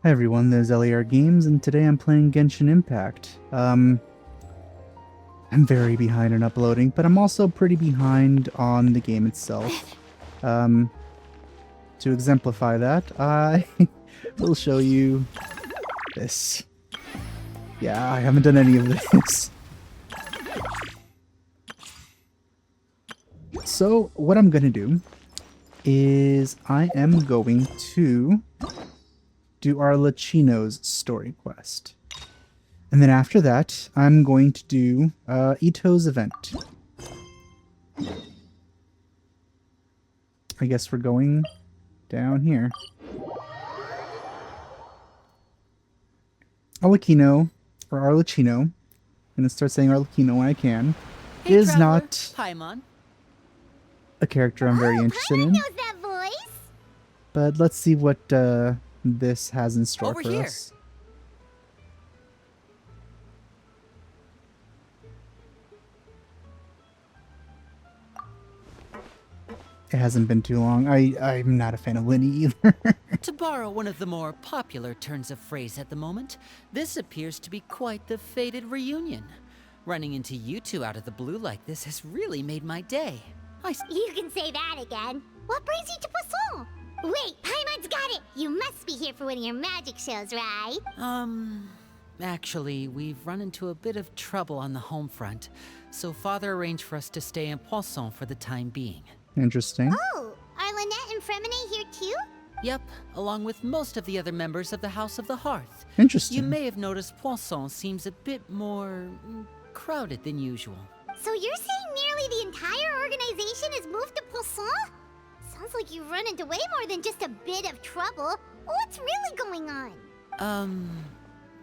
Hi everyone, this is LAR Games, and today I'm playing Genshin Impact. I'm very behind in uploading, but I'm also pretty behind on the game itself. To exemplify that, I will show you this. Yeah, I haven't done any of this. So, what I'm gonna do is I am going to do Arlecchino's story quest. And then after that, I'm going to do Ito's event. I guess we're going down here. Arlecchino, I'm going to start saying Arlecchino when I can, Hey, is traveler. not Paimon. a character I'm very interested in. knows that voice. But let's see what this has in store Over for here. us. It hasn't been too long. I'm not a fan of Linny either. To borrow one of the more popular turns of phrase at the moment, this appears to be quite the fated reunion. Running into you two out of the blue like this has really made my day. You can say that again. What brings you to Poisson? Wait, Paimon's got it. You must be here for one of your magic shows, right? Actually, we've run into a bit of trouble on the home front, so Father arranged for us to stay in Poisson for the time being. Interesting. Oh, are Lynette and Fremine here too? Yep, along with most of the other members of the House of the Hearth. Interesting. You may have noticed Poisson seems a bit more crowded than usual. So you're saying nearly the entire organization has moved to Poisson? Sounds like you've run into way more than just a bit of trouble. What's really going on?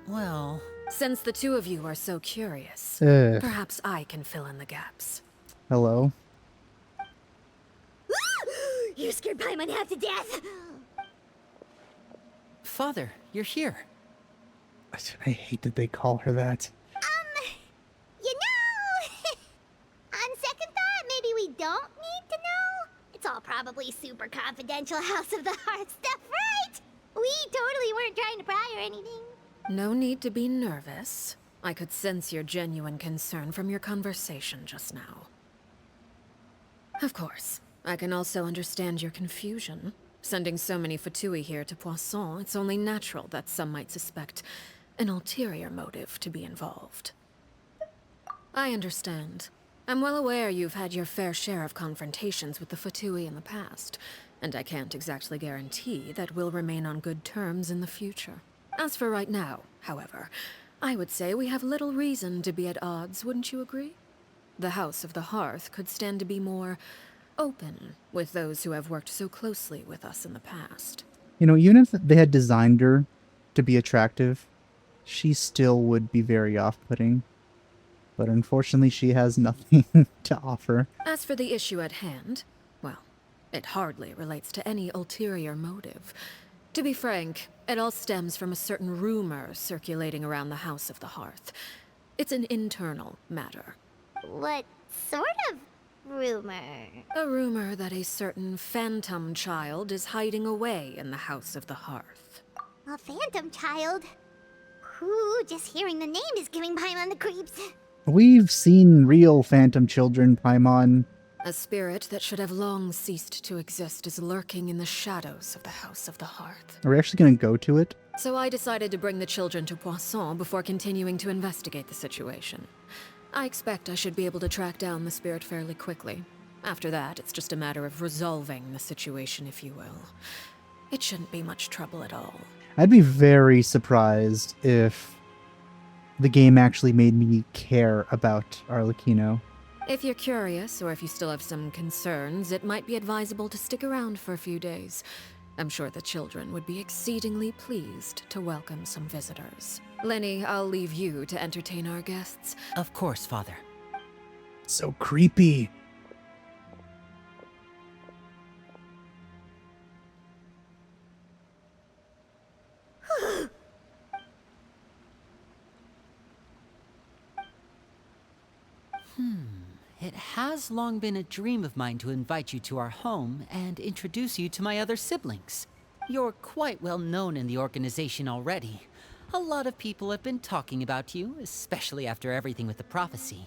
Well... Since the two of you are so curious, perhaps I can fill in the gaps. Hello. You scared Paimon half to death. Father, you're here. I hate that they call her that. You know, on second thought, maybe we don't need to know. It's all probably super confidential House of the Hearth stuff, right? We totally weren't trying to pry or anything. No need to be nervous. I could sense your genuine concern from your conversation just now. Of course, I can also understand your confusion. Sending so many Fatui here to Poisson, it's only natural that some might suspect an ulterior motive to be involved. I understand. I'm well aware you've had your fair share of confrontations with the Fatui in the past, and I can't exactly guarantee that we'll remain on good terms in the future. As for right now, however, I would say we have little reason to be at odds, wouldn't you agree? The House of the Hearth could stand to be more open with those who have worked so closely with us in the past. You know, even if they had designed her to be attractive, she still would be very off-putting. But unfortunately, she has nothing to offer. As for the issue at hand, well, it hardly relates to any ulterior motive. To be frank, it all stems from a certain rumor circulating around the House of the Hearth. It's an internal matter. What sort of rumor? A rumor that a certain phantom child is hiding away in the House of the Hearth. A phantom child? Ooh, just hearing the name is giving Paimon the creeps. We've seen real phantom children, Paimon. A spirit that should have long ceased to exist is lurking in the shadows of the House of the Hearth. Are we actually going to go to it? So I decided to bring the children to Poisson before continuing to investigate the situation. I expect I should be able to track down the spirit fairly quickly. After that, it's just a matter of resolving the situation, if you will. It shouldn't be much trouble at all. I'd be very surprised if the game actually made me care about Arlecchino. If you're curious, or if you still have some concerns, it might be advisable to stick around for a few days. I'm sure the children would be exceedingly pleased to welcome some visitors. Lenny, I'll leave you to entertain our guests. Of course, Father. So creepy. It has long been a dream of mine to invite you to our home and introduce you to my other siblings. You're quite well known in the organization already. A lot of people have been talking about you, especially after everything with the prophecy.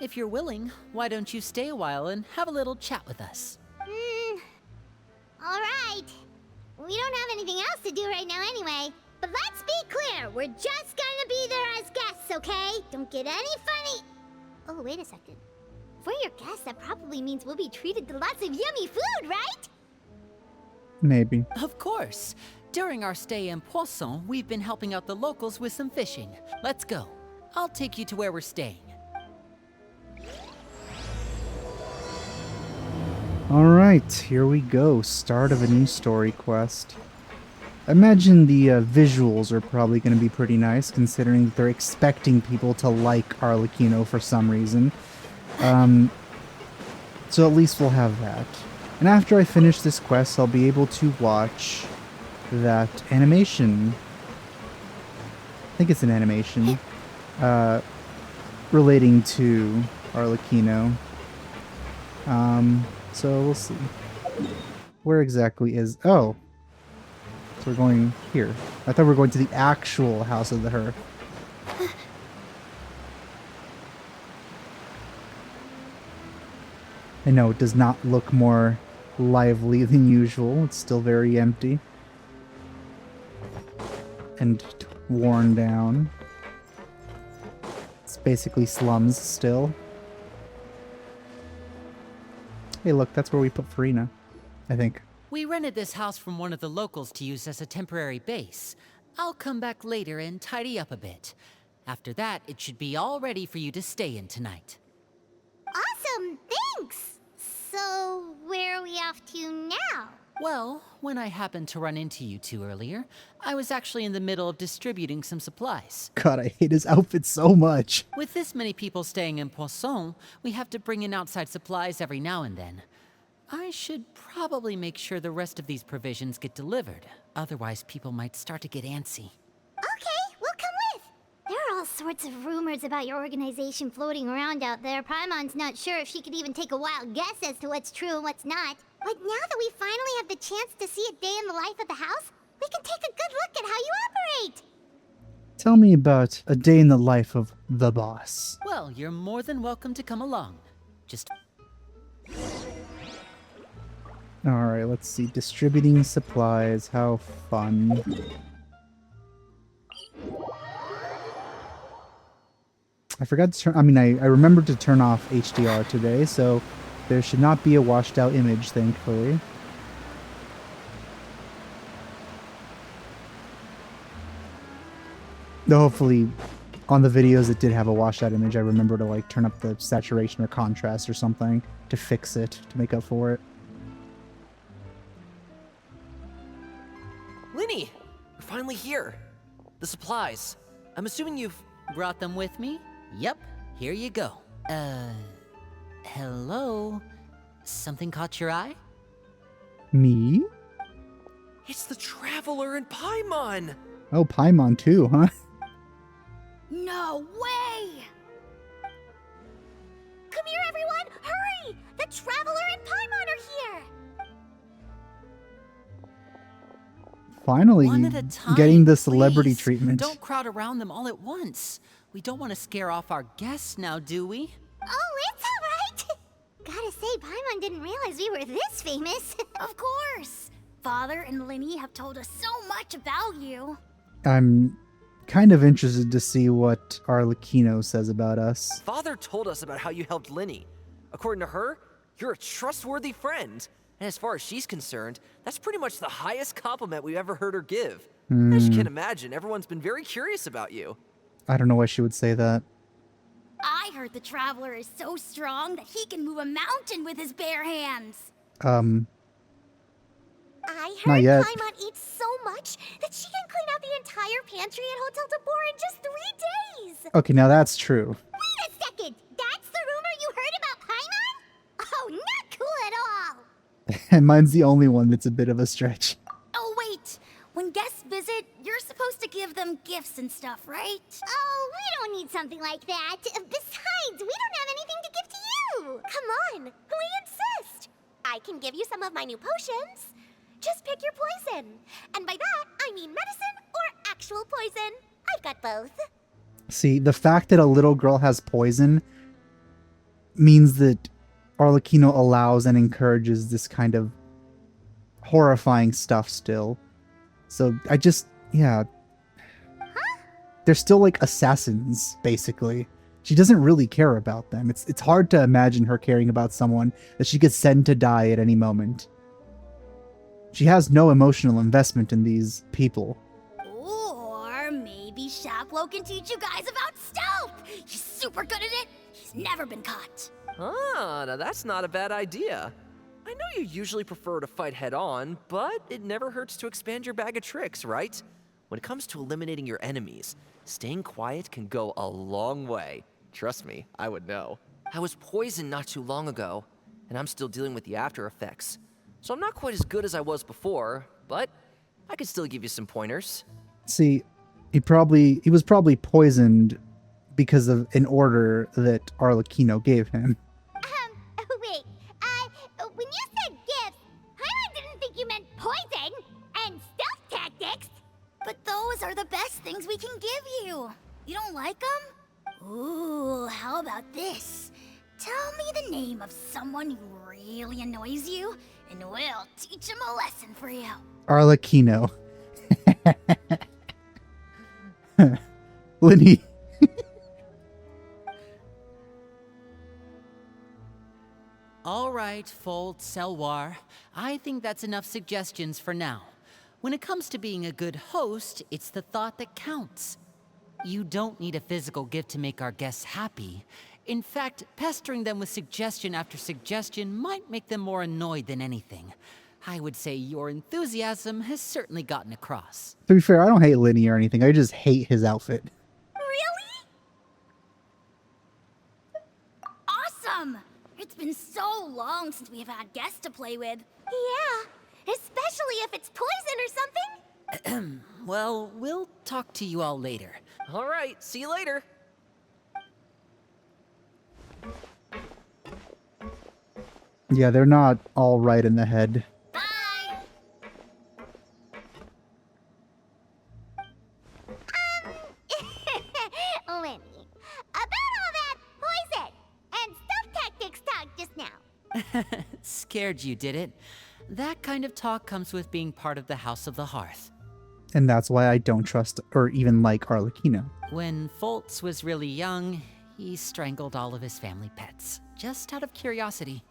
If you're willing, why don't you stay a while and have a little chat with us? Alright. We don't have anything else to do right now anyway. But let's be clear, we're just gonna be there as guests, okay? Don't get any funny. Oh, wait a second. For your guests, that probably means we'll be treated to lots of yummy food, right? Maybe. Of course. During our stay in Poisson, we've been helping out the locals with some fishing. Let's go. I'll take you to where we're staying. Alright, here we go. Start of a new story quest. I imagine the visuals are probably going to be pretty nice, considering that they're expecting people to like Arlecchino for some reason. So at least we'll have that. And after I finish this quest, I'll be able to watch that animation. I think it's an animation. Relating to Arlecchino. So we'll see. Where exactly is... Oh. So we're going here. I thought we were going to the actual House of the Hearth. I know it does not look more lively than usual. It's still very empty. And worn down. It's basically slums still. Hey, look, that's where we put Farina, I think. We rented this house from one of the locals to use as a temporary base. I'll come back later and tidy up a bit. After that, it should be all ready for you to stay in tonight. Awesome, thanks! So, where are we off to now? Well, when I happened to run into you two earlier, I was actually in the middle of distributing some supplies. God, I hate his outfit so much. With this many people staying in Poisson, we have to bring in outside supplies every now and then. I should probably make sure the rest of these provisions get delivered. Otherwise, people might start to get antsy. Okay, we'll come with! There are all sorts of rumors about your organization floating around out there. Paimon's not sure if she could even take a wild guess as to what's true and what's not. But now that we finally have the chance to see a day in the life of the house, we can take a good look at how you operate! Tell me about a day in the life of the boss. Well, you're more than welcome to come along. Just... Alright, let's see. Distributing supplies. How fun. I forgot to turn... I remembered to turn off HDR today, so there should not be a washed out image, thankfully. Though hopefully on the videos it did have a washed out image. I remember to like turn up the saturation or contrast or something to fix it, to make up for it. Linny! You're finally here. The supplies. I'm assuming you've... Brought them with me? Yep, here you go. Hello? Something caught your eye? Me? It's the Traveler and Paimon! Oh, Paimon too, huh? No way! Come here, everyone! Hurry! The Traveler and Paimon are here! Finally, One at a time, getting the celebrity please. treatment. Don't crowd around them all at once. We don't want to scare off our guests now, do we? Oh, it's alright! Gotta say, Paimon didn't realize we were this famous. Of course! Father and Linny have told us so much about you. I'm kind of interested to see what Arlecchino says about us. Father told us about how you helped Linny. According to her, you're a trustworthy friend. And as far as she's concerned, that's pretty much the highest compliment we've ever heard her give. As you can imagine, everyone's been very curious about you. I don't know why she would say that. I heard the Traveler is so strong that he can move a mountain with his bare hands. I Not heard yet. Paimon eats so much that she can clean out the entire pantry at Hotel de Boer in just 3 days! Okay, now that's true. Wait a second! That's the rumor you heard about Paimon? Oh, not cool at all! And mine's the only one that's a bit of a stretch. Oh, wait! When guests visit, you're supposed to give them gifts and stuff, right? Oh, we don't need something like that. Besides, we don't have anything to give to you! Come on, we insist! I can give you some of my new potions. Just pick your poison. And by that, I mean medicine or actual poison. I've got both. See, the fact that a little girl has poison means that Arlecchino allows and encourages this kind of horrifying stuff still. So yeah. They're still like assassins, basically. She doesn't really care about them. It's hard to imagine her caring about someone that she could send to die at any moment. She has no emotional investment in these people. Or maybe Shaplo can teach you guys about stealth. He's super good at it. He's never been caught. Ah, now that's not a bad idea. I know you usually prefer to fight head-on, but it never hurts to expand your bag of tricks, right? When it comes to eliminating your enemies, staying quiet can go a long way. Trust me, I would know. I was poisoned not too long ago, and I'm still dealing with the after effects. So I'm not quite as good as I was before, but I could still give you some pointers. See, he was probably poisoned because of an order that Arlecchino gave him. Wait, when you said gifts, I didn't think you meant poison and stealth tactics. But those are the best things we can give you. You don't like them? Ooh, how about this? Tell me the name of someone who really annoys you, and we'll teach him a lesson for you. Arlecchino. Linny. All right, Fold, Selwar. I think that's enough suggestions for now. When it comes to being a good host, it's the thought that counts. You don't need a physical gift to make our guests happy. In fact, pestering them with suggestion after suggestion might make them more annoyed than anything. I would say your enthusiasm has certainly gotten across. To be fair, I don't hate Linny or anything. I just hate his outfit. Really? Awesome! It's been so long since we've had guests to play with. Yeah, especially if it's poison or something. Well, we'll talk to you all later. All right, see you later. Yeah, they're not all right in the head. Bye! Lenny, about all that poison and stealth tactics talk just now. Scared you, did it? That kind of talk comes with being part of the House of the Hearth. And that's why I don't trust or even like Arlecchino. When Foltz was really young, he strangled all of his family pets, just out of curiosity.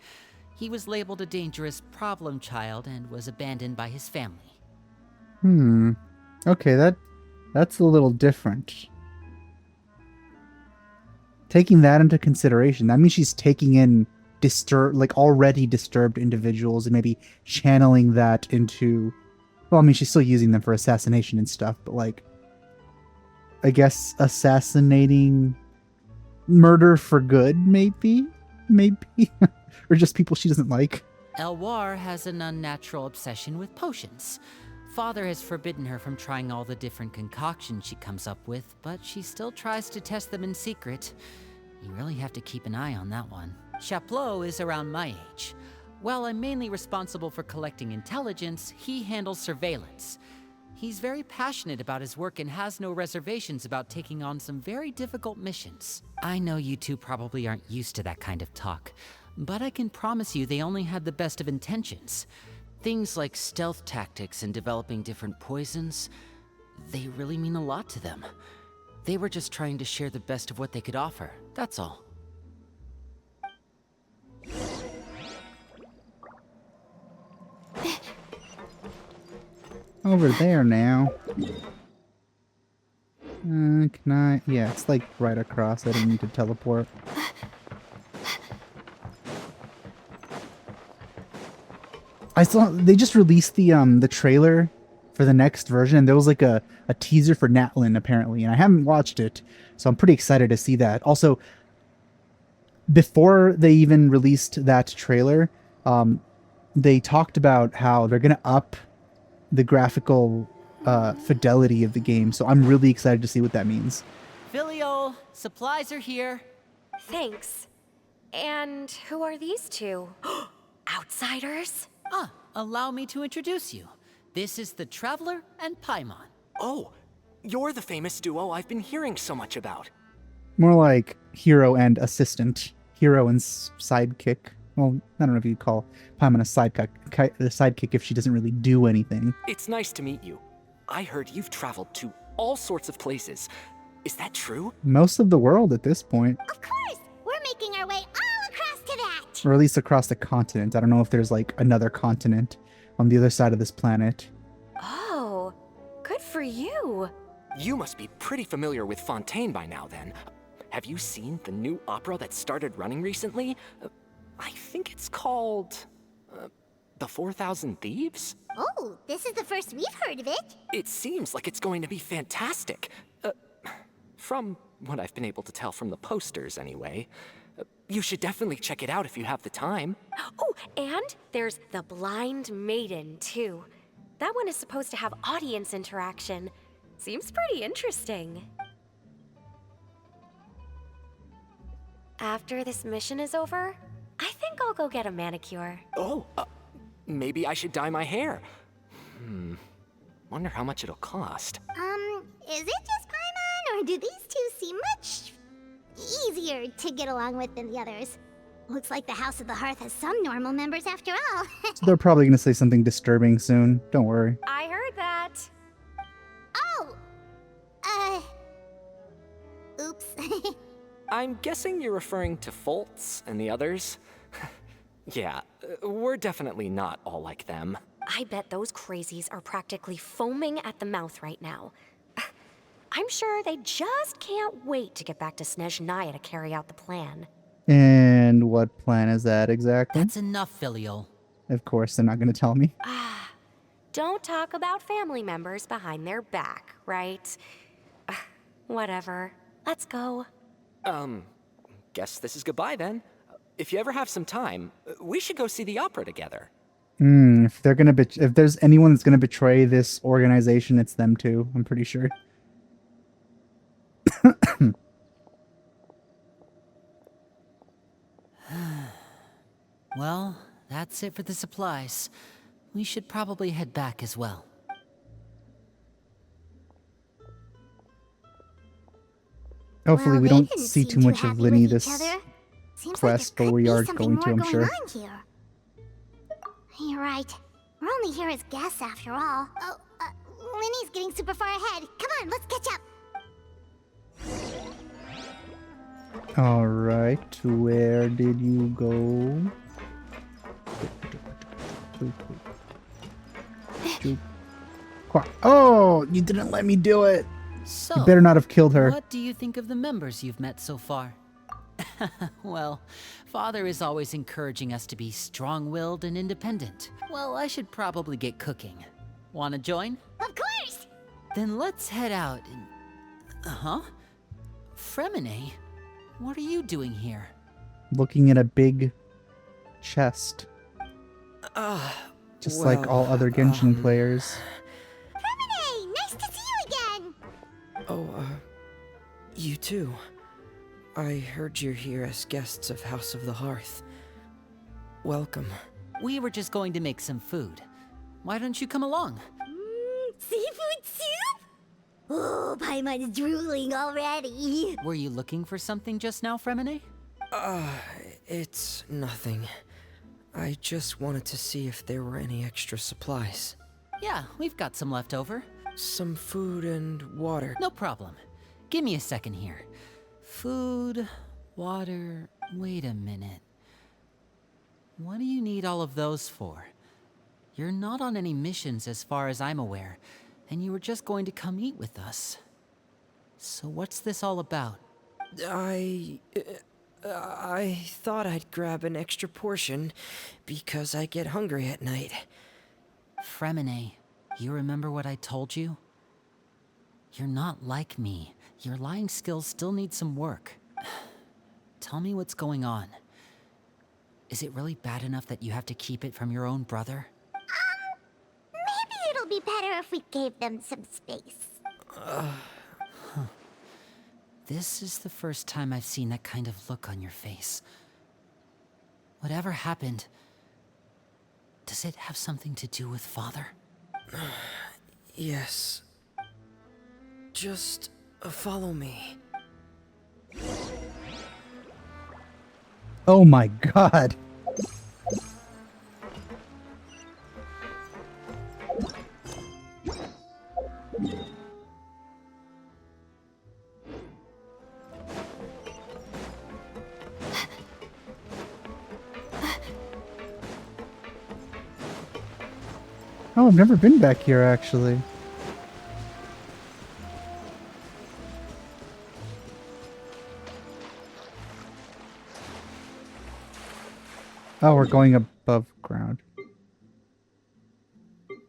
He was labeled a dangerous problem child and was abandoned by his family. Okay, that's a little different. Taking that into consideration, that means she's taking in already disturbed individuals and maybe channeling that into, well, I mean, she's still using them for assassination and stuff, but like, I guess assassinating murder for good, maybe, or just people she doesn't like. Elwar has an unnatural obsession with potions. Father has forbidden her from trying all the different concoctions she comes up with, but she still tries to test them in secret. You really have to keep an eye on that one. Chaplot is around my age. While I'm mainly responsible for collecting intelligence, he handles surveillance. He's very passionate about his work and has no reservations about taking on some very difficult missions. I know you two probably aren't used to that kind of talk, but I can promise you they only had the best of intentions. Things like stealth tactics and developing different poisons, they really mean a lot to them. They were just trying to share the best of what they could offer, that's all. Over there now. Can I? Yeah, it's like right across. I didn't need to teleport. I saw they just released the trailer for the next version, and there was like a teaser for Natlin apparently, and I haven't watched it, so I'm pretty excited to see that. Also, before they even released that trailer, they talked about how they're gonna up the graphical fidelity of the game, so I'm really excited to see what that means. Filial, supplies are here. Thanks. And who are these two? Outsiders? Ah, allow me to introduce you. This is the Traveler and Paimon. Oh, you're the famous duo I've been hearing so much about. More like hero and assistant. Hero and sidekick. Well, I don't know if you'd call Paimon a sidekick if she doesn't really do anything. It's nice to meet you. I heard you've traveled to all sorts of places. Is that true? Most of the world at this point. Of course! We're making our way all across to that! Or at least across the continent. I don't know if there's like another continent on the other side of this planet. Oh, good for you. You must be pretty familiar with Fontaine by now then. Have you seen the new opera that started running recently? I think it's called... The 4,000 Thieves? Oh, this is the first we've heard of it. It seems like it's going to be fantastic. From what I've been able to tell from the posters, anyway. You should definitely check it out if you have the time. Oh, and there's The Blind Maiden, too. That one is supposed to have audience interaction. Seems pretty interesting. After this mission is over, I think I'll go get a manicure. Oh, maybe I should dye my hair. Wonder how much it'll cost. Is it just Paimon, or do these two seem much easier to get along with than the others? Looks like the House of the Hearth has some normal members after all. So they're probably going to say something disturbing soon. Don't worry. I heard that. Oh! Oops. I'm guessing you're referring to Foltz and the others? Yeah, we're definitely not all like them. I bet those crazies are practically foaming at the mouth right now. I'm sure they just can't wait to get back to Snezhnaya to carry out the plan. And what plan is that exactly? That's enough, Filial. Of course, they're not going to tell me. Don't talk about family members behind their back, right? Whatever. Let's go. Guess this is goodbye then. If you ever have some time, we should go see the opera together. If they're gonna if there's anyone that's gonna betray this organization, it's them too. I'm pretty sure. Well, that's it for the supplies. We should probably head back as well. Hopefully, Well, we they don't didn't see seem too much of happy Linny with this each other. Seems quest, like there but could we be are something going to, more I'm sure. on here. You're right. We're only here as guests after all. Oh, Linny's getting super far ahead. Come on, let's catch up. All right, where did you go? Oh, you didn't let me do it. So, You better not have killed her. what do you think of the members you've met so far? Well, Father is always encouraging us to be strong-willed and independent. Well, I should probably get cooking. Wanna join? Of course! Then let's head out and... Uh-huh. Fremine, what are you doing here? Looking at a big chest. Just like all other Genshin players. Fremine, nice to see you again! You too. I heard you're here as guests of House of the Hearth. Welcome. We were just going to make some food. Why don't you come along? Seafood soup? Oh, Paimon's drooling already. Were you looking for something just now, Fremine? It's nothing. I just wanted to see if there were any extra supplies. Yeah, we've got some left over. Some food and water. No problem. Give me a second here. Food, water, wait a minute. What do you need all of those for? You're not on any missions as far as I'm aware, and you were just going to come eat with us. So what's this all about? I thought I'd grab an extra portion because I get hungry at night. Fremine, you remember what I told you? You're not like me. Your lying skills still need some work. Tell me what's going on. Is it really bad enough that you have to keep it from your own brother? Maybe it'll be better if we gave them some space. This is the first time I've seen that kind of look on your face. Whatever happened, Does it have something to do with Father? Yes. Just follow me. Oh my god. Oh, I've never been back here, actually. Oh, we're going above ground.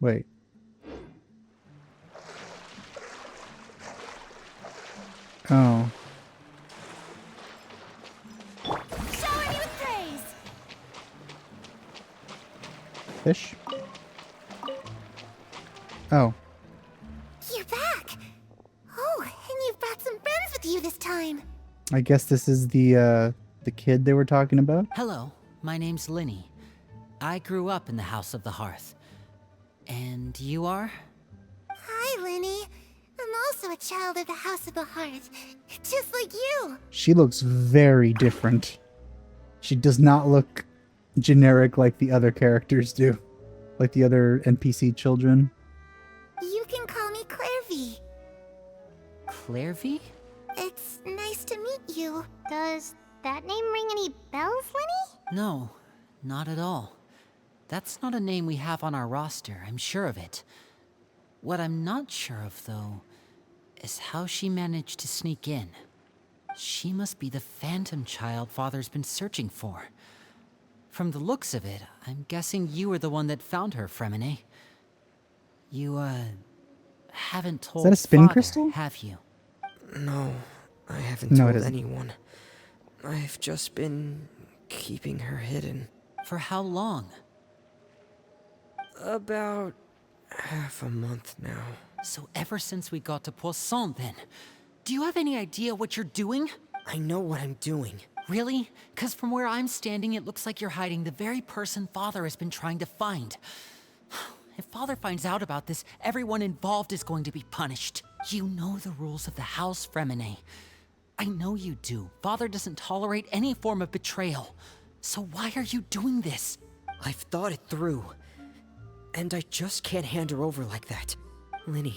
Wait. Oh. Shower me with praise! Fish? Oh. You're back! Oh, and you've brought some friends with you this time. I guess this is the kid they were talking about? Hello, my name's Linny. I grew up in the House of the Hearth. And you are? Hi, Linny. I'm also a child of the House of the Hearth, just like you. She looks very different. She does not look generic like the other characters do. Like the other NPC children. You can call me Clairvy. Clairvy? It's nice to meet you. Does that name ring any bells, Linny? No, not at all. That's not a name we have on our roster, I'm sure of it. What I'm not sure of, though, is how she managed to sneak in. She must be the phantom child Father's been searching for. From the looks of it, I'm guessing you were the one that found her, Fremine. You, haven't told a spin Father, crystal? have you? No, I haven't No, it told isn't. anyone. I've just been keeping her hidden. For how long? About half a month now. So ever since we got to Poisson, then. Do you have any idea what you're doing? I know what I'm doing. Really? 'Cause from where I'm standing, it looks like you're hiding the very person Father has been trying to find. If Father finds out about this, everyone involved is going to be punished. You know the rules of the house, Fremine. I know you do. Father doesn't tolerate any form of betrayal. So why are you doing this? I've thought it through. And I just can't hand her over like that. Linny,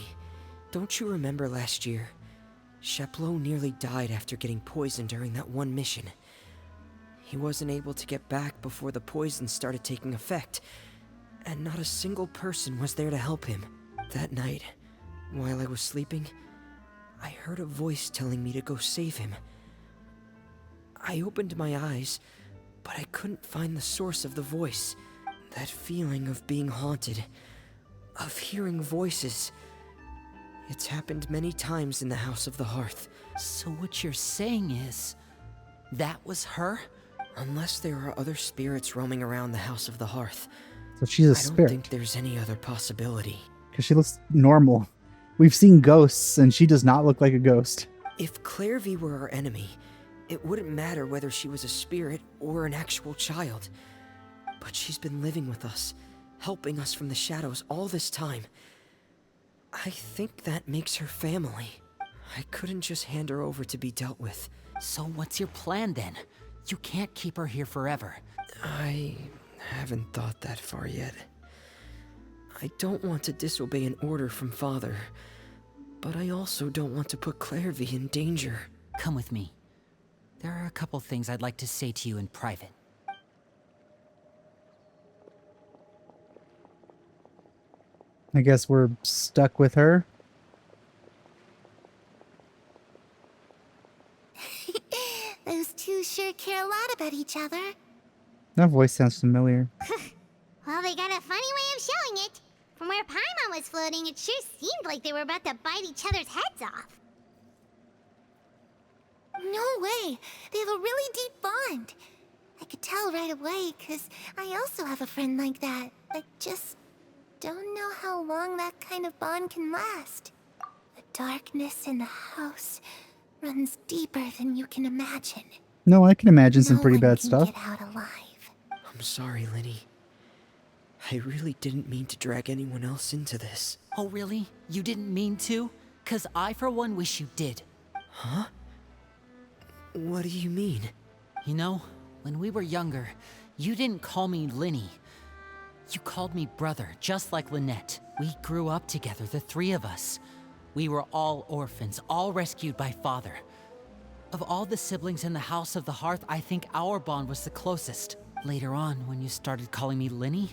don't you remember last year? Chaplot nearly died after getting poisoned during that one mission. He wasn't able to get back before the poison started taking effect, and not a single person was there to help him. That night, while I was sleeping, I heard a voice telling me to go save him. I opened my eyes, but I couldn't find the source of the voice. That feeling of being haunted, of hearing voices. It's happened many times in the House of the Hearth. So what you're saying is, that was her? Unless there are other spirits roaming around the House of the Hearth, So she's a I don't spirit. think there's any other possibility. Because she looks normal. We've seen ghosts, and she does not look like a ghost. If Clairvy were our enemy, it wouldn't matter whether she was a spirit or an actual child. But she's been living with us, helping us from the shadows all this time. I think that makes her family. I couldn't just hand her over to be dealt with. So what's your plan then? You can't keep her here forever. I haven't thought that far yet. I don't want to disobey an order from Father, but I also don't want to put Clairvy in danger. Come with me. There are a couple things I'd like to say to you in private. I guess we're stuck with her. Those two sure care a lot about each other. That voice sounds familiar. Well, they got a funny way of showing it. From where Paimon was floating, it sure seemed like they were about to bite each other's heads off. No way. They have a really deep bond. I could tell right away, because I also have a friend like that. I just don't know how long that kind of bond can last. The darkness in the house runs deeper than you can imagine. No, I can imagine some No pretty one bad can stuff. get out alive. I'm sorry, Linny. I really didn't mean to drag anyone else into this. Oh, really? You didn't mean to? 'Cause I, for one, wish you did. Huh? What do you mean? You know, when we were younger, you didn't call me Linny. You called me brother, just like Lynette. We grew up together, the three of us. We were all orphans, all rescued by father. Of all the siblings in the House of the Hearth, I think our bond was the closest. Later on, when you started calling me Linny,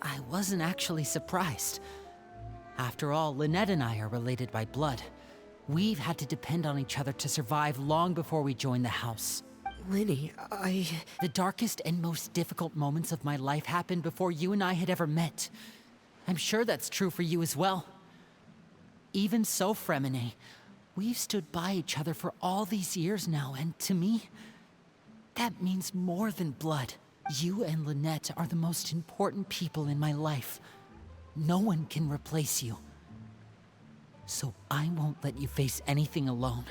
I wasn't actually surprised. After all, Lynette and I are related by blood. We've had to depend on each other to survive long before we joined the house. Linny, The darkest and most difficult moments of my life happened before you and I had ever met. I'm sure that's true for you as well. Even so, Fremine, we've stood by each other for all these years now, and to me, that means more than blood. You and Lynette are the most important people in my life. No one can replace you. So I won't let you face anything alone.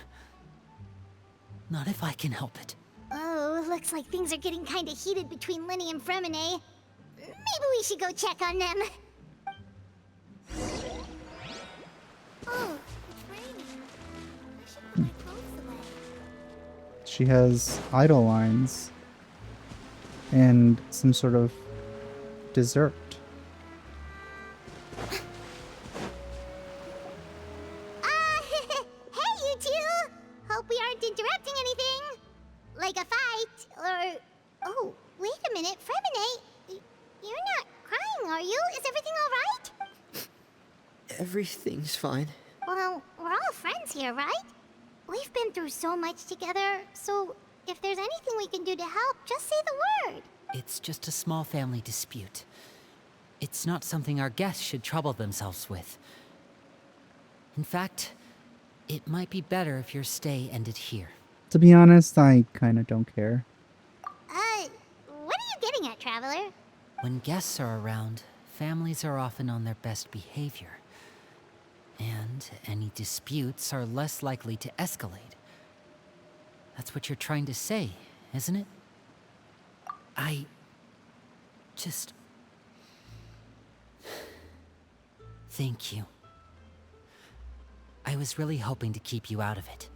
Not if I can help it. Oh, looks like things are getting kinda heated between Linny and Fremine. Maybe we should go check on them. Oh, it's raining. I should put my clothes away. She has idle lines and some sort of dessert. Hey, you two! Hope we aren't interrupting anything. Like a fight, or... Oh, wait a minute, Fremine. You're not crying, are you? Is everything alright? everything's fine. Well, we're all friends here, right? We've been through so much together, so if there's anything we can do to help, just say the word. It's just a small family dispute. It's not something our guests should trouble themselves with. In fact, it might be better if your stay ended here. To be honest, I kind of don't care. What are you getting at, Traveler? When guests are around, families are often on their best behavior. And any disputes are less likely to escalate. That's what you're trying to say, isn't it? I just... Thank you. I was really hoping to keep you out of it.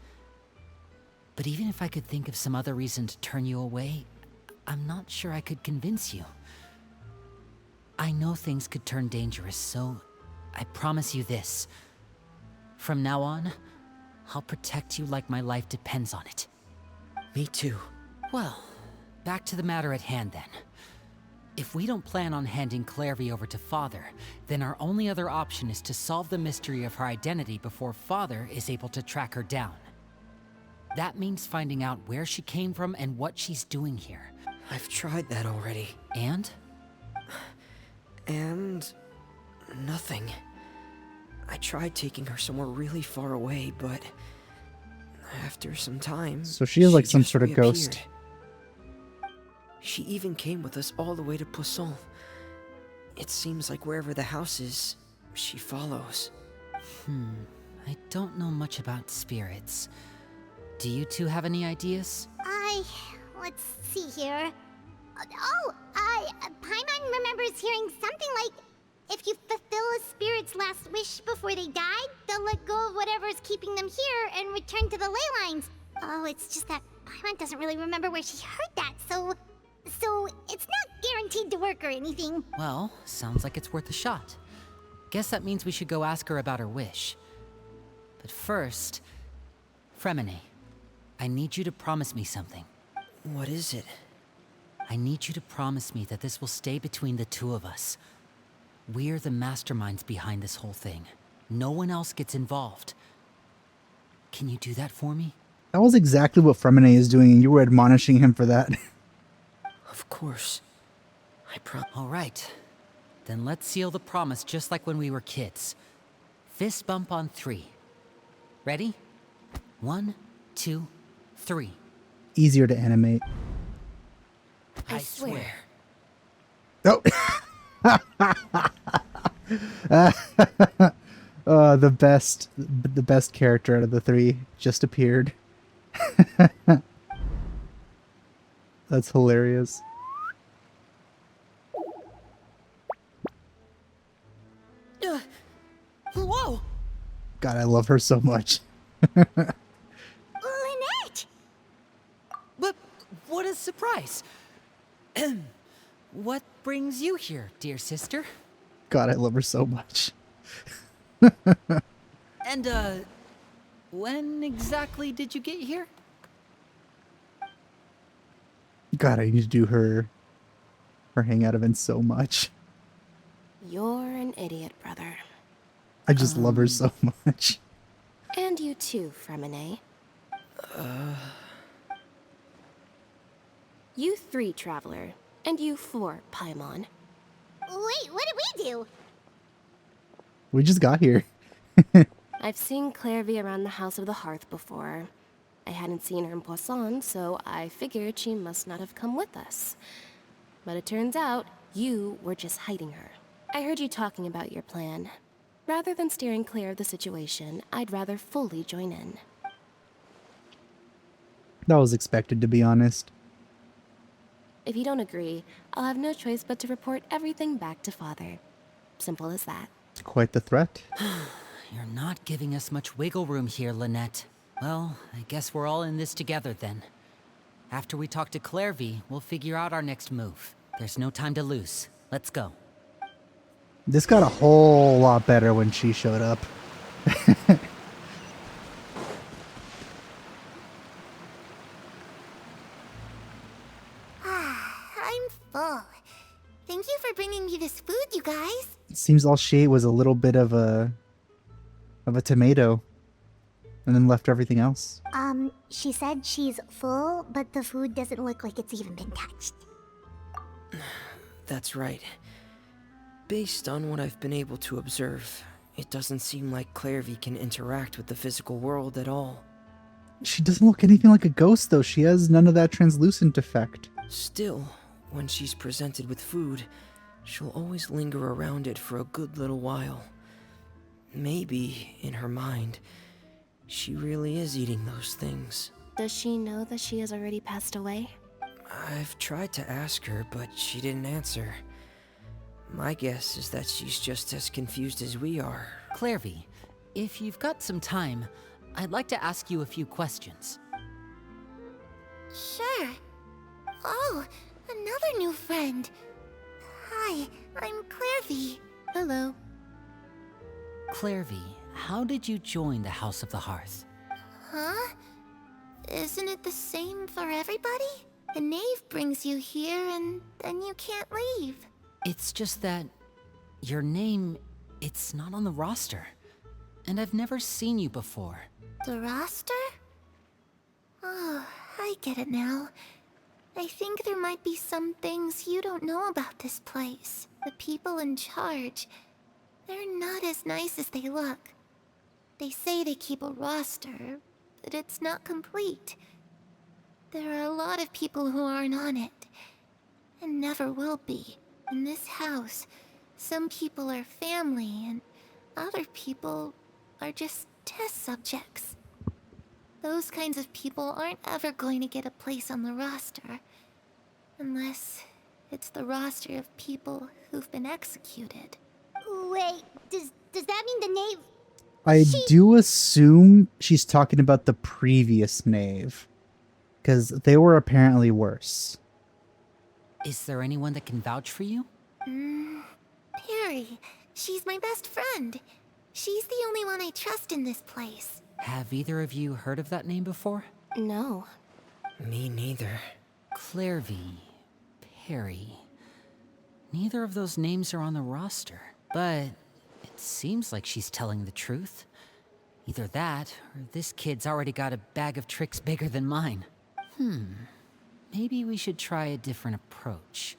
But even if I could think of some other reason to turn you away, I'm not sure I could convince you. I know things could turn dangerous, so I promise you this. From now on, I'll protect you like my life depends on it. Me too. Well, back to the matter at hand then. If we don't plan on handing Clairvy over to Father, then our only other option is to solve the mystery of her identity before Father is able to track her down. That means finding out where she came from and what she's doing here. I've tried that already. And? And... nothing. I tried taking her somewhere really far away, but... after some time... So she is like some just sort of reappeared. ghost. She even came with us all the way to Poisson. It seems like wherever the house is, she follows. I don't know much about spirits. Do you two have any ideas? Let's see here. Paimon remembers hearing something like, if you fulfill a spirit's last wish before they died, they'll let go of whatever's keeping them here and return to the ley lines. Oh, it's just that Paimon doesn't really remember where she heard that, so it's not guaranteed to work or anything. Well, sounds like it's worth a shot. Guess that means we should go ask her about her wish. But first, Fremine, I need you to promise me something. What is it? I need you to promise me that this will stay between the two of us. We're the masterminds behind this whole thing. No one else gets involved. Can you do that for me? That was exactly what Fremine is doing, and you were admonishing him for that. Of course. All right. Then let's seal the promise just like when we were kids. Fist bump on 3. Ready? 1, 2, 3. Easier to animate. I swear. Oh. The best character out of the 3 just appeared. That's hilarious. God, I love her so much. Lynette! But what a surprise! What brings you here, dear sister? God, I love her so much. And, when exactly did you get here? God, I need to do her hangout event so much. You're an idiot, brother. I just love her so much. And you too, Fremine. You 3, Traveler. And you 4, Paimon. Wait, what did we do? We just got here. I've seen Clairvy around the House of the Hearth before. I hadn't seen her in Poisson, so I figured she must not have come with us. But it turns out, you were just hiding her. I heard you talking about your plan. Rather than steering clear of the situation, I'd rather fully join in. That was expected, to be honest. If you don't agree, I'll have no choice but to report everything back to Father. Simple as that. Quite the threat. You're not giving us much wiggle room here, Lynette. Well, I guess we're all in this together then. After we talk to Clairvy, we'll figure out our next move. There's no time to lose. Let's go. This got a whole lot better when she showed up. I'm full. Thank you for bringing me this food, you guys. It seems all she ate was a little bit of a tomato, and then left everything else. She said she's full, but the food doesn't look like it's even been touched. That's right. Based on what I've been able to observe, it doesn't seem like Clairvy can interact with the physical world at all. She doesn't look anything like a ghost, though. She has none of that translucent effect. Still, when she's presented with food, she'll always linger around it for a good little while. Maybe, in her mind, she really is eating those things. Does she know that she has already passed away? I've tried to ask her, but she didn't answer. My guess is that she's just as confused as we are. Clairvy, if you've got some time, I'd like to ask you a few questions. Sure. Oh, another new friend. Hi, I'm Clairvy. Hello. Clairvy, how did you join the House of the Hearth? Huh? Isn't it the same for everybody? The knave brings you here and then you can't leave. It's just that your name, it's not on the roster. And I've never seen you before. The roster? Oh, I get it now. I think there might be some things you don't know about this place. The people in charge, they're not as nice as they look. They say they keep a roster, but it's not complete. There are a lot of people who aren't on it, and never will be. In this house, some people are family, and other people are just test subjects. Those kinds of people aren't ever going to get a place on the roster. Unless it's the roster of people who've been executed. Wait, does that mean the knave... I do assume she's talking about the previous knave, because they were apparently worse. Is there anyone that can vouch for you? Perry. She's my best friend. She's the only one I trust in this place. Have either of you heard of that name before? No. Me neither. Clairvy, Perry. Neither of those names are on the roster, but it seems like she's telling the truth. Either that, or this kid's already got a bag of tricks bigger than mine. Maybe we should try a different approach.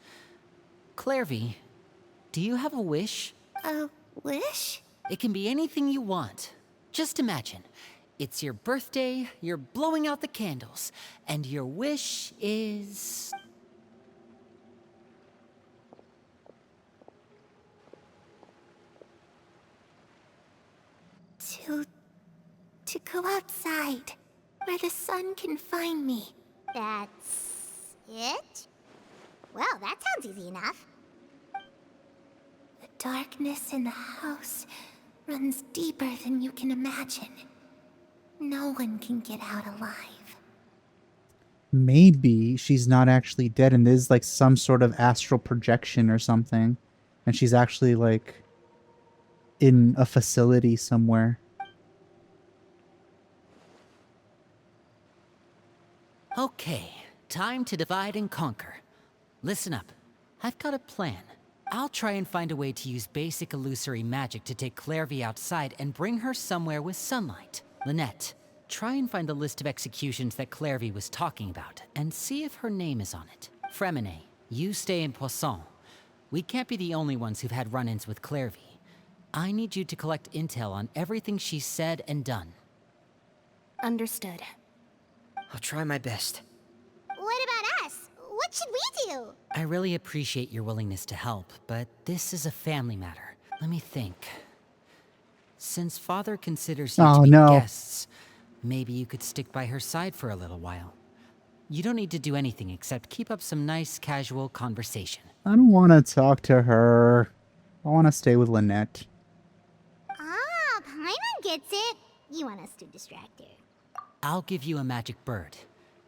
Clairvy, do you have a wish? A wish? It can be anything you want. Just imagine. It's your birthday, you're blowing out the candles, and your wish is... To go outside, where the sun can find me. That's it? Well, that sounds easy enough. The darkness in the house runs deeper than you can imagine. No one can get out alive. Maybe she's not actually dead and there's like some sort of astral projection or something. And she's actually like in a facility somewhere. Okay, time to divide and conquer. Listen up. I've got a plan. I'll try and find a way to use basic illusory magic to take Clairvy outside and bring her somewhere with sunlight. Lynette, try and find the list of executions that Clairvy was talking about and see if her name is on it. Fremine, you stay in Poisson. We can't be the only ones who've had run-ins with Clairvy. I need you to collect intel on everything she's said and done. Understood. I'll try my best. What about us? What should we do? I really appreciate your willingness to help, but this is a family matter. Let me think. Since Father considers you to be guests, maybe you could stick by her side for a little while. You don't need to do anything except keep up some nice, casual conversation. I don't want to talk to her. I want to stay with Lynette. Ah, Paimon gets it. You want us to distract her. I'll give you a magic bird.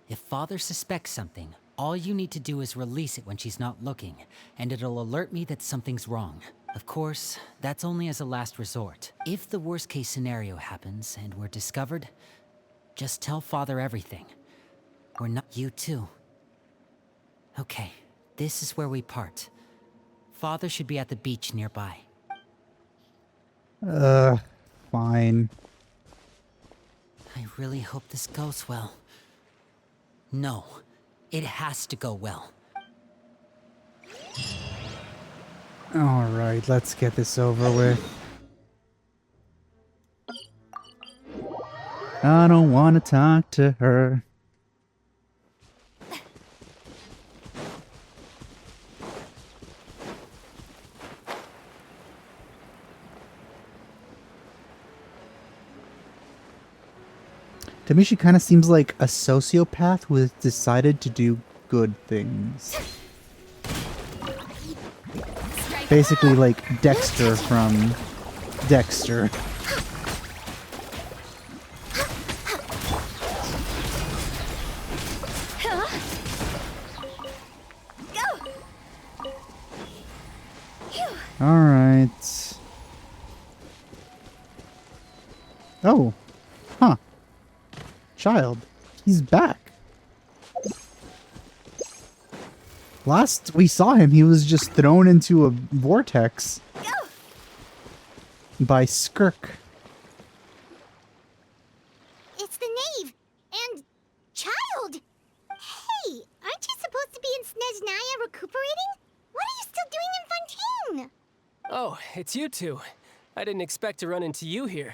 If Father suspects something, all you need to do is release it when she's not looking, and it'll alert me that something's wrong. Of course, that's only as a last resort. If the worst case scenario happens and we're discovered, just tell Father everything. We're not you too. Okay, this is where we part. Father should be at the beach nearby. Fine. I really hope this goes well. No, it has to go well. Alright, let's get this over with. I don't want to talk to her. To me, she kind of seems like a sociopath who has decided to do good things. Basically like Dexter from Dexter. Alright. Oh. Huh. Child. He's back. Last we saw him, he was just thrown into a vortex by Skirk. It's the knave and child. Hey, aren't you supposed to be in Snezhnaya recuperating? What are you still doing in Fontaine? Oh, it's you two. I didn't expect to run into you here.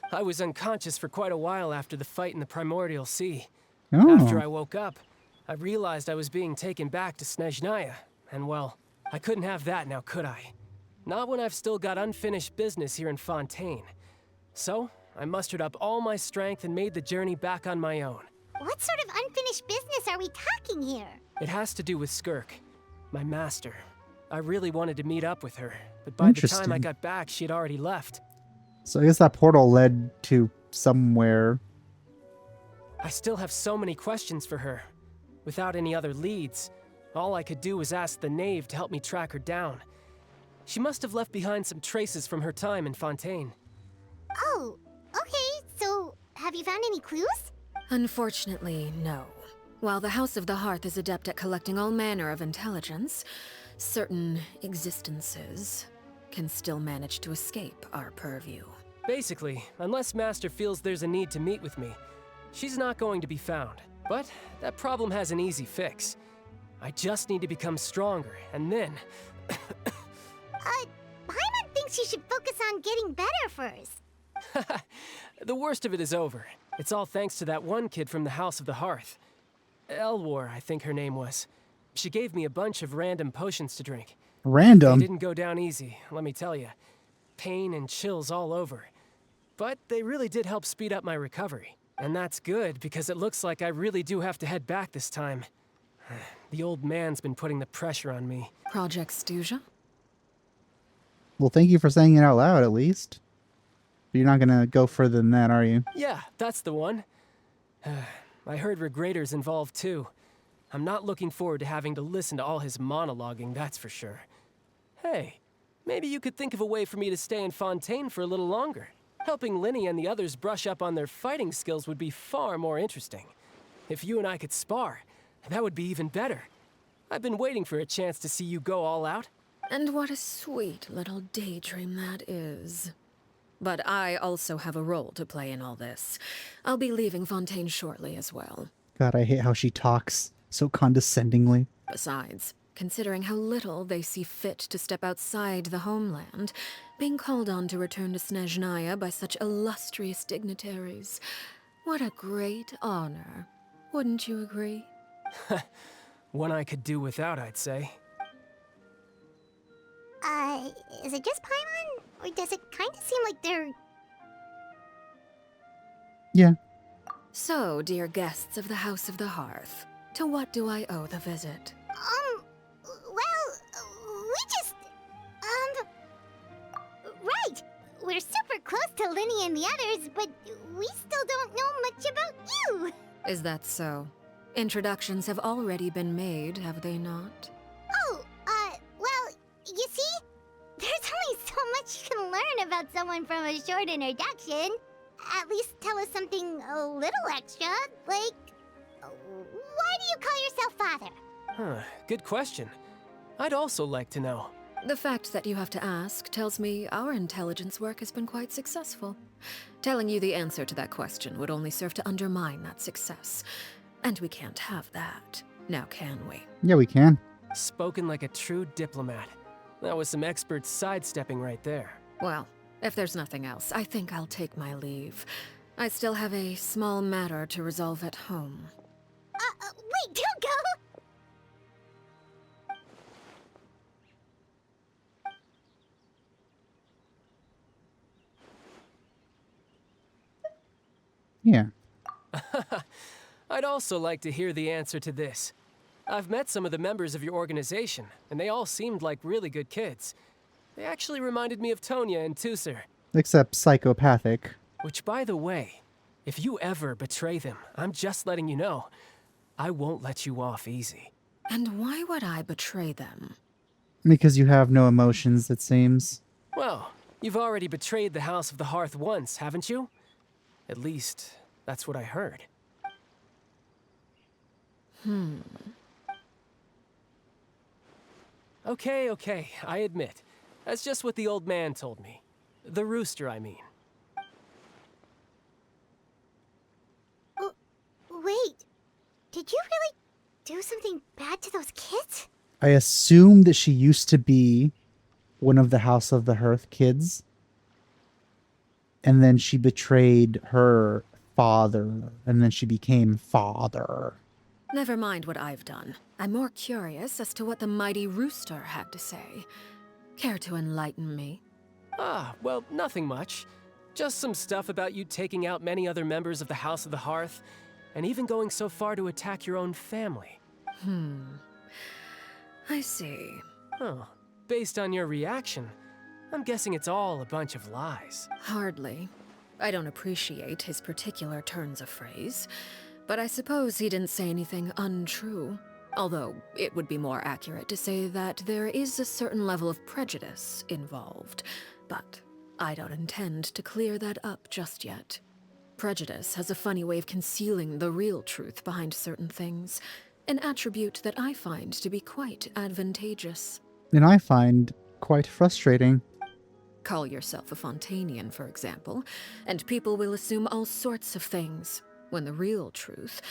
I was unconscious for quite a while after the fight in the Primordial Sea. Oh. After I woke up, I realized I was being taken back to Snezhnaya, and well, I couldn't have that now, could I? Not when I've still got unfinished business here in Fontaine. So, I mustered up all my strength and made the journey back on my own. What sort of unfinished business are we talking here? It has to do with Skirk, my master. I really wanted to meet up with her, but by the time I got back, she had already left. So I guess that portal led to somewhere. I still have so many questions for her. Without any other leads, all I could do was ask the knave to help me track her down. She must have left behind some traces from her time in Fontaine. Oh, okay, so have you found any clues? Unfortunately, no. While the House of the Hearth is adept at collecting all manner of intelligence, certain existences can still manage to escape our purview. Basically, unless Master feels there's a need to meet with me, she's not going to be found. But that problem has an easy fix. I just need to become stronger, and then... Paimon thinks you should focus on getting better first. The worst of it is over. It's all thanks to that one kid from the House of the Hearth. Elwar, I think her name was. She gave me a bunch of random potions to drink. Random? They didn't go down easy, let me tell you. Pain and chills all over. But they really did help speed up my recovery. And that's good, because it looks like I really do have to head back this time. The old man's been putting the pressure on me. Project Stuja? Well, thank you for saying it out loud, at least. But you're not gonna go further than that, are you? Yeah, that's the one. I heard Regretter's involved too. I'm not looking forward to having to listen to all his monologuing, that's for sure. Hey, maybe you could think of a way for me to stay in Fontaine for a little longer. Helping Linny and the others brush up on their fighting skills would be far more interesting. If you and I could spar, that would be even better. I've been waiting for a chance to see you go all out. And what a sweet little daydream that is. But I also have a role to play in all this. I'll be leaving Fontaine shortly as well. God, I hate how she talks so condescendingly. Besides, considering how little they see fit to step outside the homeland, being called on to return to Snezhnaya by such illustrious dignitaries, what a great honor. Wouldn't you agree? One I could do without, I'd say. Is it just Paimon? Or does it kind of seem like they're... Yeah. So, dear guests of the House of the Hearth, to what do I owe the visit? We just... Right! We're super close to Linny and the others, but we still don't know much about you! Is that so? Introductions have already been made, have they not? Well, you see? There's only so much you can learn about someone from a short introduction. At least tell us something a little extra, like... Why do you call yourself father? Huh, good question. I'd also like to know. The fact that you have to ask tells me our intelligence work has been quite successful. Telling you the answer to that question would only serve to undermine that success. And we can't have that, now can we? Yeah, we can. Spoken like a true diplomat. That was some expert sidestepping right there. Well, if there's nothing else, I think I'll take my leave. I still have a small matter to resolve at home. Wait, don't go! Yeah. I'd also like to hear the answer to this. I've met some of the members of your organization, and they all seemed like really good kids. They actually reminded me of Tonya and Tusser. Except psychopathic. Which, by the way, if you ever betray them, I'm just letting you know, I won't let you off easy. And why would I betray them? Because you have no emotions, it seems. Well, you've already betrayed the House of the Hearth once, haven't you? At least, that's what I heard. Okay, I admit. That's just what the old man told me. The rooster, I mean. Wait, did you really do something bad to those kids? I assume that she used to be one of the House of the Hearth kids. And then she betrayed her father. And then she became father. Never mind what I've done. I'm more curious as to what the mighty rooster had to say. Care to enlighten me? Well, nothing much. Just some stuff about you taking out many other members of the House of the Hearth, and even going so far to attack your own family. I see. Oh, based on your reaction, I'm guessing it's all a bunch of lies. Hardly. I don't appreciate his particular turns of phrase, but I suppose he didn't say anything untrue. Although, it would be more accurate to say that there is a certain level of prejudice involved, but I don't intend to clear that up just yet. Prejudice has a funny way of concealing the real truth behind certain things, an attribute that I find to be quite advantageous. And I find quite frustrating. Call yourself a Fontainian, for example, and people will assume all sorts of things, when the real truth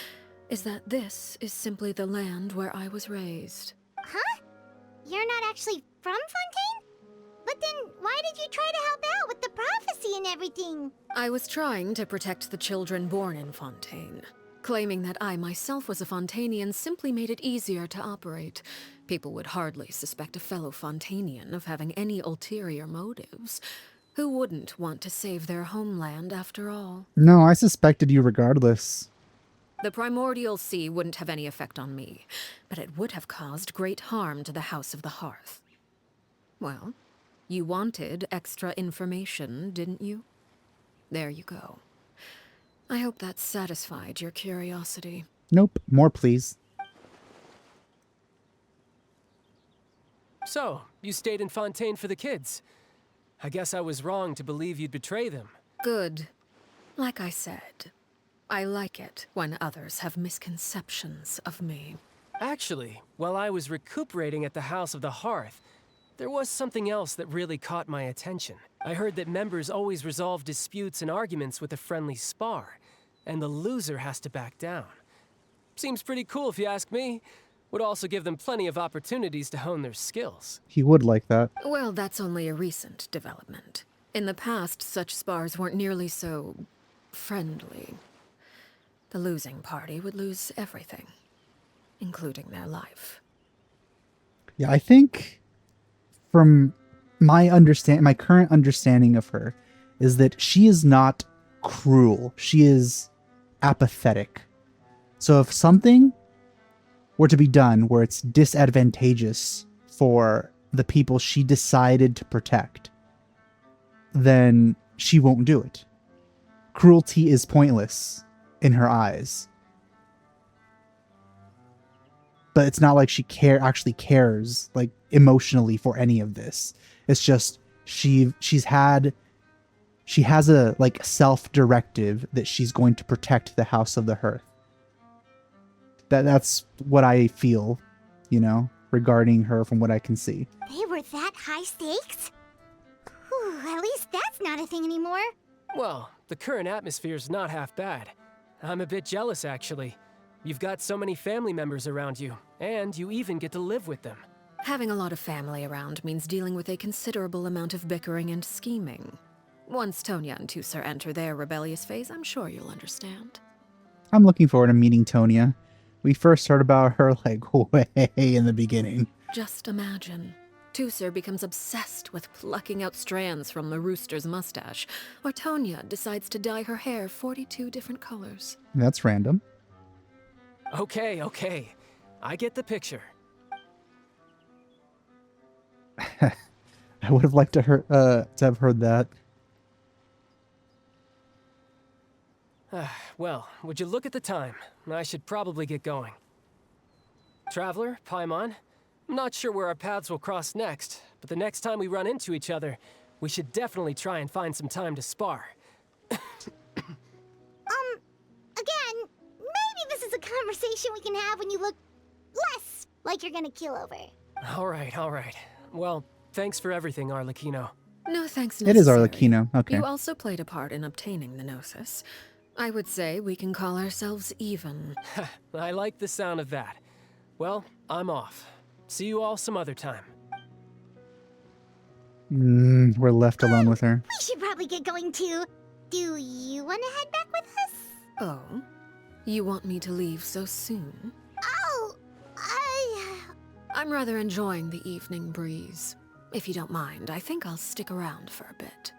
is that this is simply the land where I was raised. Huh? You're not actually from Fontaine? But then why did you try to help out with the prophecy and everything? I was trying to protect the children born in Fontaine. Claiming that I myself was a Fontainian simply made it easier to operate. People would hardly suspect a fellow Fontainian of having any ulterior motives. Who wouldn't want to save their homeland after all? No, I suspected you regardless. The primordial sea wouldn't have any effect on me, but it would have caused great harm to the House of the Hearth. Well, You wanted extra information, didn't you? There you go. I hope that satisfied your curiosity. Nope. More, please. So, you stayed in Fontaine for the kids. I guess I was wrong to believe you'd betray them. Good. Like I said, I like it when others have misconceptions of me. Actually, while I was recuperating at the House of the Hearth, there was something else that really caught my attention. I heard that members always resolve disputes and arguments with a friendly spar, and the loser has to back down. Seems pretty cool if you ask me. Would also give them plenty of opportunities to hone their skills. He would like that. Well, that's only a recent development. In the past, such spars weren't nearly so friendly. The losing party would lose everything, including their life. Yeah, I think from my current understanding of her is that she is not cruel. She is apathetic. So if something were to be done where it's disadvantageous for the people she decided to protect, then she won't do it. Cruelty is pointless in her eyes. But it's not like she actually cares like emotionally for any of this. It's just she has a like self-directive that she's going to protect the House of the Hearth. That's what I feel, regarding her from what I can see. They were that high stakes? Whew, at least that's not a thing anymore. Well, the current atmosphere's not half bad. I'm a bit jealous, actually. You've got so many family members around you, and you even get to live with them. Having a lot of family around means dealing with a considerable amount of bickering and scheming. Once Tonya and Tusser enter their rebellious phase, I'm sure you'll understand. I'm looking forward to meeting Tonya. We first heard about her like way in the beginning. Just imagine. Tusser becomes obsessed with plucking out strands from the rooster's mustache, or Tonya decides to dye her hair 42 different colors. That's random. Okay. I get the picture. I would have liked to have heard that. Well, would you look at the time? I should probably get going. Traveler, Paimon, I'm not sure where our paths will cross next, but the next time we run into each other, we should definitely try and find some time to spar. Again, maybe this is a conversation we can have when you look less like you're gonna keel over. All right. Well, thanks for everything, Arlecchino. No thanks It is necessary. Arlecchino, okay. You also played a part in obtaining the Gnosis. I would say we can call ourselves even. I like the sound of that. Well, I'm off. See you all some other time. We're left alone with her. We should probably get going too. Do you want to head back with us? Oh? You want me to leave so soon? Oh, I'm rather enjoying the evening breeze. If you don't mind, I think I'll stick around for a bit.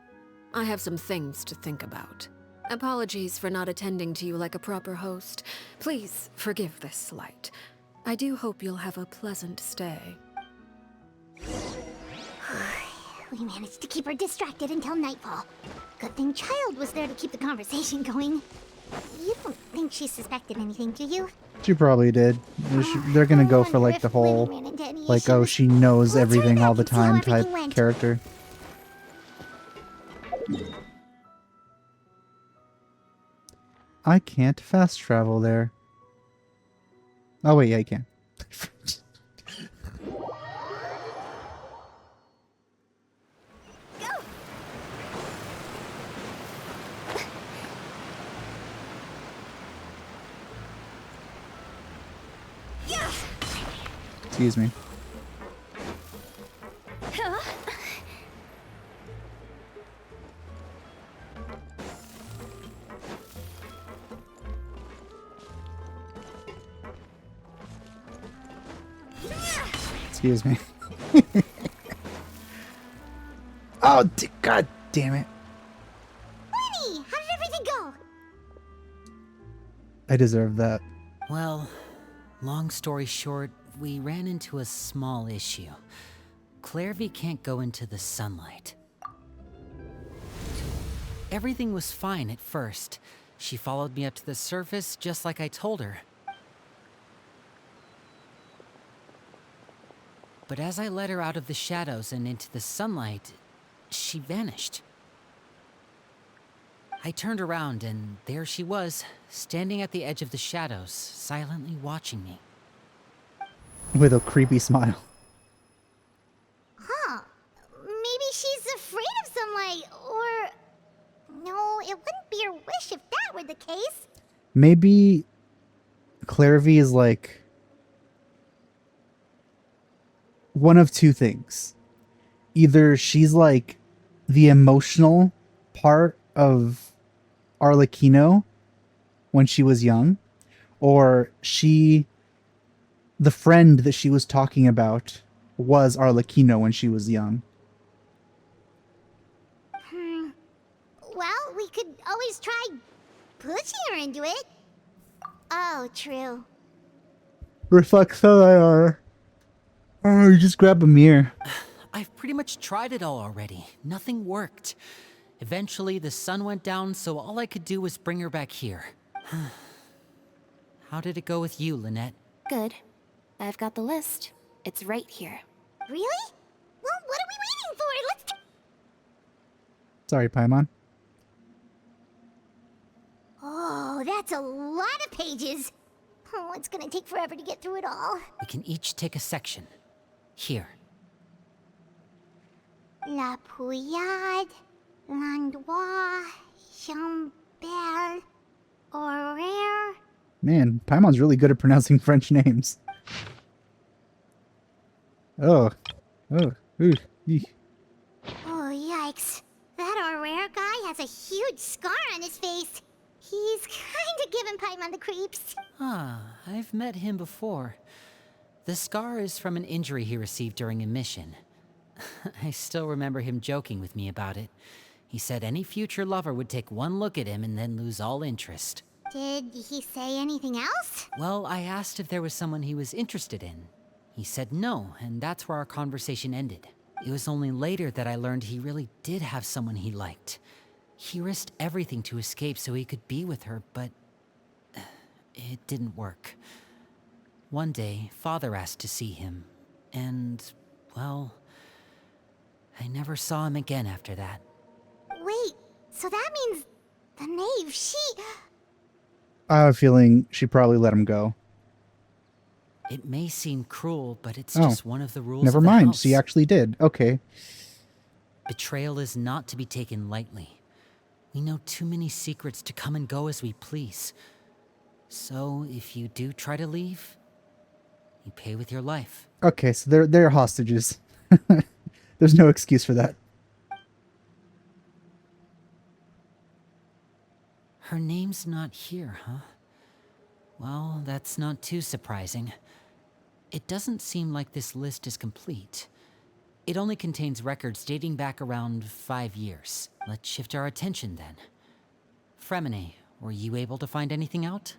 I have some things to think about. Apologies for not attending to you like a proper host. Please forgive this slight. I do hope you'll have a pleasant stay. We managed to keep her distracted until nightfall. Good thing Child was there to keep the conversation going. You don't think she suspected anything, do you? She probably did. They're gonna go for like the whole, like, oh, she knows everything all the time type character. I can't fast travel there. Oh wait, yeah, I can. Excuse me. Excuse me. Oh, god damn it. Lenny, how did everything go? I deserve that. Well, long story short, we ran into a small issue. Clairvy can't go into the sunlight. Everything was fine at first. She followed me up to the surface just like I told her. But as I led her out of the shadows and into the sunlight, she vanished. I turned around and there she was, standing at the edge of the shadows, silently watching me. With a creepy smile. Huh. Maybe she's afraid of sunlight, or... No, it wouldn't be her wish if that were the case. Maybe Clairvy is like one of two things. Either she's like the emotional part of Arlecchino when she was young, or the friend that she was talking about was Arlecchino when she was young. Well, we could always try pushing her into it. Oh, true. Reflects how they are. Oh, you just grab a mirror. I've pretty much tried it all already. Nothing worked. Eventually, the sun went down, so all I could do was bring her back here. How did it go with you, Lynette? Good. I've got the list. It's right here. Really? Well, what are we waiting for? Let's... Sorry, Paimon. Oh, that's a lot of pages. Oh, it's gonna take forever to get through it all. We can each take a section. Here. La Pouillade, Landois, Chambert, Horaire. Man, Paimon's really good at pronouncing French names. Oh. Ooh. Eek. Oh, yikes. That Horaire guy has a huge scar on his face. He's kinda giving Paimon the creeps. Ah, I've met him before. The scar is from an injury he received during a mission. I still remember him joking with me about it. He said any future lover would take one look at him and then lose all interest. Did he say anything else? Well, I asked if there was someone he was interested in. He said no, and that's where our conversation ended. It was only later that I learned he really did have someone he liked. He risked everything to escape so he could be with her, but it didn't work. One day, Father asked to see him, and, well, I never saw him again after that. Wait, so that means the knave, I have a feeling she probably let him go. It may seem cruel, but it's just one of the rules Never of the mind, house. she actually did. Okay. Betrayal is not to be taken lightly. We know too many secrets to come and go as we please. So, if you do try to leave, you pay with your life. Okay, so they're hostages. There's no excuse for that. Her name's not here, huh? Well, that's not too surprising. It doesn't seem like this list is complete. It only contains records dating back around 5 years. Let's shift our attention then. Fremine, were you able to find anything out?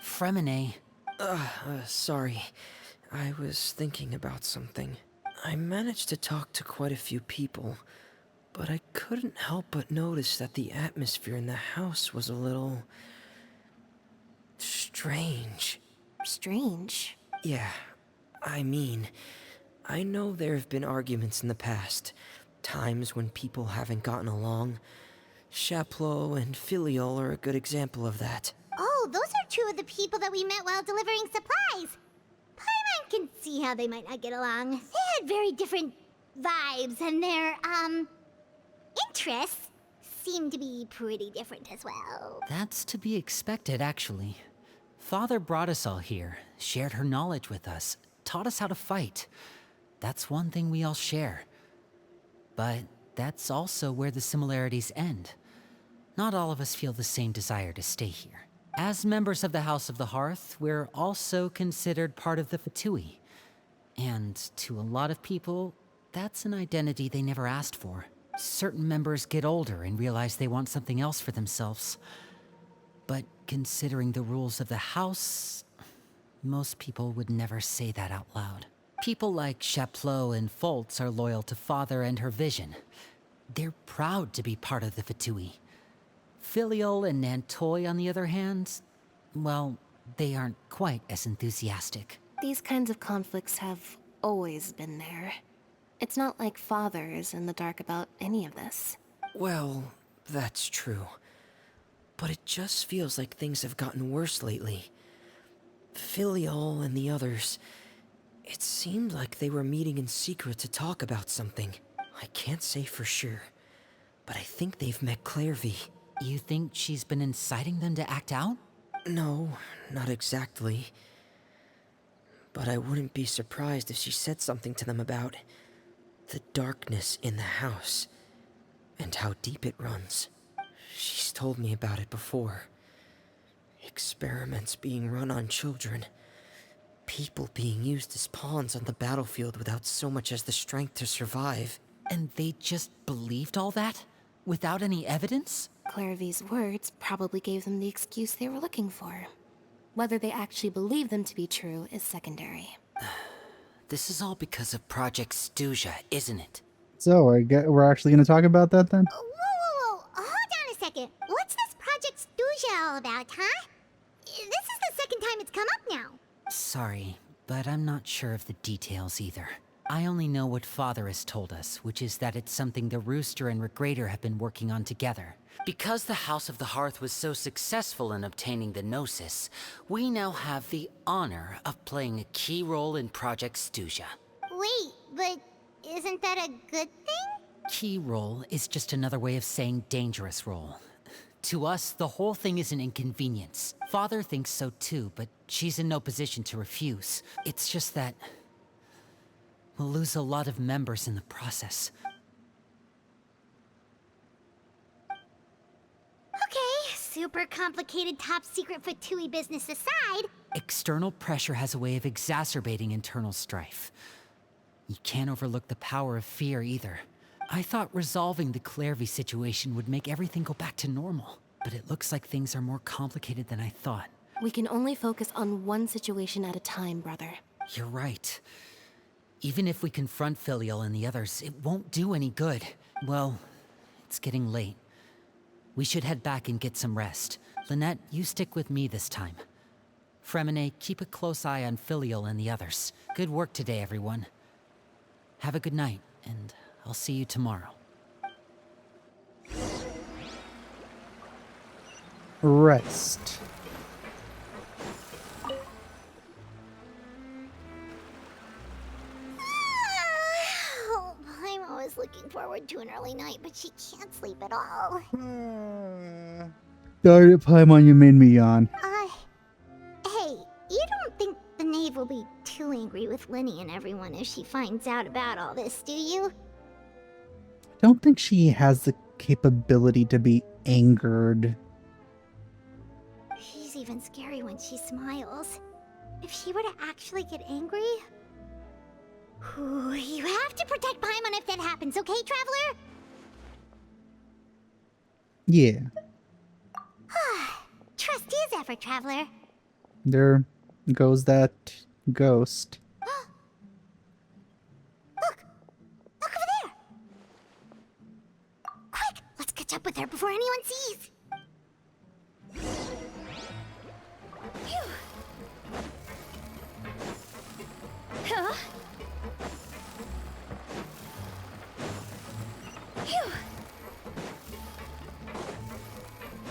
Fremine. Sorry. I was thinking about something. I managed to talk to quite a few people, but I couldn't help but notice that the atmosphere in the house was a little... strange. Strange. Yeah, I mean, I know there have been arguments in the past, times when people haven't gotten along. Chaplot and Filiol are a good example of that. Oh, those are two of the people that we met while delivering supplies. Paimon can see how they might not get along. They had very different vibes, and their, interests seem to be pretty different as well. That's to be expected, actually. Father brought us all here, shared her knowledge with us, taught us how to fight. That's one thing we all share. But that's also where the similarities end. Not all of us feel the same desire to stay here. As members of the House of the Hearth, we're also considered part of the Fatui. And to a lot of people, that's an identity they never asked for. Certain members get older and realize they want something else for themselves. But considering the rules of the house, most people would never say that out loud. People like Chaplot and Foltz are loyal to Father and her vision. They're proud to be part of the Fatui. Filial and Nantoy, on the other hand, well, they aren't quite as enthusiastic. These kinds of conflicts have always been there. It's not like Father is in the dark about any of this. Well, that's true. But it just feels like things have gotten worse lately. Filial and the others, it seemed like they were meeting in secret to talk about something. I can't say for sure, but I think they've met Clairvy. You think she's been inciting them to act out? No, not exactly. But I wouldn't be surprised if she said something to them about the darkness in the house and how deep it runs. She's told me about it before. Experiments being run on children. People being used as pawns on the battlefield without so much as the strength to survive. And they just believed all that? Without any evidence? Clairvy's words probably gave them the excuse they were looking for. Whether they actually believe them to be true is secondary. This is all because of Project Stuja, isn't it? So, we're actually going to talk about that then? Whoa. Hold on a second. What's this Project Stuja all about, huh? This is the second time it's come up now. Sorry, but I'm not sure of the details either. I only know what Father has told us, which is that it's something the Rooster and Regrator have been working on together. Because the House of the Hearth was so successful in obtaining the Gnosis, we now have the honor of playing a key role in Project Stuja. Wait, but isn't that a good thing? Key role is just another way of saying dangerous role. To us, the whole thing is an inconvenience. Father thinks so too, but she's in no position to refuse. It's just that we'll lose a lot of members in the process. Okay, super complicated top secret Fatui business aside. External pressure has a way of exacerbating internal strife. You can't overlook the power of fear either. I thought resolving the Clairvy situation would make everything go back to normal, but it looks like things are more complicated than I thought. We can only focus on one situation at a time, brother. You're right. Even if we confront Filial and the others, it won't do any good. Well, it's getting late. We should head back and get some rest. Lynette, you stick with me this time. Fremine, keep a close eye on Filial and the others. Good work today, everyone. Have a good night, and I'll see you tomorrow. Rest. I'm always looking forward to an early night, but she can't sleep at all. Darn it, Paimon, you made me yawn. Hey, you don't think the knave will be too angry with Linny and everyone if she finds out about all this, do you? I don't think she has the capability to be angered. She's even scary when she smiles. If she were to actually get angry... Ooh, you have to protect Paimon if that happens, okay, Traveler? Yeah. Trust is ever, Traveler. There goes that ghost. Look over there! Quick, let's catch up with her before anyone sees! Phew. Huh? Phew.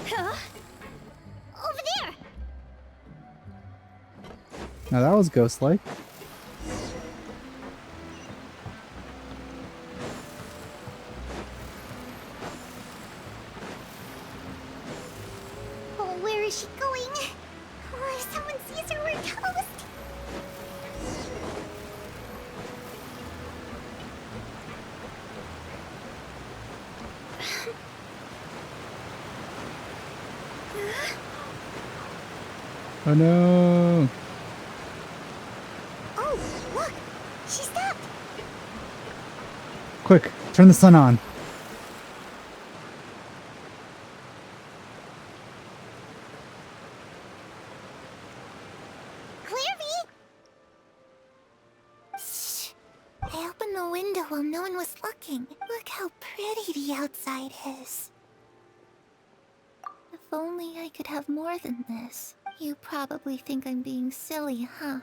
Huh? Over there! Now that was ghost-like. Oh, where is she going? Oh, if someone sees her, we're toast! Oh no! Oh, look! She stopped! Quick, turn the sun on. Clairvy! the window while no one was looking. Look how pretty the outside is. If only I could have more than this. You probably think I'm being silly, huh?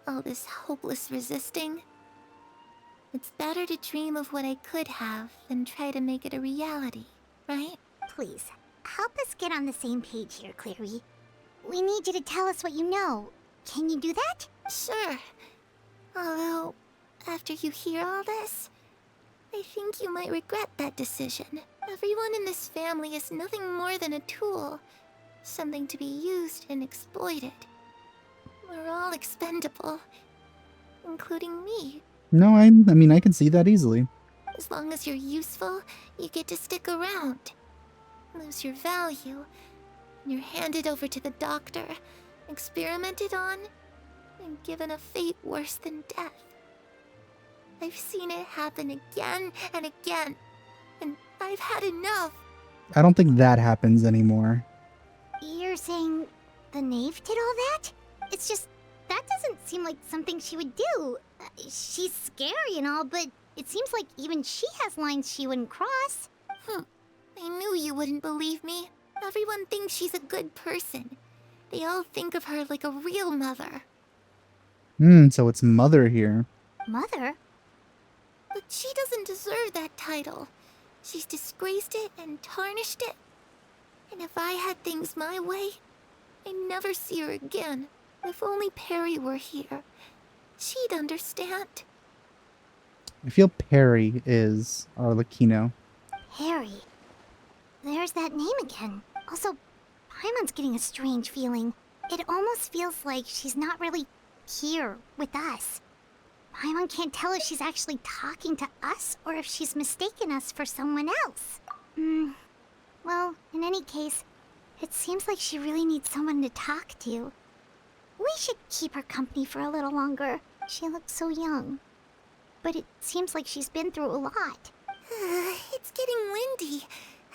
All this hopeless resisting. It's better to dream of what I could have than try to make it a reality, right? Please, help us get on the same page here, Clary. We need you to tell us what you know. Can you do that? Sure. Although, after you hear all this, I think you might regret that decision. Everyone in this family is nothing more than a tool. Something to be used and exploited. We're all expendable. Including me. No, I mean, I can see that easily. As long as you're useful, you get to stick around. Lose your value. You're handed over to the doctor, experimented on, and given a fate worse than death. I've seen it happen again and again, and I've had enough. I don't think that happens anymore. You're saying the knave did all that? It's just, that doesn't seem like something she would do. She's scary and all, but it seems like even she has lines she wouldn't cross. I knew you wouldn't believe me. Everyone thinks she's a good person. They all think of her like a real mother. So it's Mother here. Mother? But she doesn't deserve that title. She's disgraced it and tarnished it. And if I had things my way, I'd never see her again. If only Perry were here, she'd understand. I feel Perry is Arlecchino. Harry. There's that name again. Also, Paimon's getting a strange feeling. It almost feels like she's not really here with us. Paimon can't tell if she's actually talking to us or if she's mistaken us for someone else. Well, in any case, it seems like she really needs someone to talk to. We should keep her company for a little longer. She looks so young. But it seems like she's been through a lot. It's getting windy.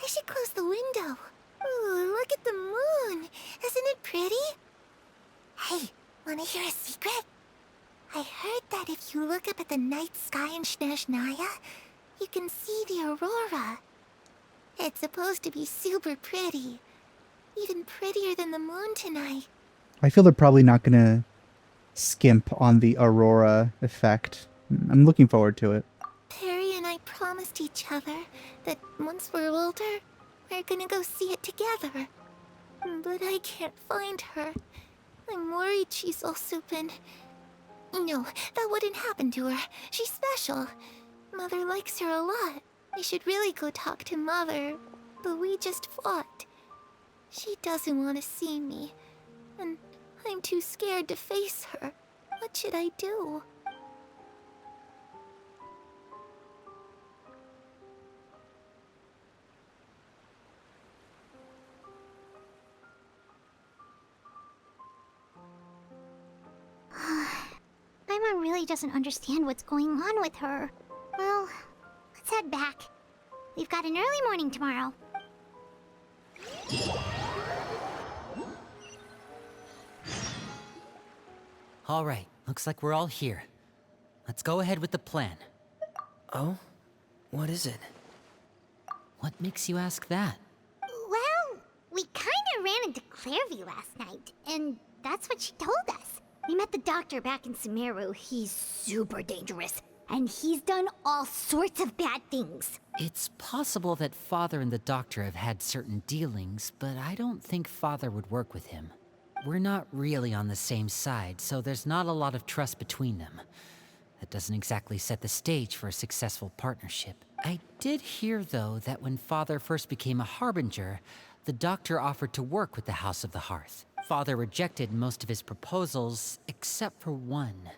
I should close the window. Ooh, look at the moon. Isn't it pretty? Hey, wanna hear a secret? I heard that if you look up at the night sky in Snezhnaya, you can see the aurora. It's supposed to be super pretty. Even prettier than the moon tonight. I feel they're probably not gonna skimp on the aurora effect. I'm looking forward to it. Perry and I promised each other that once we're older, we're gonna go see it together. But I can't find her. I'm worried she's also been... No, that wouldn't happen to her. She's special. Mother likes her a lot. I should really go talk to Mother, but we just fought. She doesn't want to see me, and I'm too scared to face her. What should I do? Paimon really doesn't understand what's going on with her. Well, let's head back. We've got an early morning tomorrow. All right, looks like we're all here. Let's go ahead with the plan. Oh? What is it? What makes you ask that? Well, we kinda ran into Clairview last night, and that's what she told us. We met the doctor back in Sumeru. He's super dangerous, and he's done all sorts of bad things. It's possible that Father and the Doctor have had certain dealings, but I don't think Father would work with him. We're not really on the same side, so there's not a lot of trust between them. That doesn't exactly set the stage for a successful partnership. I did hear, though, that when Father first became a Harbinger, the Doctor offered to work with the House of the Hearth. Father rejected most of his proposals, except for one.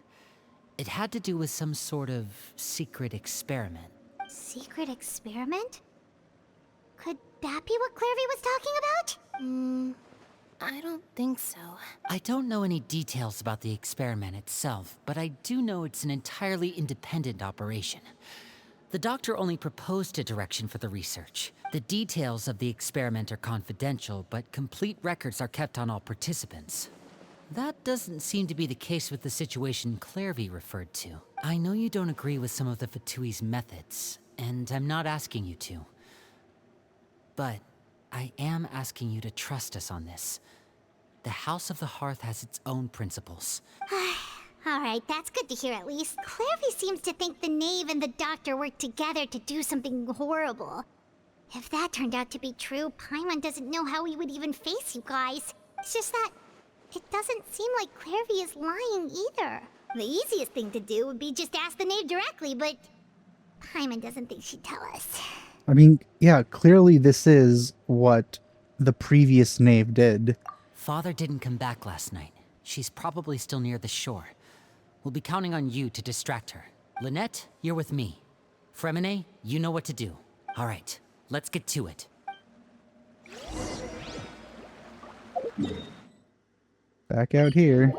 It had to do with some sort of secret experiment. Secret experiment? Could that be what Clairview was talking about? I don't think so. I don't know any details about the experiment itself, but I do know it's an entirely independent operation. The Doctor only proposed a direction for the research. The details of the experiment are confidential, but complete records are kept on all participants. That doesn't seem to be the case with the situation Clairvy referred to. I know you don't agree with some of the Fatui's methods, and I'm not asking you to. But I am asking you to trust us on this. The House of the Hearth has its own principles. Alright, that's good to hear at least. Clairvy seems to think the knave and the doctor worked together to do something horrible. If that turned out to be true, Paimon doesn't know how he would even face you guys. It's just that it doesn't seem like Clairvy is lying either. The easiest thing to do would be just ask the knave directly, but Paimon doesn't think she'd tell us. I mean, yeah, clearly this is what the previous knave did. Father didn't come back last night. She's probably still near the shore. We'll be counting on you to distract her. Lynette, you're with me. Fremine, you know what to do. All right, let's get to it. Back out here.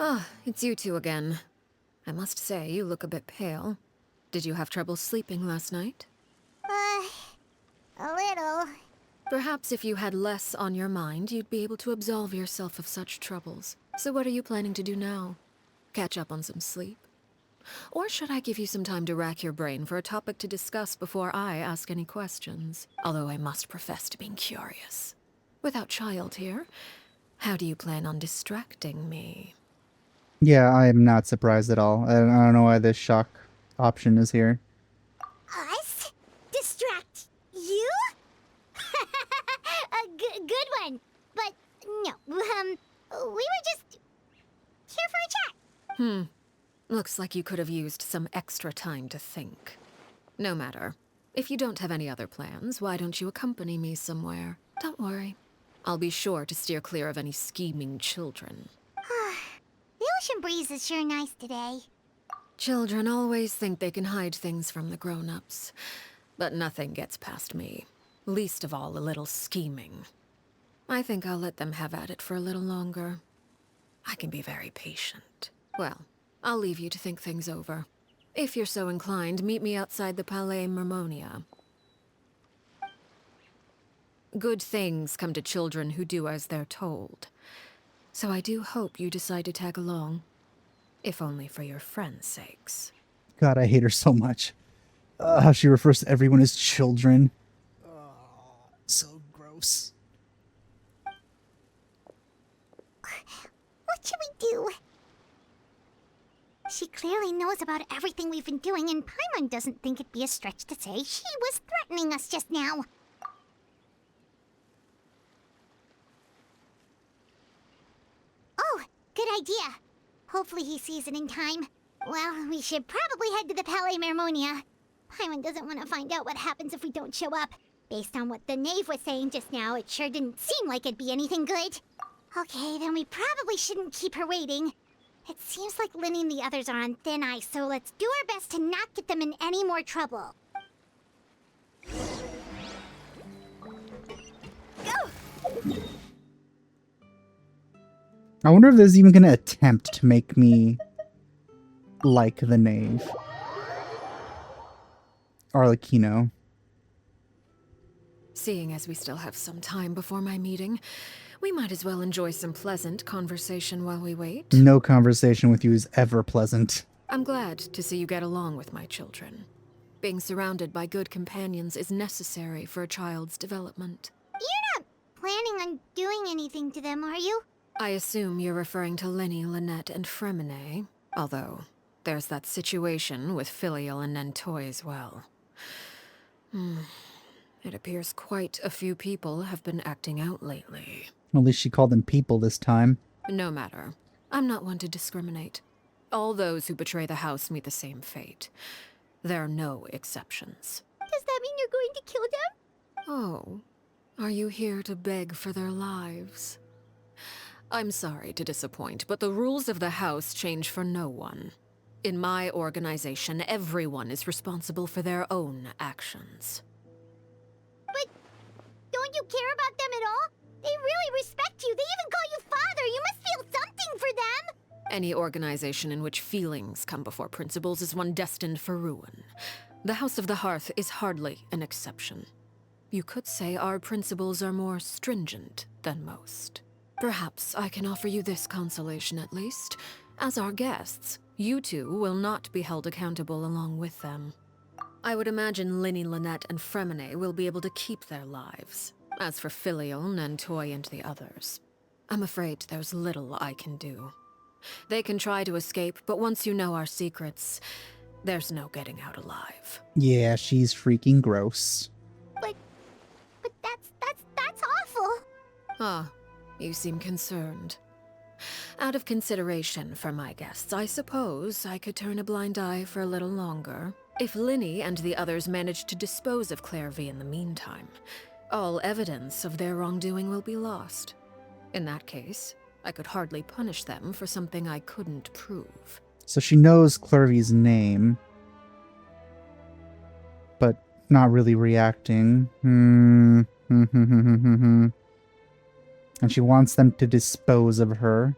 Ah, it's you two again. I must say, you look a bit pale. Did you have trouble sleeping last night? A little. Perhaps if you had less on your mind, you'd be able to absolve yourself of such troubles. So what are you planning to do now? Catch up on some sleep? Or should I give you some time to rack your brain for a topic to discuss before I ask any questions? Although I must profess to being curious. Without Child here, how do you plan on distracting me? Yeah, I am not surprised at all. I don't know why this shock option is here. Us? Distract you? Good one. But no, we were just here for a chat. Looks like you could have used some extra time to think. No matter. If you don't have any other plans, why don't you accompany me somewhere? Don't worry. I'll be sure to steer clear of any scheming children. The ocean breeze is sure nice today. Children always think they can hide things from the grown-ups. But nothing gets past me. Least of all a little scheming. I think I'll let them have at it for a little longer. I can be very patient. Well, I'll leave you to think things over. If you're so inclined, meet me outside the Palais Mermonia. Good things come to children who do as they're told. So I do hope you decide to tag along. If only for your friends' sakes. God, I hate her so much. How she refers to everyone as children. So gross. What should we do? She clearly knows about everything we've been doing, and Paimon doesn't think it'd be a stretch to say she was threatening us just now. Oh, good idea. Hopefully he sees it in time. Well, we should probably head to the Palais Mermonia. Paimon doesn't want to find out what happens if we don't show up. Based on what the knave was saying just now, it sure didn't seem like it'd be anything good. Okay, then we probably shouldn't keep her waiting. It seems like Linny and the others are on thin ice, so let's do our best to not get them in any more trouble. Go! I wonder if this is even going to attempt to make me like the knave. Arlecchino. Seeing as we still have some time before my meeting, we might as well enjoy some pleasant conversation while we wait. No conversation with you is ever pleasant. I'm glad to see you get along with my children. Being surrounded by good companions is necessary for a child's development. You're not planning on doing anything to them, are you? I assume you're referring to Linny, Lynette, and Fremine, although there's that situation with Filial and Nentoy as well. It appears quite a few people have been acting out lately. At least she called them people this time. No matter. I'm not one to discriminate. All those who betray the house meet the same fate. There are no exceptions. Does that mean you're going to kill them? Oh, are you here to beg for their lives? I'm sorry to disappoint, but the rules of the house change for no one. In my organization, everyone is responsible for their own actions. But don't you care about them at all? They really respect you. They even call you father. You must feel something for them. Any organization in which feelings come before principles is one destined for ruin. The House of the Hearth is hardly an exception. You could say our principles are more stringent than most. Perhaps I can offer you this consolation at least. As our guests, you two will not be held accountable along with them. I would imagine Linny, Lynette, and Fremine will be able to keep their lives. As for Filial, Nantoy, and the others, I'm afraid there's little I can do. They can try to escape, but once you know our secrets, there's no getting out alive. Yeah, she's freaking gross. But that's awful. Ah, you seem concerned. Out of consideration for my guests, I suppose I could turn a blind eye for a little longer. If Linny and the others manage to dispose of Clairvy in the meantime, all evidence of their wrongdoing will be lost. In that case, I could hardly punish them for something I couldn't prove. So she knows Clairvy's name, but not really reacting. And she wants them to dispose of her.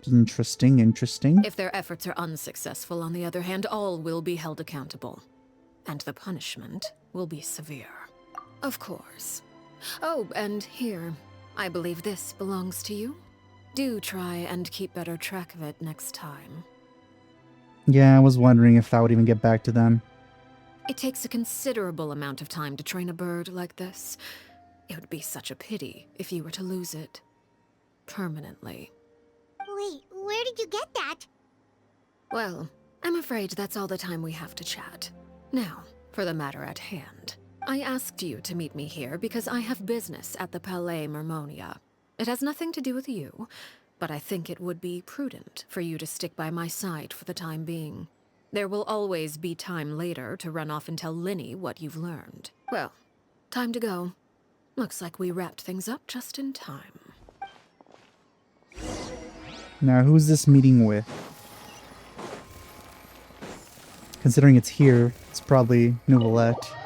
Interesting. If their efforts are unsuccessful, on the other hand, all will be held accountable. And the punishment will be severe. Of course. Oh, and here, I believe this belongs to you. Do try and keep better track of it next time. Yeah, I was wondering if that would even get back to them. It takes a considerable amount of time to train a bird like this. It would be such a pity if you were to lose it. Permanently. Wait, where did you get that? Well, I'm afraid that's all the time we have to chat. Now, for the matter at hand. I asked you to meet me here because I have business at the Palais Mermonia. It has nothing to do with you, but I think it would be prudent for you to stick by my side for the time being. There will always be time later to run off and tell Linny what you've learned. Well, time to go. Looks like we wrapped things up just in time. Now, who's this meeting with? Considering it's here, it's probably Nouvellette.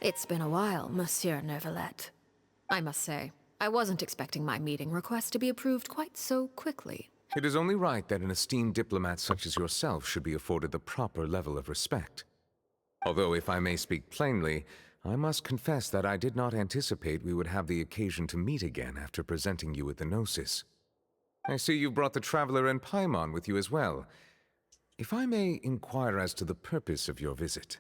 It's been a while, Monsieur Neuvillette. I must say, I wasn't expecting my meeting request to be approved quite so quickly. It is only right that an esteemed diplomat such as yourself should be afforded the proper level of respect. Although, if I may speak plainly, I must confess that I did not anticipate we would have the occasion to meet again after presenting you with the Gnosis. I see you brought the Traveler and Paimon with you as well. If I may inquire as to the purpose of your visit.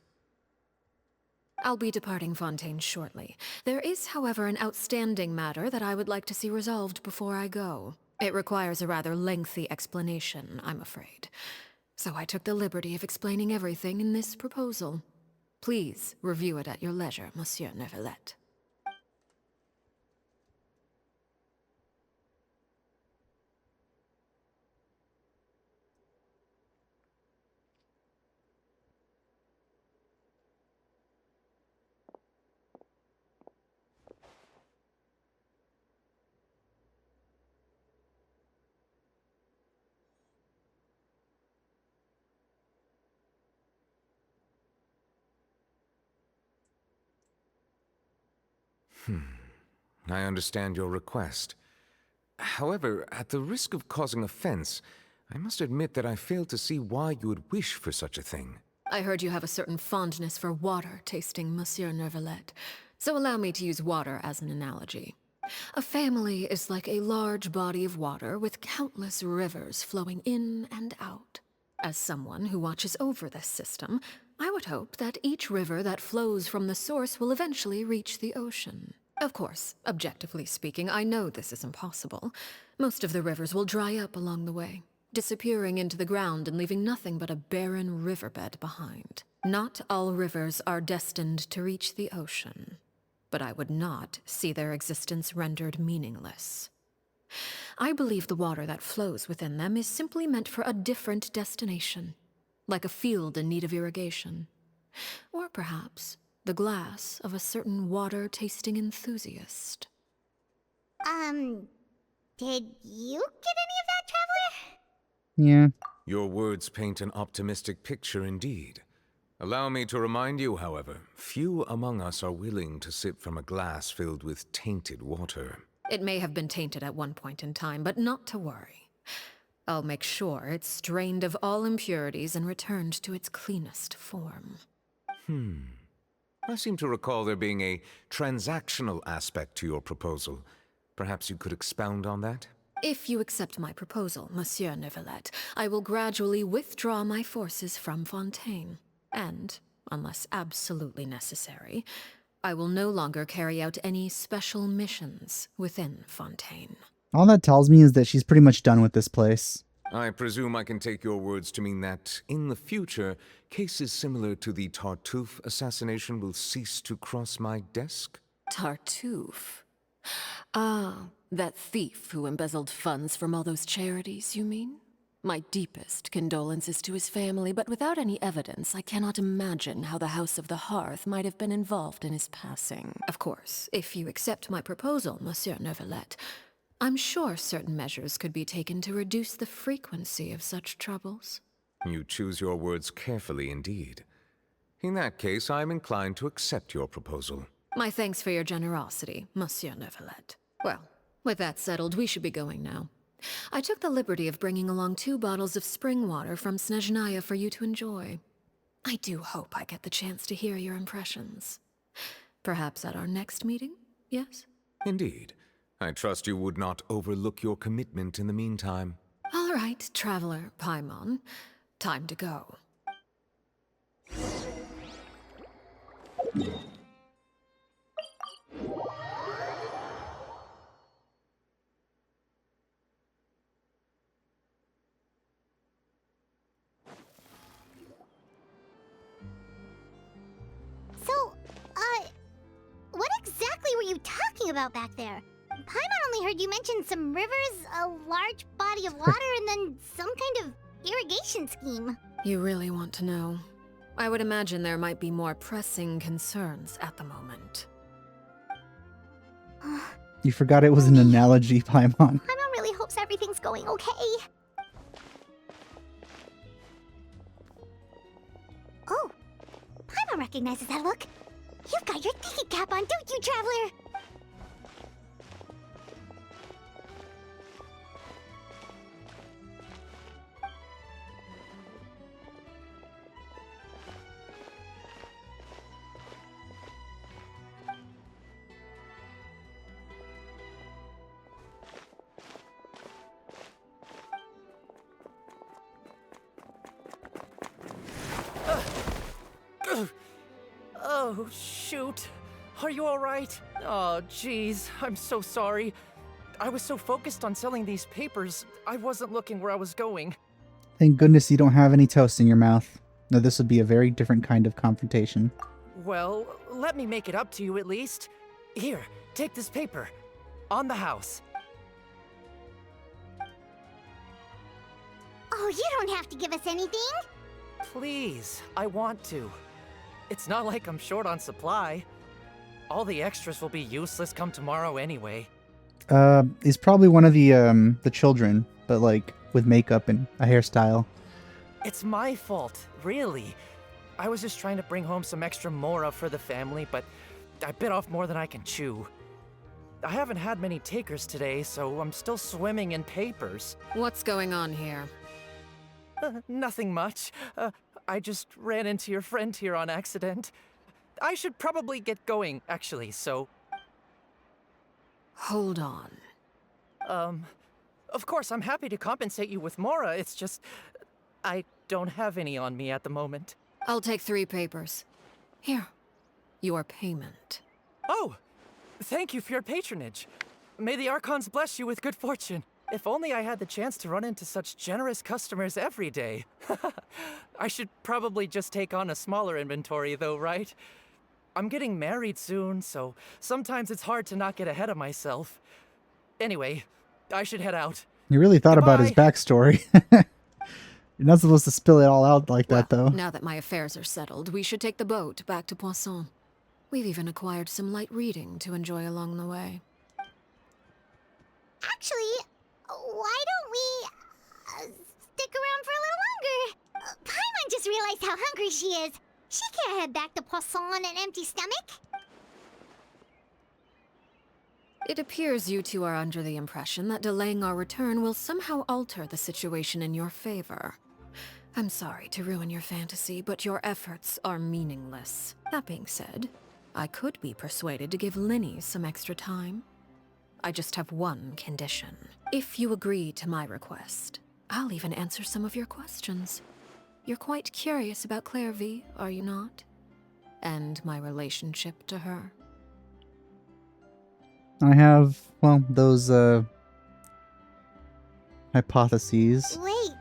I'll be departing Fontaine shortly. There is, however, an outstanding matter that I would like to see resolved before I go. It requires a rather lengthy explanation, I'm afraid. So I took the liberty of explaining everything in this proposal. Please review it at your leisure, Monsieur Neuvillette. I understand your request. However, at the risk of causing offense, I must admit that I fail to see why you would wish for such a thing. I heard you have a certain fondness for water tasting, Monsieur Neuvillette, so allow me to use water as an analogy. A family is like a large body of water with countless rivers flowing in and out. As someone who watches over this system, I would hope that each river that flows from the source will eventually reach the ocean. Of course, objectively speaking, I know this is impossible. Most of the rivers will dry up along the way, disappearing into the ground and leaving nothing but a barren riverbed behind. Not all rivers are destined to reach the ocean, but I would not see their existence rendered meaningless. I believe the water that flows within them is simply meant for a different destination, like a field in need of irrigation. Or perhaps the glass of a certain water-tasting enthusiast. Did you get any of that, Traveler? Yeah. Your words paint an optimistic picture indeed. Allow me to remind you, however, few among us are willing to sip from a glass filled with tainted water. It may have been tainted at one point in time, but not to worry. I'll make sure it's drained of all impurities and returned to its cleanest form. I seem to recall there being a transactional aspect to your proposal. Perhaps you could expound on that? If you accept my proposal, Monsieur Neuvillette, I will gradually withdraw my forces from Fontaine. And, unless absolutely necessary, I will no longer carry out any special missions within Fontaine. All that tells me is that she's pretty much done with this place. I presume I can take your words to mean that, in the future, cases similar to the Tartuffe assassination will cease to cross my desk? Tartuffe? Ah, that thief who embezzled funds from all those charities, you mean? My deepest condolences to his family, but without any evidence, I cannot imagine how the House of the Hearth might have been involved in his passing. Of course, if you accept my proposal, Monsieur Neuvillette, I'm sure certain measures could be taken to reduce the frequency of such troubles. You choose your words carefully indeed. In that case, I am inclined to accept your proposal. My thanks for your generosity, Monsieur Neuvillette. Well, with that settled, we should be going now. I took the liberty of bringing along 2 bottles of spring water from Snezhnaya for you to enjoy. I do hope I get the chance to hear your impressions. Perhaps at our next meeting, yes? Indeed. I trust you would not overlook your commitment in the meantime. All right, Traveler Paimon. Time to go. So, what exactly were you talking about back there? Paimon only heard you mention some rivers, a large body of water, and then some kind of irrigation scheme. You really want to know? I would imagine there might be more pressing concerns at the moment. You forgot it was an analogy, Paimon. Paimon really hopes everything's going okay. Oh, Paimon recognizes that look. You've got your tiki cap on, don't you, Traveler? Oh, shoot. Are you alright? Oh, jeez. I'm so sorry. I was so focused on selling these papers, I wasn't looking where I was going. Thank goodness you don't have any toast in your mouth. No, this would be a very different kind of confrontation. Well, let me make it up to you at least. Here, take this paper. On the house. Oh, you don't have to give us anything. Please, I want to. It's not like I'm short on supply. All the extras will be useless come tomorrow anyway. He's probably one of the children, but like with makeup and a hairstyle. It's my fault, really. I was just trying to bring home some extra mora for the family, but I bit off more than I can chew. I haven't had many takers today, so I'm still swimming in papers. What's going on here? Nothing much. I just ran into your friend here on accident. I should probably get going, actually, so... Hold on. Of course, I'm happy to compensate you with mora, it's just... I don't have any on me at the moment. I'll take 3 papers. Here, your payment. Oh! Thank you for your patronage. May the Archons bless you with good fortune. If only I had the chance to run into such generous customers every day. I should probably just take on a smaller inventory though, right? I'm getting married soon, so sometimes it's hard to not get ahead of myself. Anyway, I should head out. You really thought about his Goodbye. backstory. You're not supposed to spill it all out like that, though. Now that my affairs are settled, we should take the boat back to Poisson. We've even acquired some light reading to enjoy along the way. Actually, why don't we stick around for a little longer? Paimon just realized how hungry she is. She can't head back to Poisson on an empty stomach. It appears you two are under the impression that delaying our return will somehow alter the situation in your favor. I'm sorry to ruin your fantasy, but your efforts are meaningless. That being said, I could be persuaded to give Linny some extra time. I just have one condition. If you agree to my request, I'll even answer some of your questions. You're quite curious about Clairvy, are you not? And my relationship to her. I have, well, those hypotheses. Wait,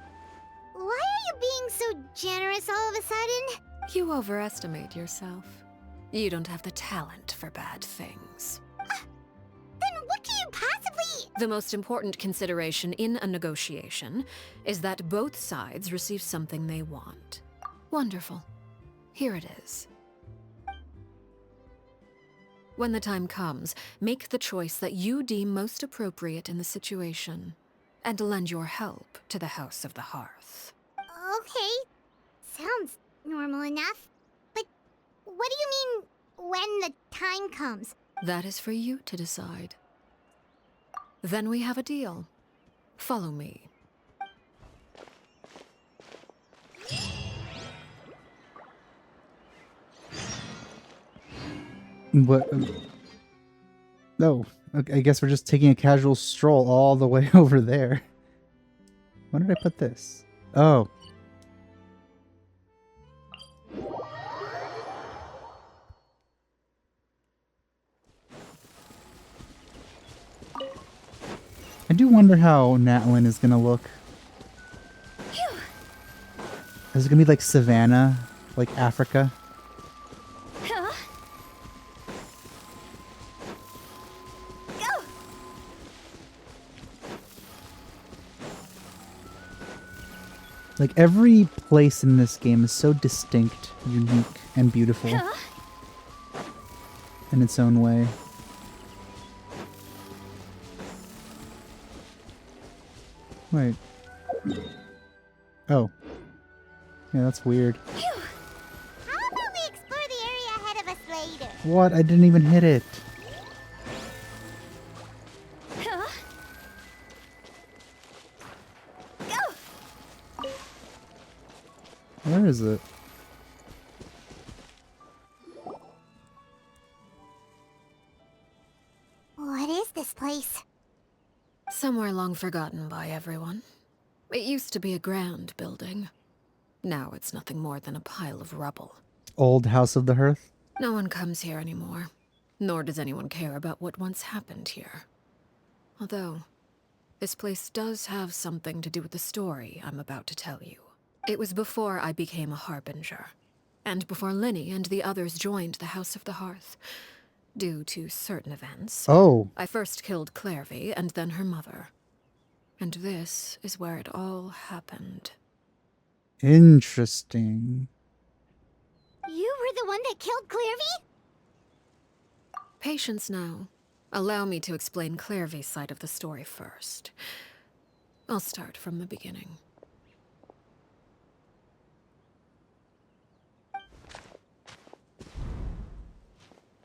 why are you being so generous all of a sudden? You overestimate yourself. You don't have the talent for bad things. Then what can you possibly... The most important consideration in a negotiation is that both sides receive something they want. Wonderful. Here it is. When the time comes, make the choice that you deem most appropriate in the situation, and lend your help to the House of the Hearth. Okay, sounds normal enough. But what do you mean, when the time comes? That is for you to decide. Then we have a deal. Follow me. What? No, I guess we're just taking a casual stroll all the way over there. Where did I put this? Oh. I do wonder how Natlin is gonna look. Is it gonna be like Savannah, like Africa? Like, every place in this game is so distinct, unique, and beautiful in its own way. Wait. Oh. Yeah, that's weird. How about we explore the area ahead of us later? What? I didn't even hit it. Where is it? What is this place? Somewhere long forgotten by everyone. It used to be a grand building. Now it's nothing more than a pile of rubble. Old House of the Hearth? No one comes here anymore, nor does anyone care about what once happened here. Although, this place does have something to do with the story I'm about to tell you. It was before I became a Harbinger, and before Linny and the others joined the House of the Hearth. Due to certain events, I first killed Clairvy and then her mother. And this is where it all happened. Interesting. You were the one that killed Clairvy? Patience now. Allow me to explain Clairvy's side of the story first. I'll start from the beginning.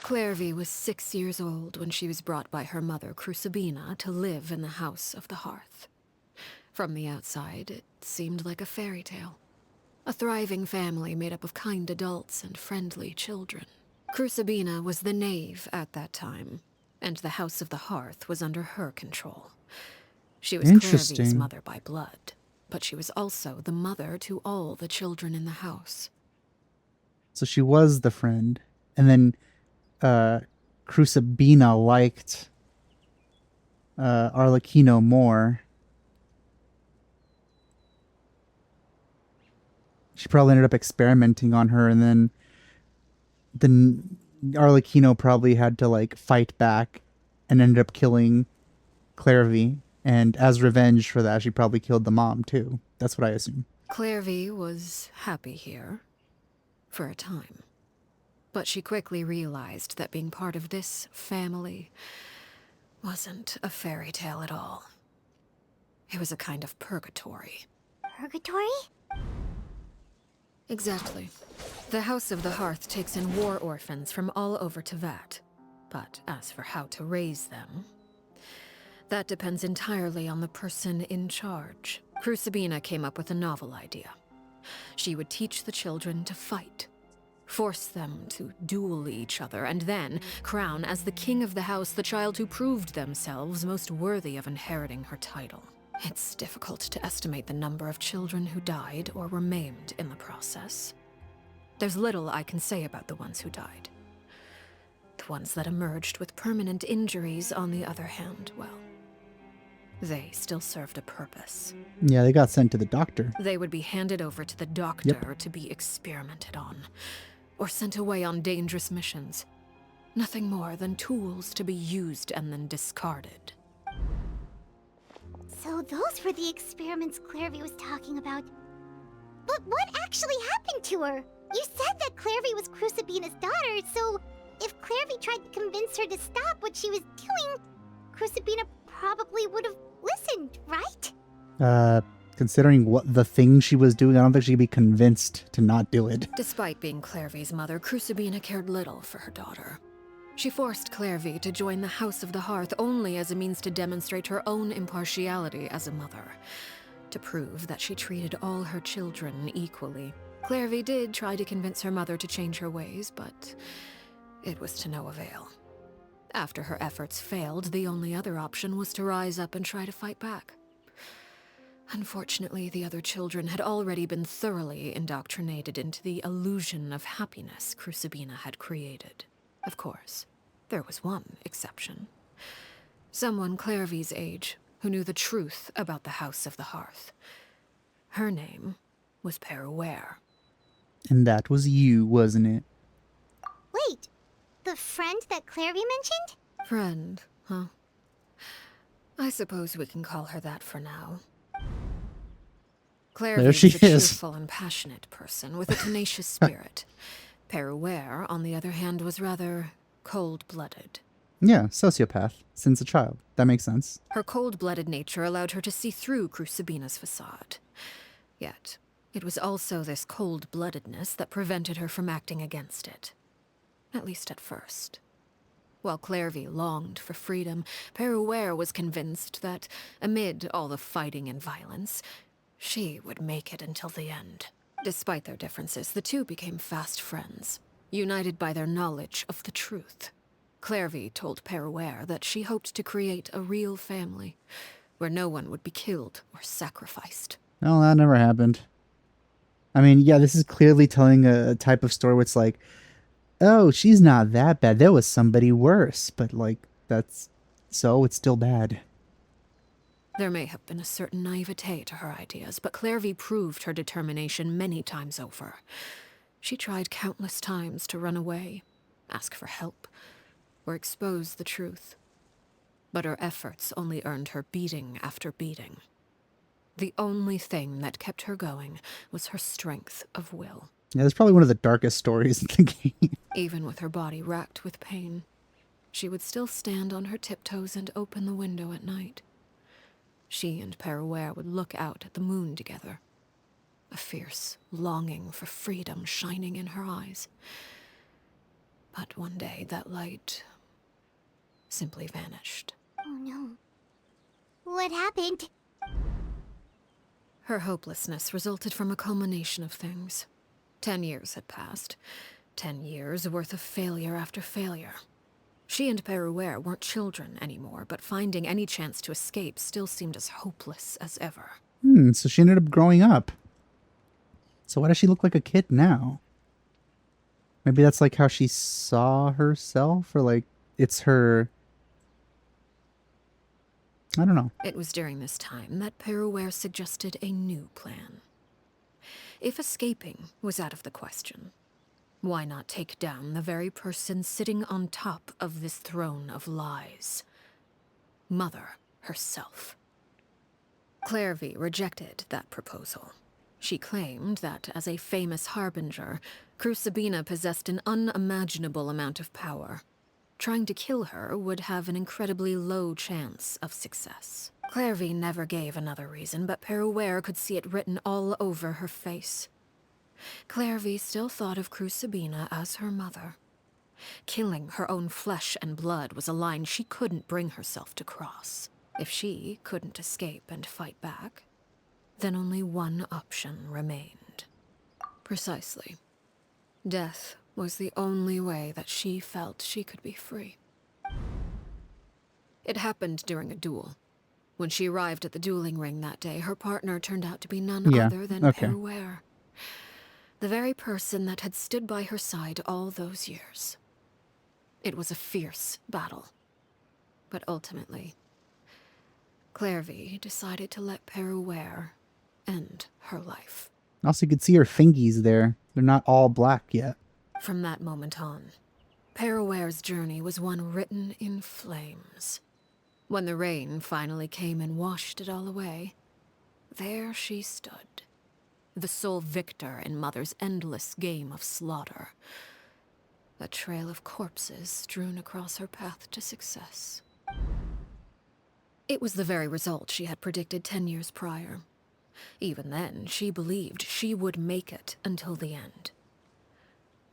Clairvy was 6 years old when she was brought by her mother, Crucibina, to live in the House of the Hearth. From the outside, it seemed like a fairy tale. A thriving family made up of kind adults and friendly children. Crucibina was the knave at that time, and the House of the Hearth was under her control. She was Clairvy's mother by blood, but she was also the mother to all the children in the house. So she was the friend. And then Crucibina liked Arlecchino more. She probably ended up experimenting on her, and then Arlecchino probably had to like fight back and ended up killing Clairvy. And as revenge for that, she probably killed the mom too. That's what I assume. Clairvy was happy here. For a time. But she quickly realized that being part of this family wasn't a fairy tale at all. It was a kind of purgatory. Purgatory? Exactly. The House of the Hearth takes in war orphans from all over Teyvat. But as for how to raise them, that depends entirely on the person in charge. Crucibina came up with a novel idea. She would teach the children to fight, force them to duel each other, and then crown as the king of the house the child who proved themselves most worthy of inheriting her title. It's difficult to estimate the number of children who died or were maimed in the process. There's little I can say about the ones who died. The ones that emerged with permanent injuries, on the other hand, well, they still served a purpose. Yeah, they got sent to the doctor. They would be handed over to the doctor to be experimented on, or sent away on dangerous missions. Nothing more than tools to be used and then discarded. So those were the experiments Clairvy was talking about. But what actually happened to her? You said that Clairvy was Crucibina's daughter, so if Clairvy tried to convince her to stop what she was doing, Crucibina probably would have listened, right? Considering what the thing she was doing, I don't think she'd be convinced to not do it. Despite being Clairvy's mother, Crucibina cared little for her daughter. She forced Clairvy to join the House of the Hearth only as a means to demonstrate her own impartiality as a mother, to prove that she treated all her children equally. Clairvy did try to convince her mother to change her ways, but it was to no avail. After her efforts failed, the only other option was to rise up and try to fight back. Unfortunately, the other children had already been thoroughly indoctrinated into the illusion of happiness Crucibina had created. Of course, there was one exception. Someone Clairvy's age who knew the truth about the House of the Hearth. Her name was Peruere. And that was you, wasn't it? Wait, the friend that Clairvy mentioned? Friend, huh? I suppose we can call her that for now. Clairvy There she was a is. cheerful and passionate person with a tenacious spirit. Peruere, on the other hand, was rather cold-blooded. Yeah, sociopath, since a child. That makes sense. Her cold-blooded nature allowed her to see through Crucibina's facade. Yet, it was also this cold-bloodedness that prevented her from acting against it. At least at first. While Clairvy longed for freedom, Peruere was convinced that, amid all the fighting and violence, she would make it until the end. Despite their differences, the two became fast friends, united by their knowledge of the truth. Clairvy told Peruere that she hoped to create a real family, where no one would be killed or sacrificed. No, that never happened. I mean, yeah, this is clearly telling a type of story where it's like, oh, she's not that bad. There was somebody worse. But, like, it's still bad. There may have been a certain naivete to her ideas, but Clairvy proved her determination many times over. She tried countless times to run away, ask for help, or expose the truth. But her efforts only earned her beating after beating. The only thing that kept her going was her strength of will. Yeah, it's probably one of the darkest stories in the game. Even with her body racked with pain, she would still stand on her tiptoes and open the window at night. She and Peruere would look out at the moon together, a fierce longing for freedom shining in her eyes. But one day that light simply vanished. Oh no. What happened? Her hopelessness resulted from a culmination of things. 10 years had passed. 10 years worth of failure after failure. She and Peruere weren't children anymore, but finding any chance to escape still seemed as hopeless as ever. So she ended up growing up. So why does she look like a kid now? Maybe that's like how she saw herself, or like it's her... I don't know. It was during this time that Peruware suggested a new plan. If escaping was out of the question, why not take down the very person sitting on top of this throne of lies? Mother herself. Clairvy rejected that proposal. She claimed that, as a famous harbinger, Crucibina possessed an unimaginable amount of power. Trying to kill her would have an incredibly low chance of success. Clairvy never gave another reason, but Peruware could see it written all over her face. Clairvy still thought of Crucibina as her mother. Killing her own flesh and blood was a line she couldn't bring herself to cross. If she couldn't escape and fight back, then only one option remained. Precisely. Death was the only way that she felt she could be free. It happened during a duel. When she arrived at the dueling ring that day, her partner turned out to be none other than Peruware. The very person that had stood by her side all those years. It was a fierce battle. But ultimately, Clairvy decided to let Peruware end her life. Also, you could see her fingies there. They're not all black yet. From that moment on, Peruware's journey was one written in flames. When the rain finally came and washed it all away, there she stood, the sole victor in Mother's endless game of slaughter. A trail of corpses strewn across her path to success. It was the very result she had predicted 10 years prior. Even then, she believed she would make it until the end.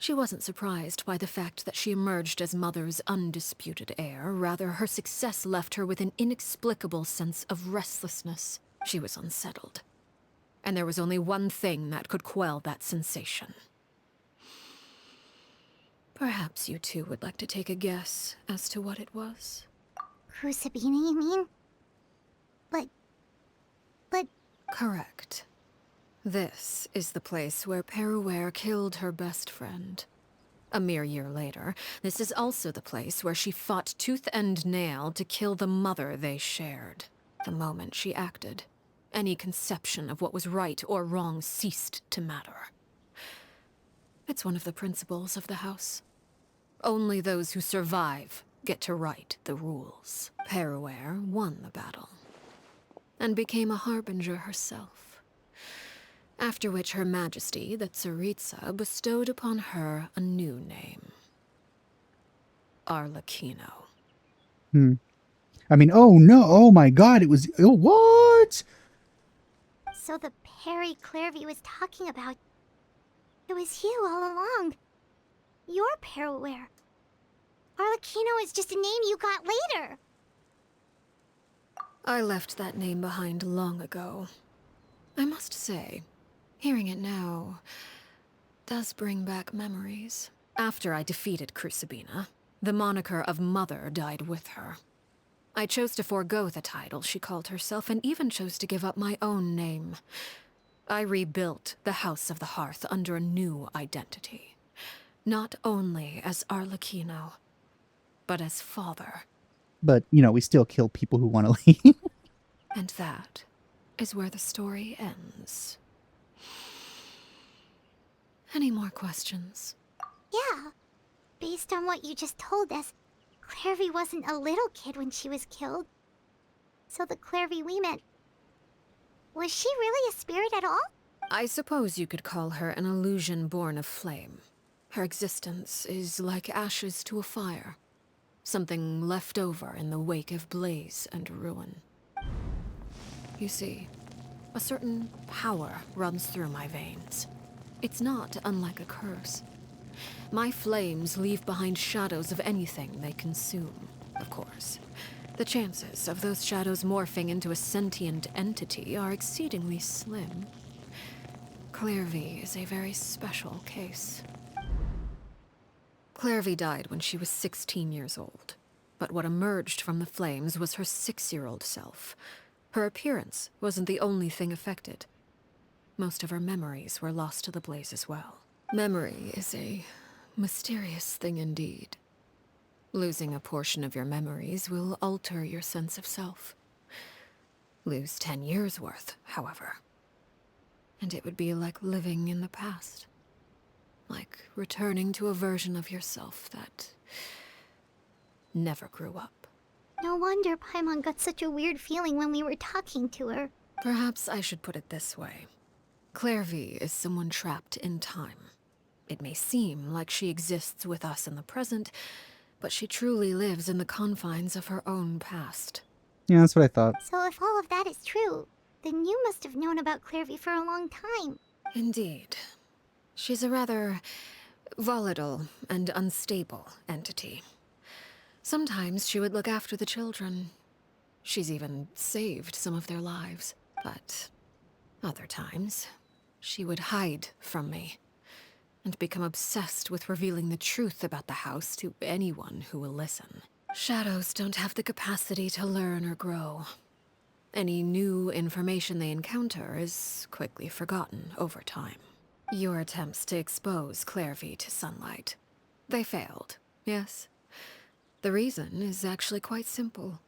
She wasn't surprised by the fact that she emerged as Mother's undisputed heir. Rather, her success left her with an inexplicable sense of restlessness. She was unsettled. And there was only one thing that could quell that sensation. Perhaps you two would like to take a guess as to what it was? Crucibina, you mean? But... Correct. This is the place where Peruware killed her best friend. A mere year later, this is also the place where she fought tooth and nail to kill the mother they shared. The moment she acted, any conception of what was right or wrong ceased to matter. It's one of the principles of the house. Only those who survive get to write the rules. Peruware won the battle, and became a harbinger herself. After which Her Majesty, the Tsaritsa, bestowed upon her a new name. Arlecchino. I mean, oh no, oh my god, it was... Oh, what? So the Perry Clairvy was talking about... It was you all along. You're Peruware. Arlecchino is just a name you got later. I left that name behind long ago. I must say, hearing it now does bring back memories. After I defeated Crucibina, the moniker of Mother died with her. I chose to forego the title she called herself, and even chose to give up my own name. I rebuilt the House of the Hearth under a new identity. Not only as Arlecchino, but as father. But, you know, we still kill people who want to leave. And that is where the story ends. Any more questions? Yeah. Based on what you just told us, Clairvy wasn't a little kid when she was killed. So the Clairvy we met... Was she really a spirit at all? I suppose you could call her an illusion born of flame. Her existence is like ashes to a fire. Something left over in the wake of blaze and ruin. You see, a certain power runs through my veins. It's not unlike a curse. My flames leave behind shadows of anything they consume. Of course, the chances of those shadows morphing into a sentient entity are exceedingly slim. Clairvy is a very special case. Clairvy died when she was 16 years old. But what emerged from the flames was her 6-year-old self. Her appearance wasn't the only thing affected. Most of her memories were lost to the blaze as well. Memory is a mysterious thing indeed. Losing a portion of your memories will alter your sense of self. Lose 10 years' worth, however, and it would be like living in the past. Like returning to a version of yourself that never grew up. No wonder Paimon got such a weird feeling when we were talking to her. Perhaps I should put it this way. Clairvy is someone trapped in time. It may seem like she exists with us in the present, but she truly lives in the confines of her own past. Yeah, that's what I thought. So if all of that is true, then you must have known about Clairvy for a long time. Indeed. She's a rather volatile and unstable entity. Sometimes she would look after the children. She's even saved some of their lives. But other times, she would hide from me and become obsessed with revealing the truth about the house to anyone who will listen. Shadows don't have the capacity to learn or grow. Any new information they encounter is quickly forgotten over time. Your attempts to expose Clairvy to sunlight. They failed, yes? The reason is actually quite simple.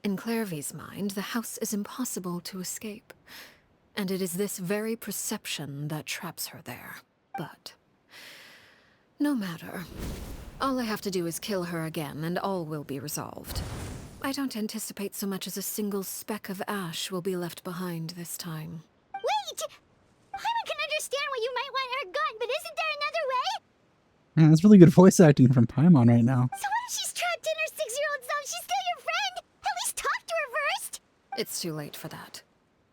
In Clairvy's mind, the house is impossible to escape. And it is this very perception that traps her there. But no matter. All I have to do is kill her again, and all will be resolved. I don't anticipate so much as a single speck of ash will be left behind this time. Wait! Paimon can understand why you might want her gone, but isn't there another way? Yeah, that's really good voice acting from Paimon right now. So what if she's trapped in her 6-year-old self? She's still your friend! At least talk to her first! It's too late for that.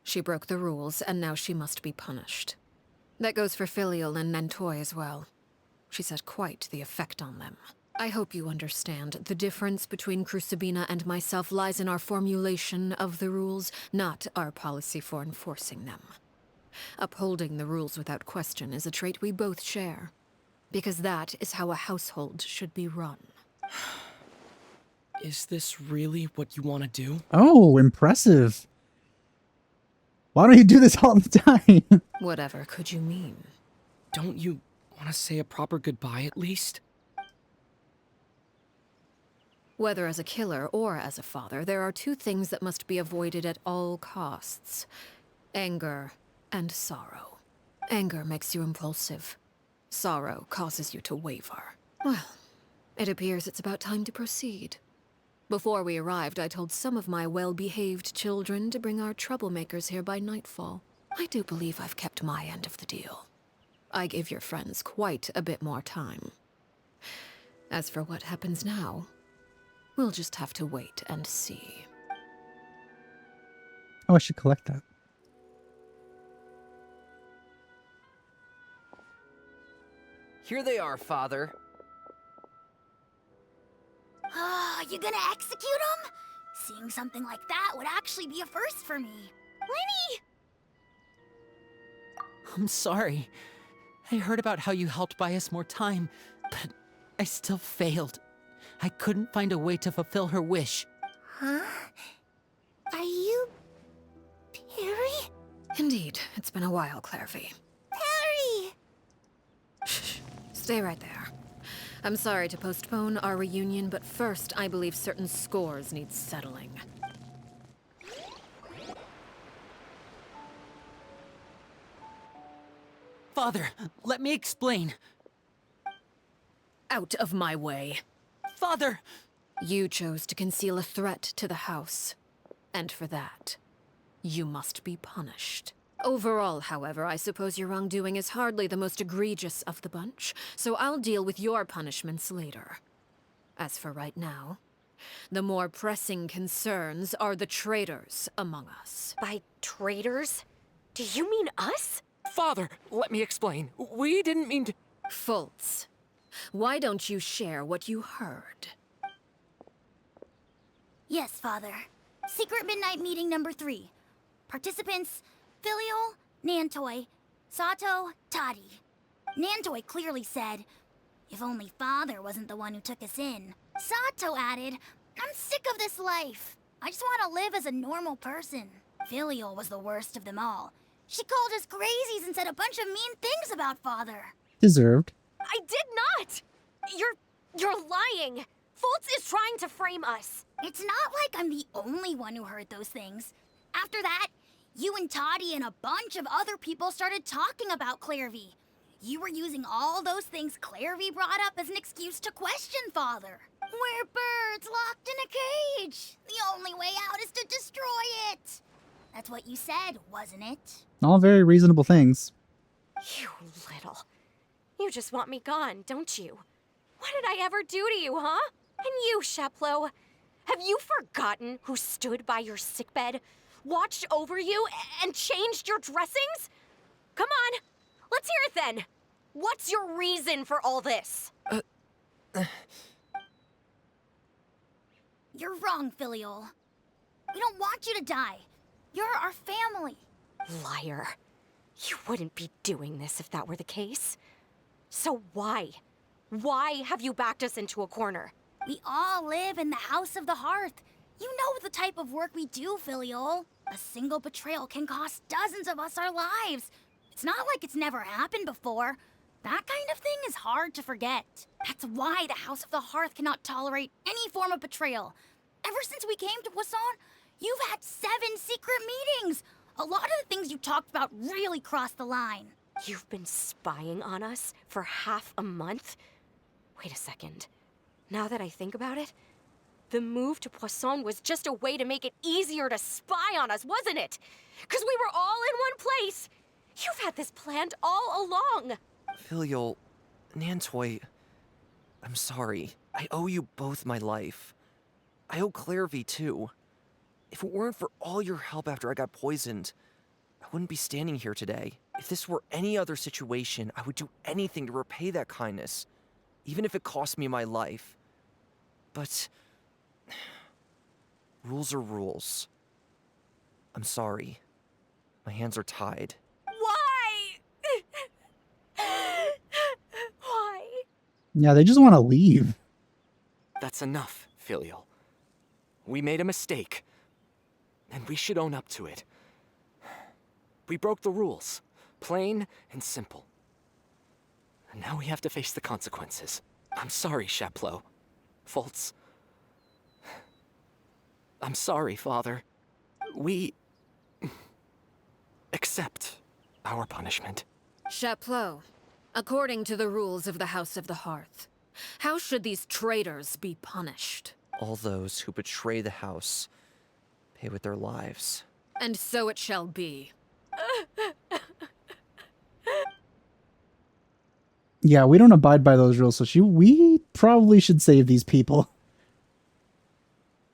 She broke the rules, and now she must be punished. That goes for Filial and Nantoy as well. She's had quite the effect on them. I hope you understand. The difference between Crucibina and myself lies in our formulation of the rules, not our policy for enforcing them. Upholding the rules without question is a trait we both share, because that is how a household should be run. Is this really what you want to do? Oh, impressive. Why don't you do this all the time? Whatever could you mean? Don't you want to say a proper goodbye at least? Whether as a killer or as a father, there are two things that must be avoided at all costs. Anger and sorrow. Anger makes you impulsive. Sorrow causes you to waver. Well, it appears it's about time to proceed. Before we arrived, I told some of my well-behaved children to bring our troublemakers here by nightfall. I do believe I've kept my end of the deal. I gave your friends quite a bit more time. As for what happens now, we'll just have to wait and see. Oh, I should collect that. Here they are, Father. You gonna execute him? Seeing something like that would actually be a first for me. Lenny! I'm sorry. I heard about how you helped buy us more time, but I still failed. I couldn't find a way to fulfill her wish. Huh? Are you... Perry? Indeed, it's been a while, Clairvy. Perry! Shh. Stay right there. I'm sorry to postpone our reunion, but first I believe certain scores need settling. Father, let me explain. Out of my way. Father! You chose to conceal a threat to the house. And for that, you must be punished. Overall, however, I suppose your wrongdoing is hardly the most egregious of the bunch, so I'll deal with your punishments later. As for right now, the more pressing concerns are the traitors among us. By traitors? Do you mean us? Father, let me explain. We didn't mean to... Fultz, why don't you share what you heard? Yes, Father. Secret Midnight Meeting number 3. Participants... Filial, Nantoy, Sato, Toddy. Nantoy clearly said, if only Father wasn't the one who took us in. Sato added, I'm sick of this life. I just want to live as a normal person. Filial was the worst of them all. She called us crazies and said a bunch of mean things about Father. Deserved. I did not! You're lying! Fultz is trying to frame us. It's not like I'm the only one who heard those things. After that, you and Toddy and a bunch of other people started talking about Clairvy. You were using all those things Clairvy brought up as an excuse to question Father. We're birds locked in a cage. The only way out is to destroy it. That's what you said, wasn't it? All very reasonable things. You little. You just want me gone, don't you? What did I ever do to you, huh? And you, Sheplo, have you forgotten who stood by your sickbed, watched over you, and changed your dressings? Come on, let's hear it then. What's your reason for all this? You're wrong, Filial. We don't want you to die. You're our family. Liar. You wouldn't be doing this if that were the case. So why? Why have you backed us into a corner? We all live in the House of the Hearth. You know the type of work we do, Filial. A single betrayal can cost dozens of us our lives. It's not like it's never happened before. That kind of thing is hard to forget. That's why the House of the Hearth cannot tolerate any form of betrayal. Ever since we came to Poisson, you've had 7 secret meetings. A lot of the things you talked about really crossed the line. You've been spying on us for half a month? Wait a second. Now that I think about it, the move to Poisson was just a way to make it easier to spy on us, wasn't it? Because we were all in one place. You've had this planned all along. Filial, Nantoy, I'm sorry. I owe you both my life. I owe Clairvy too. If it weren't for all your help after I got poisoned, I wouldn't be standing here today. If this were any other situation, I would do anything to repay that kindness, even if it cost me my life. But rules are rules. I'm sorry. My hands are tied. Why? Why? Yeah, they just want to leave. That's enough, Filial. We made a mistake, and we should own up to it. We broke the rules, plain and simple. And now we have to face the consequences. I'm sorry, Sheplo. Fultz. I'm sorry, Father. We accept our punishment. Sheplo, according to the rules of the House of the Hearth, how should these traitors be punished? All those who betray the house pay with their lives. And so it shall be. Yeah, we don't abide by those rules, so we probably should save these people.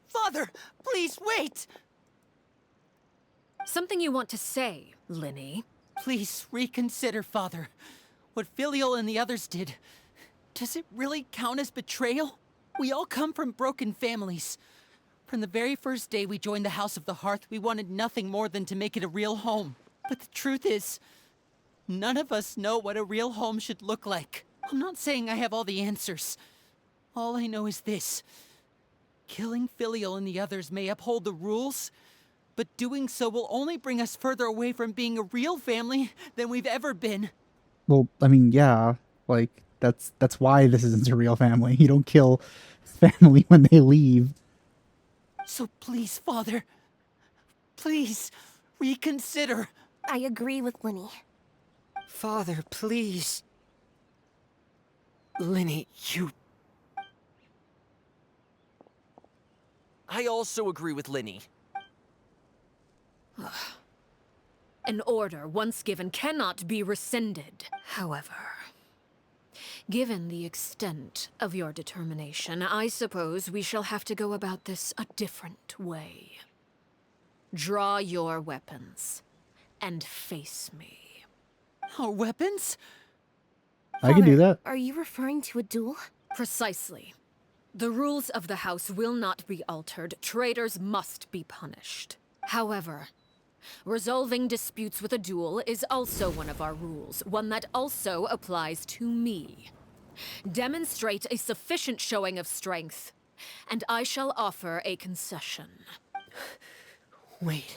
Father, please wait! Something you want to say, Linny? Please reconsider, Father. What Filial and the others did, does it really count as betrayal? We all come from broken families. From the very first day we joined the House of the Hearth, we wanted nothing more than to make it a real home. But the truth is, none of us know what a real home should look like. I'm not saying I have all the answers. All I know is this. Killing Filial and the others may uphold the rules, but doing so will only bring us further away from being a real family than we've ever been. Well, I mean, yeah, like, that's why this isn't a real family. You don't kill family when they leave. So please, Father, please reconsider. I agree with Linny. Father, please. Linny, you... I also agree with Linny. An order once given cannot be rescinded. However, given the extent of your determination, I suppose we shall have to go about this a different way. Draw your weapons and face me. Our weapons? I can do that. Are you referring to a duel? Precisely. The rules of the house will not be altered. Traitors must be punished. However, resolving disputes with a duel is also one of our rules, one that also applies to me. Demonstrate a sufficient showing of strength, and I shall offer a concession. Wait.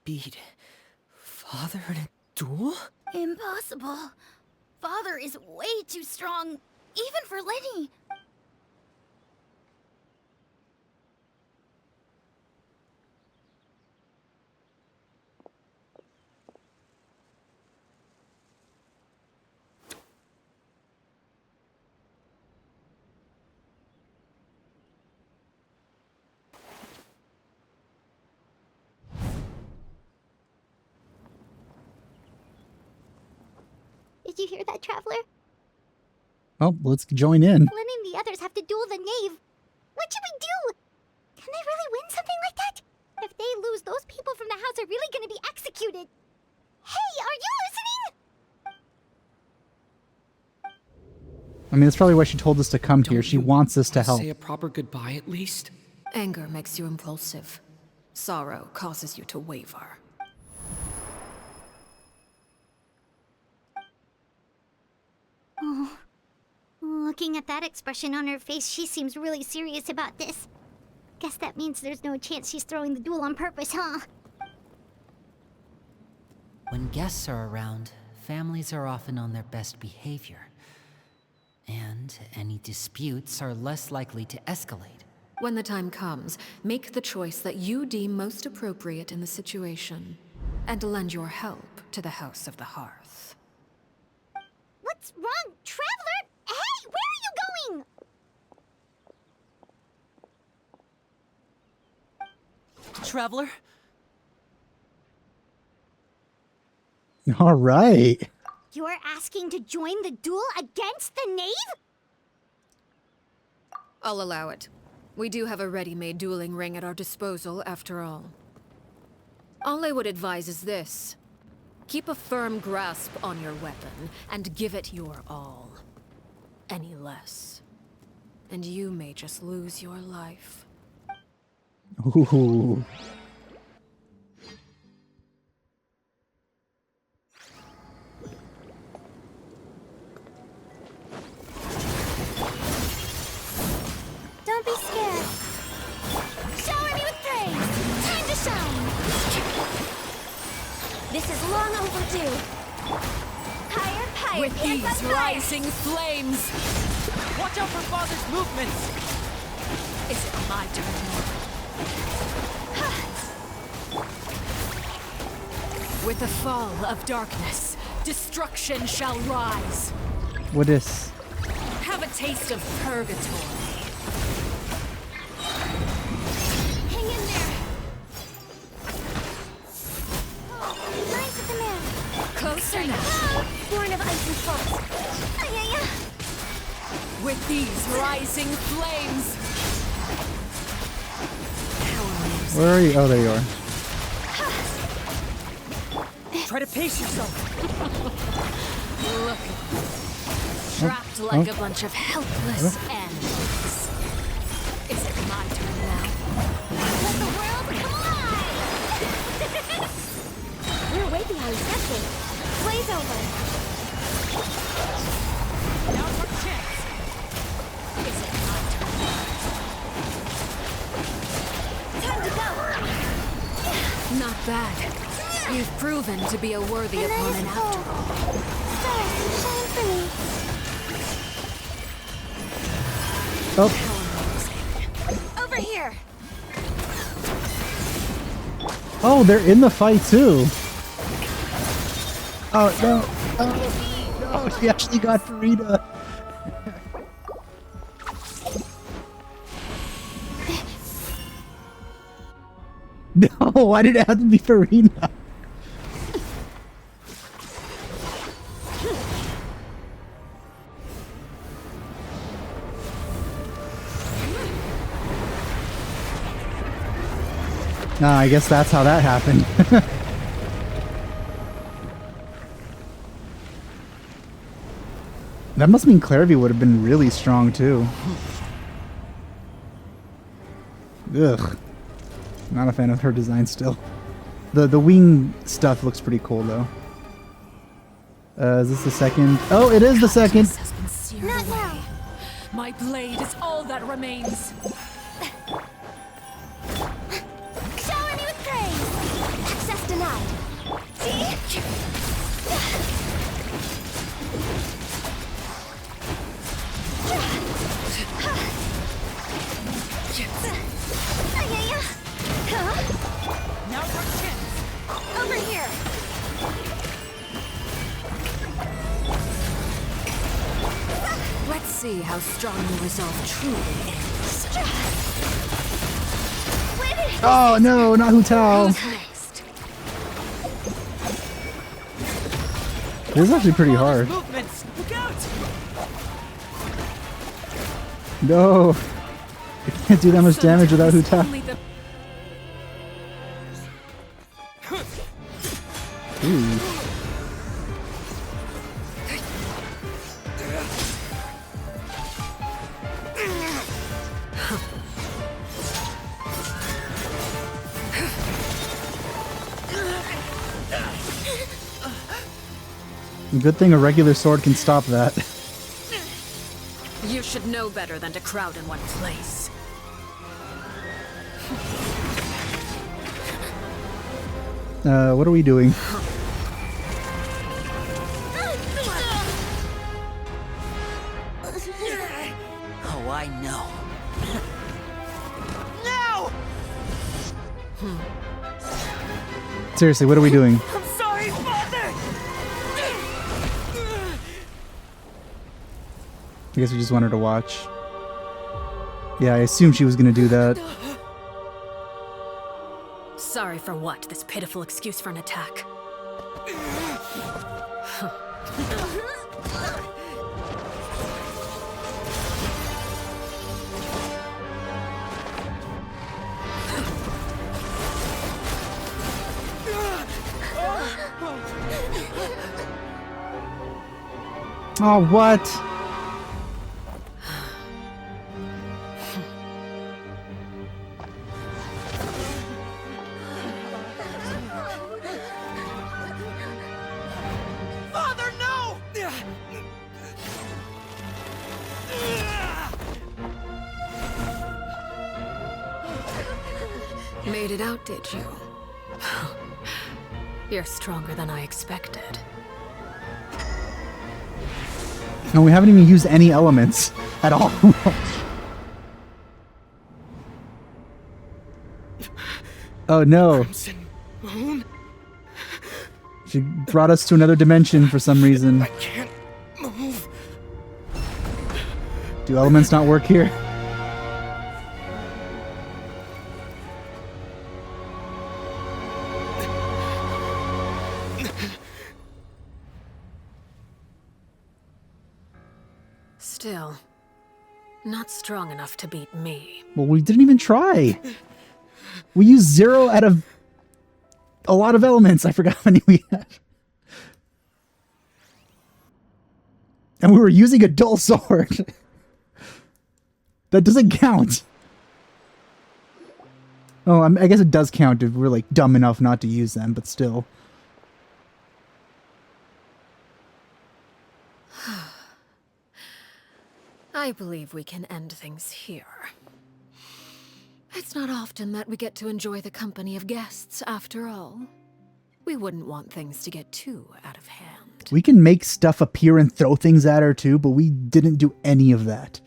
Beat Father in a duel? Impossible. Father is way too strong, even for Lenny. Did you hear that, Traveler? Well, let's join in. Lynn and the others have to duel the knave. What should we do? Can they really win something like that? If they lose, those people from the house are really gonna be executed. Hey, are you listening? I mean, that's probably why she told us to come here. She wants us to help. Say a proper goodbye at least? Anger makes you impulsive. Sorrow causes you to waver. Oh. Looking at that expression on her face, she seems really serious about this. Guess that means there's no chance she's throwing the duel on purpose, huh? When guests are around, families are often on their best behavior. And any disputes are less likely to escalate. When the time comes, make the choice that you deem most appropriate in the situation, and lend your help to the House of the Hearth. What's wrong, Traveler? Hey, where are you going? Traveler? All right. You're asking to join the duel against the knave? I'll allow it. We do have a ready-made dueling ring at our disposal, after all. All I would advise is this. Keep a firm grasp on your weapon, and give it your all. Any less, and you may just lose your life. Ooh. Don't be scared. Shower me with praise. Time to shine. This is long overdue. Higher, higher. With hands these up higher. rising flames! Watch out for Father's movements! Is it my turn now? With the fall of darkness, destruction shall rise. What is? Have a taste of purgatory. Hang in there. Oh, nice with the man. Closer now. Oh, born of ice and frost. Ay, ay, ay. With these rising flames. Where are you? Oh, there you are. Try to pace yourself. Look. Trapped like a bunch of helpless animals. Is it my turn now? Let the world come alive! We're way behind schedule. Play's over. Now's our chance! Is it my turn? Time to go. Not bad. You've proven to be a worthy And that opponent is after all. Stars, shine for me. Oh, Over here. oh, they're in the fight too. Oh no! Oh no! She actually got Farida. No, why did it have to be Farina? No, I guess that's how that happened. That must mean Clarivy would have been really strong too. Ugh. Not a fan of her design still. The wing stuff looks pretty cool though. Is this the second? Oh, it is the second! Has been seared Not away. now. My blade is all that remains. Shower me with Over here! Let's see how strong your resolve truly is. Oh no, not Hu Tao. Next. This is actually pretty hard. Movements! Look out! No. I can't do that much damage without Hu Tao. Only the Ooh. Good thing a regular sword can stop that. You should know better than to crowd in one place. What are we doing? Oh, I know. Seriously, what are we doing? I'm sorry, Father! I guess we just wanted to watch. Yeah, I assumed she was gonna do that. Sorry for what? This pitiful excuse for an attack. Oh, what? Father, no! Made it out, did you? You're stronger than I expected. And we haven't even used any elements at all. Oh no. She brought us to another dimension for some reason. I can't move. Do elements not work here? Still, not strong enough to beat me. Well, we didn't even try. We used 0 out of a lot of elements. I forgot how many we had. And we were using a dull sword. That doesn't count. Oh, I guess it does count if we're like dumb enough not to use them, but still. I believe we can end things here. It's not often that we get to enjoy the company of guests, after all. We wouldn't want things to get too out of hand. We can make stuff appear and throw things at her too, but we didn't do any of that.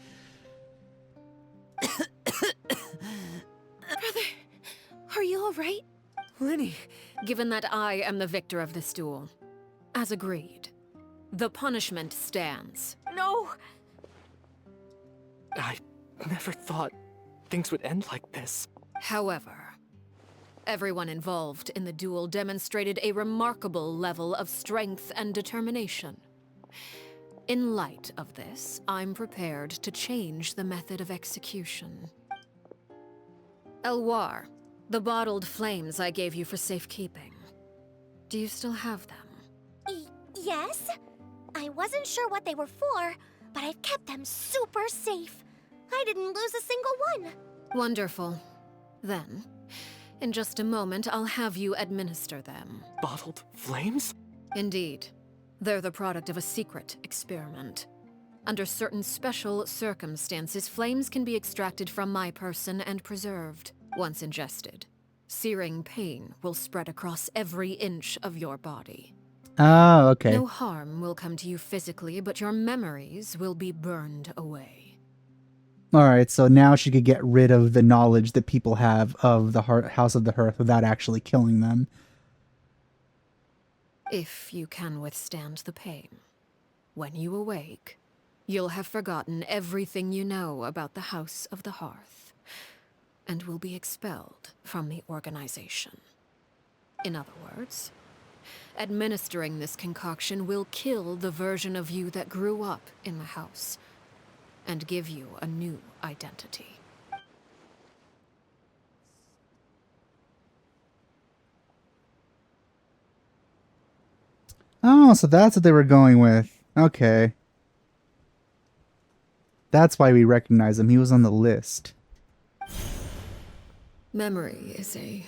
Brother, are you alright? Lenny. Given that I am the victor of this duel, as agreed, the punishment stands. No! I never thought things would end like this. However, everyone involved in the duel demonstrated a remarkable level of strength and determination. In light of this, I'm prepared to change the method of execution. LAR, the bottled flames I gave you for safekeeping. Do you still have them? Yes? I wasn't sure what they were for, but I've kept them super safe. I didn't lose a single one. Wonderful. Then, in just a moment, I'll have you administer them. Bottled flames? Indeed. They're the product of a secret experiment. Under certain special circumstances, flames can be extracted from my person and preserved. Once ingested, searing pain will spread across every inch of your body. Ah, okay. No harm will come to you physically, but your memories will be burned away. All right, so now she could get rid of the knowledge that people have of the House of the Hearth without actually killing them. If you can withstand the pain. When you awake, you'll have forgotten everything you know about the House of the Hearth, and will be expelled from the organization. In other words, administering this concoction will kill the version of you that grew up in the house, and give you a new identity. Oh, so that's what they were going with. Okay. That's why we recognize him. He was on the list. Memory is a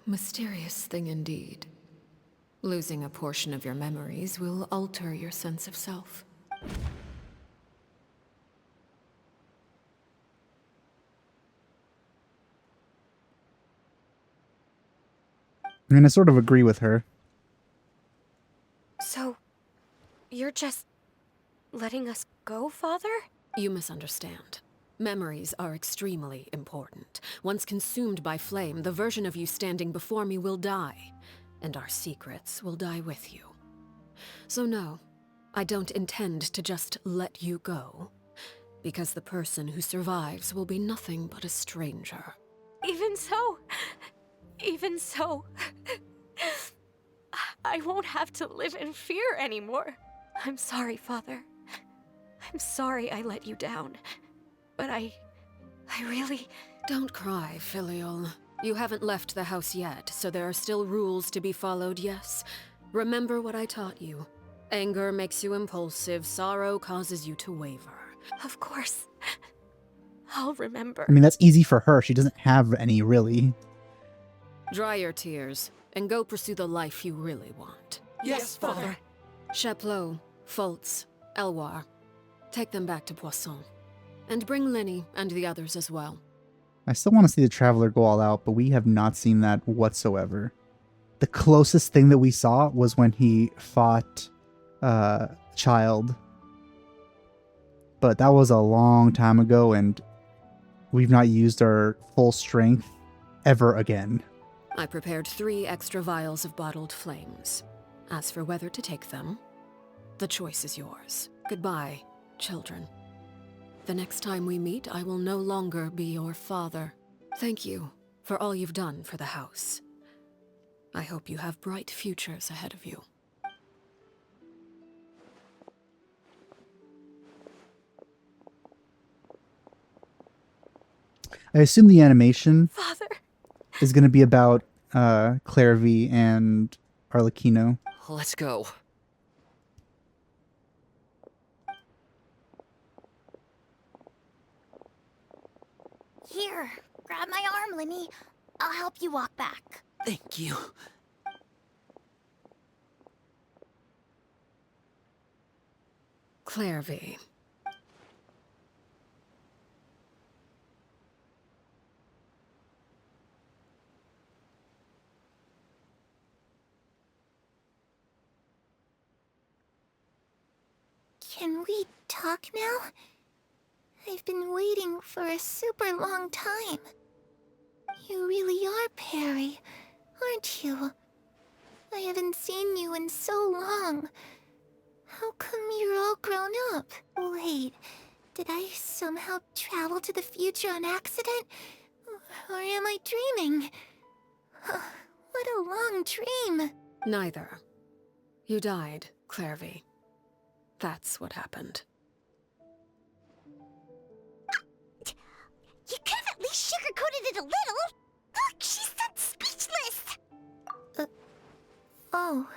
mysterious thing indeed. Losing a portion of your memories will alter your sense of self. I mean, I sort of agree with her. So, you're just letting us go, Father? You misunderstand. Memories are extremely important. Once consumed by flame, the version of you standing before me will die, and our secrets will die with you. So no, I don't intend to just let you go, because the person who survives will be nothing but a stranger. Even so, I won't have to live in fear anymore. I'm sorry, Father. I'm sorry I let you down. But I really... Don't cry, Filial. You haven't left the house yet, so there are still rules to be followed, yes? Remember what I taught you. Anger makes you impulsive, sorrow causes you to waver. Of course. I'll remember. I mean, that's easy for her. She doesn't have any, really. Dry your tears, and go pursue the life you really want. Yes, Father. Chaplot, Foltz, Elwar. Take them back to Poisson. And bring Linny and the others as well. I still want to see the Traveler go all out, but we have not seen that whatsoever. The closest thing that we saw was when he fought Child. But that was a long time ago, and we've not used our full strength ever again. I prepared 3 extra vials of bottled flames. As for whether to take them, the choice is yours. Goodbye, children. The next time we meet, I will no longer be your father. Thank you for all you've done for the house. I hope you have bright futures ahead of you. I assume the animation Father. is going to be about Claire V and Arlecchino. Let's go. Here, grab my arm, Linny. I'll help you walk back. Thank you. Claire V. Can we talk now? I've been waiting for a super long time. You really are Perry, aren't you? I haven't seen you in so long. How come you're all grown up? Wait, did I somehow travel to the future on accident? Or am I dreaming? What a long dream. Neither. You died, Claire V. That's what happened. You could have at least sugarcoated it a little. Look, she's done speechless. Oh.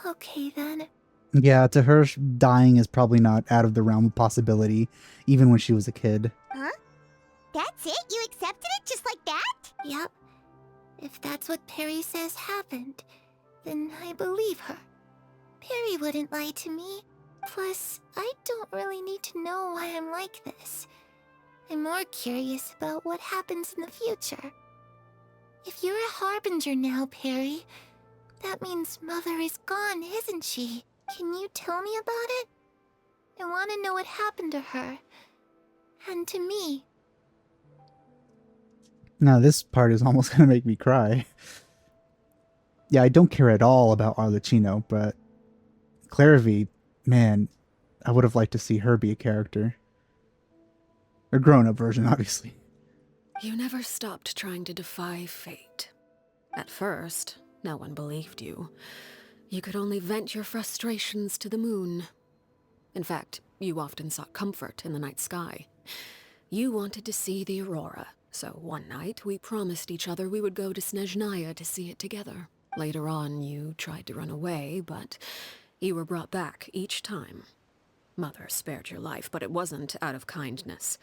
Okay then. Yeah, to her, dying is probably not out of the realm of possibility, even when she was a kid. Huh? That's it? You accepted it just like that? Yep. If that's what Perry says happened, then I believe her. Perry wouldn't lie to me. Plus, I don't really need to know why I'm like this. I'm more curious about what happens in the future. If you're a harbinger now, Perry, that means Mother is gone, isn't she? Can you tell me about it? I want to know what happened to her. And to me. Now this part is almost gonna make me cry. Yeah, I don't care at all about Arlecchino, but Clairvy, man, I would have liked to see her be a character. A grown-up version, obviously. You never stopped trying to defy fate. At first, no one believed you. You could only vent your frustrations to the moon. In fact, you often sought comfort in the night sky. You wanted to see the aurora, so one night we promised each other we would go to Snezhnaya to see it together. Later on, you tried to run away, but you were brought back each time. Mother spared your life, but it wasn't out of kindness.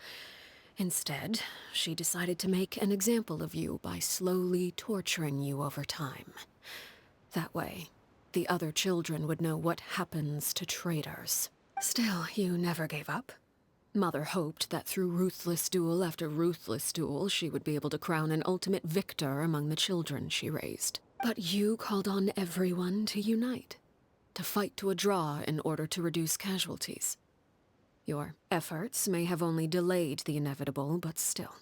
Instead, she decided to make an example of you by slowly torturing you over time. That way, the other children would know what happens to traitors. Still, you never gave up. Mother hoped that through ruthless duel after ruthless duel, she would be able to crown an ultimate victor among the children she raised. But you called on everyone to unite, to fight to a draw in order to reduce casualties. Your efforts may have only delayed the inevitable, but still.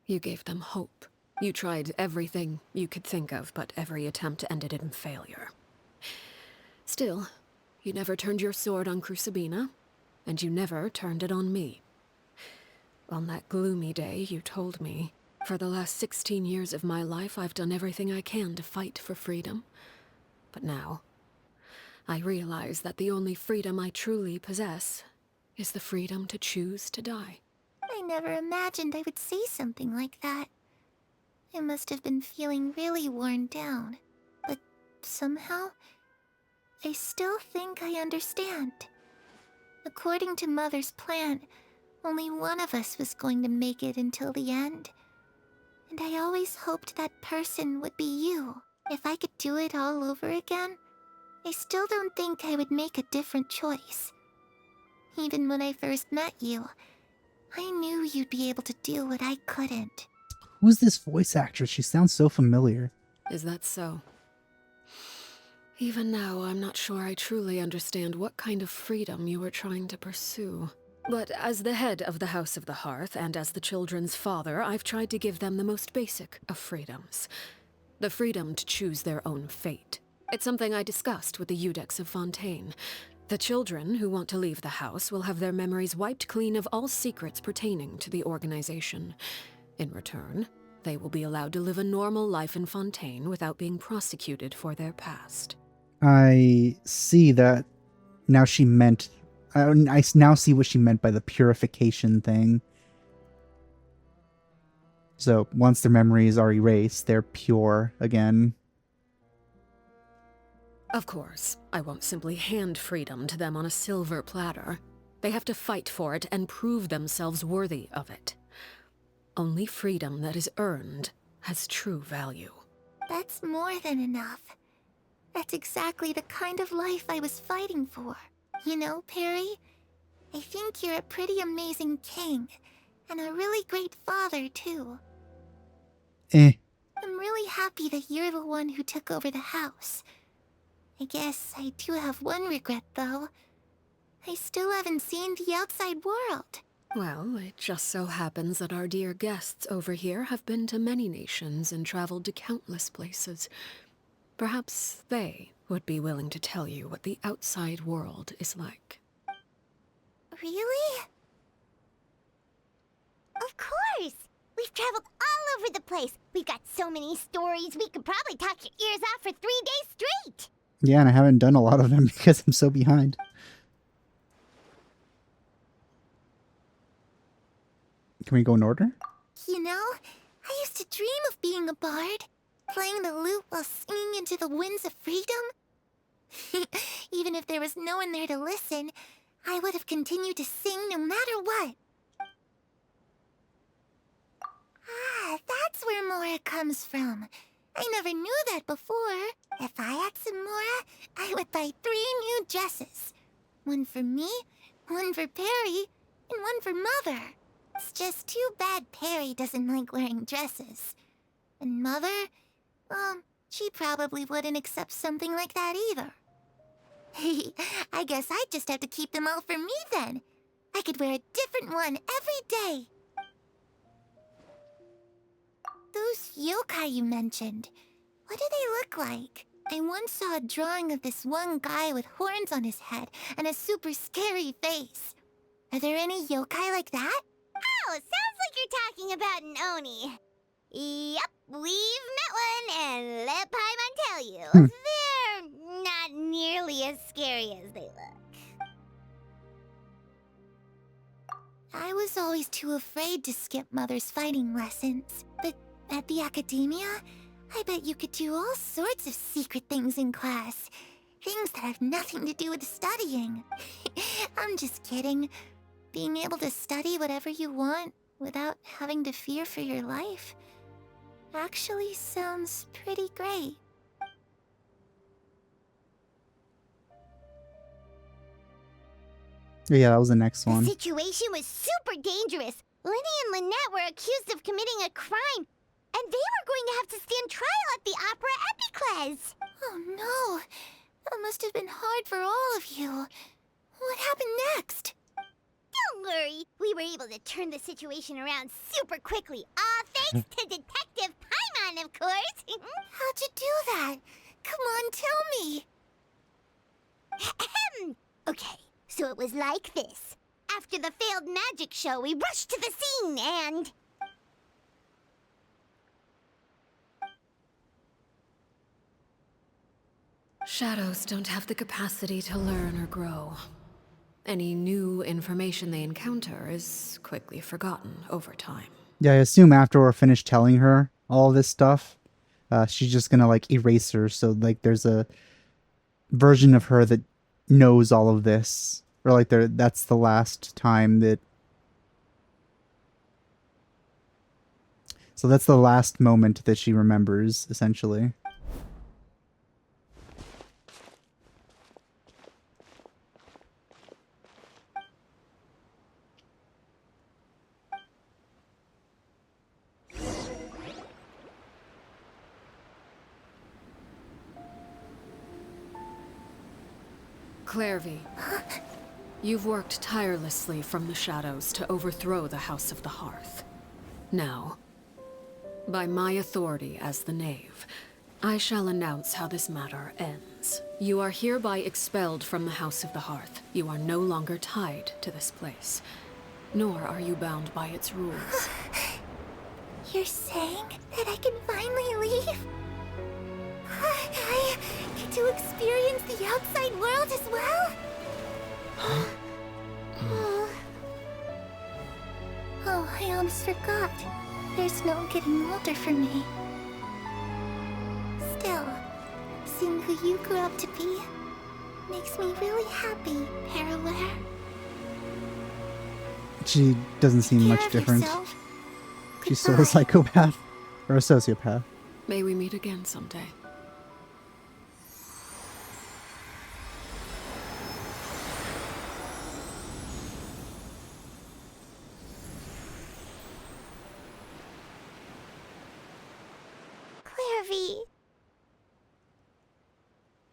You gave them hope. You tried everything you could think of, but every attempt ended in failure. Still, you never turned your sword on Crucibina, and you never turned it on me. On that gloomy day, you told me, for the last 16 years of my life, I've done everything I can to fight for freedom. But now, I realize that the only freedom I truly possess is the freedom to choose to die. I never imagined I would say something like that. I must have been feeling really worn down. But somehow, I still think I understand. According to Mother's plan, only one of us was going to make it until the end. And I always hoped that person would be you. If I could do it all over again, I still don't think I would make a different choice. Even when I first met you, I knew you'd be able to do what I couldn't. Who's this voice actress? She sounds so familiar. Is that so? Even now, I'm not sure I truly understand what kind of freedom you were trying to pursue. But as the head of the House of the Hearth, and as the children's father, I've tried to give them the most basic of freedoms. The freedom to choose their own fate. It's something I discussed with the Eudex of Fontaine. The children who want to leave the house will have their memories wiped clean of all secrets pertaining to the organization. In return, they will be allowed to live a normal life in Fontaine without being prosecuted for their past. I see that now she meant... I now see what she meant by the purification thing. So once their memories are erased, they're pure again. Of course, I won't simply hand freedom to them on a silver platter. They have to fight for it and prove themselves worthy of it. Only freedom that is earned has true value. That's more than enough. That's exactly the kind of life I was fighting for. You know, Perry, I think you're a pretty amazing king, and a really great father, too. I'm really happy that you're the one who took over the house. I guess I do have one regret, though. I still haven't seen the outside world. Well, it just so happens that our dear guests over here have been to many nations and traveled to countless places. Perhaps they would be willing to tell you what the outside world is like. Really? Of course! We've traveled all over the place. We've got so many stories, we could probably talk your ears off for 3 days straight. Yeah, and I haven't done a lot of them because I'm so behind. Can we go in order? You know, I used to dream of being a bard, playing the lute while singing into the winds of freedom. Even if there was no one there to listen, I would have continued to sing no matter what. Ah, that's where Mora comes from. I never knew that before. If I had some Mora, I would buy 3 new dresses. One for me, one for Perry, and one for Mother. It's just too bad Perry doesn't like wearing dresses. And Mother, well, she probably wouldn't accept something like that either. I guess I just have to keep them all for me then. I could wear a different one every day. Those yokai you mentioned, what do they look like? I once saw a drawing of this one guy with horns on his head and a super scary face. Are there any yokai like that? Oh, sounds like you're talking about an Oni. Yep, we've met one, and let Paimon tell you, they're not nearly as scary as they look. I was always too afraid to skip Mother's fighting lessons, but at the academia, I bet you could do all sorts of secret things in class. Things that have nothing to do with studying. I'm just kidding. Being able to study whatever you want without having to fear for your life actually sounds pretty great. Yeah, that was the next one. The situation was super dangerous. Lenny and Lynette were accused of committing a crime, and they were going to have to stand trial at the Opera Epicles. Oh no, that must have been hard for all of you. What happened next? Don't worry, we were able to turn the situation around super quickly. All thanks to Detective Paimon, of course. How'd you do that? Come on, tell me. Okay, so it was like this. After the failed magic show, we rushed to the scene and... Shadows don't have the capacity to learn or grow. Any new information they encounter is quickly forgotten over time. Yeah, I assume after we're finished telling her all this stuff, she's just gonna like erase her. So like, there's a version of her that knows all of this, or like that's the last time that. So that's the last moment that she remembers, essentially. Clairvy, you've worked tirelessly from the shadows to overthrow the House of the Hearth. Now, by my authority as the Knave, I shall announce how this matter ends. You are hereby expelled from the House of the Hearth. You are no longer tied to this place, nor are you bound by its rules. You're saying that I can finally leave? I get to experience the outside world as well? Oh, I almost forgot. There's no getting older for me. Still, seeing who you grew up to be makes me really happy, Parallel. She doesn't seem much different. She's still a psychopath or a sociopath. May we meet again someday. Clairvy.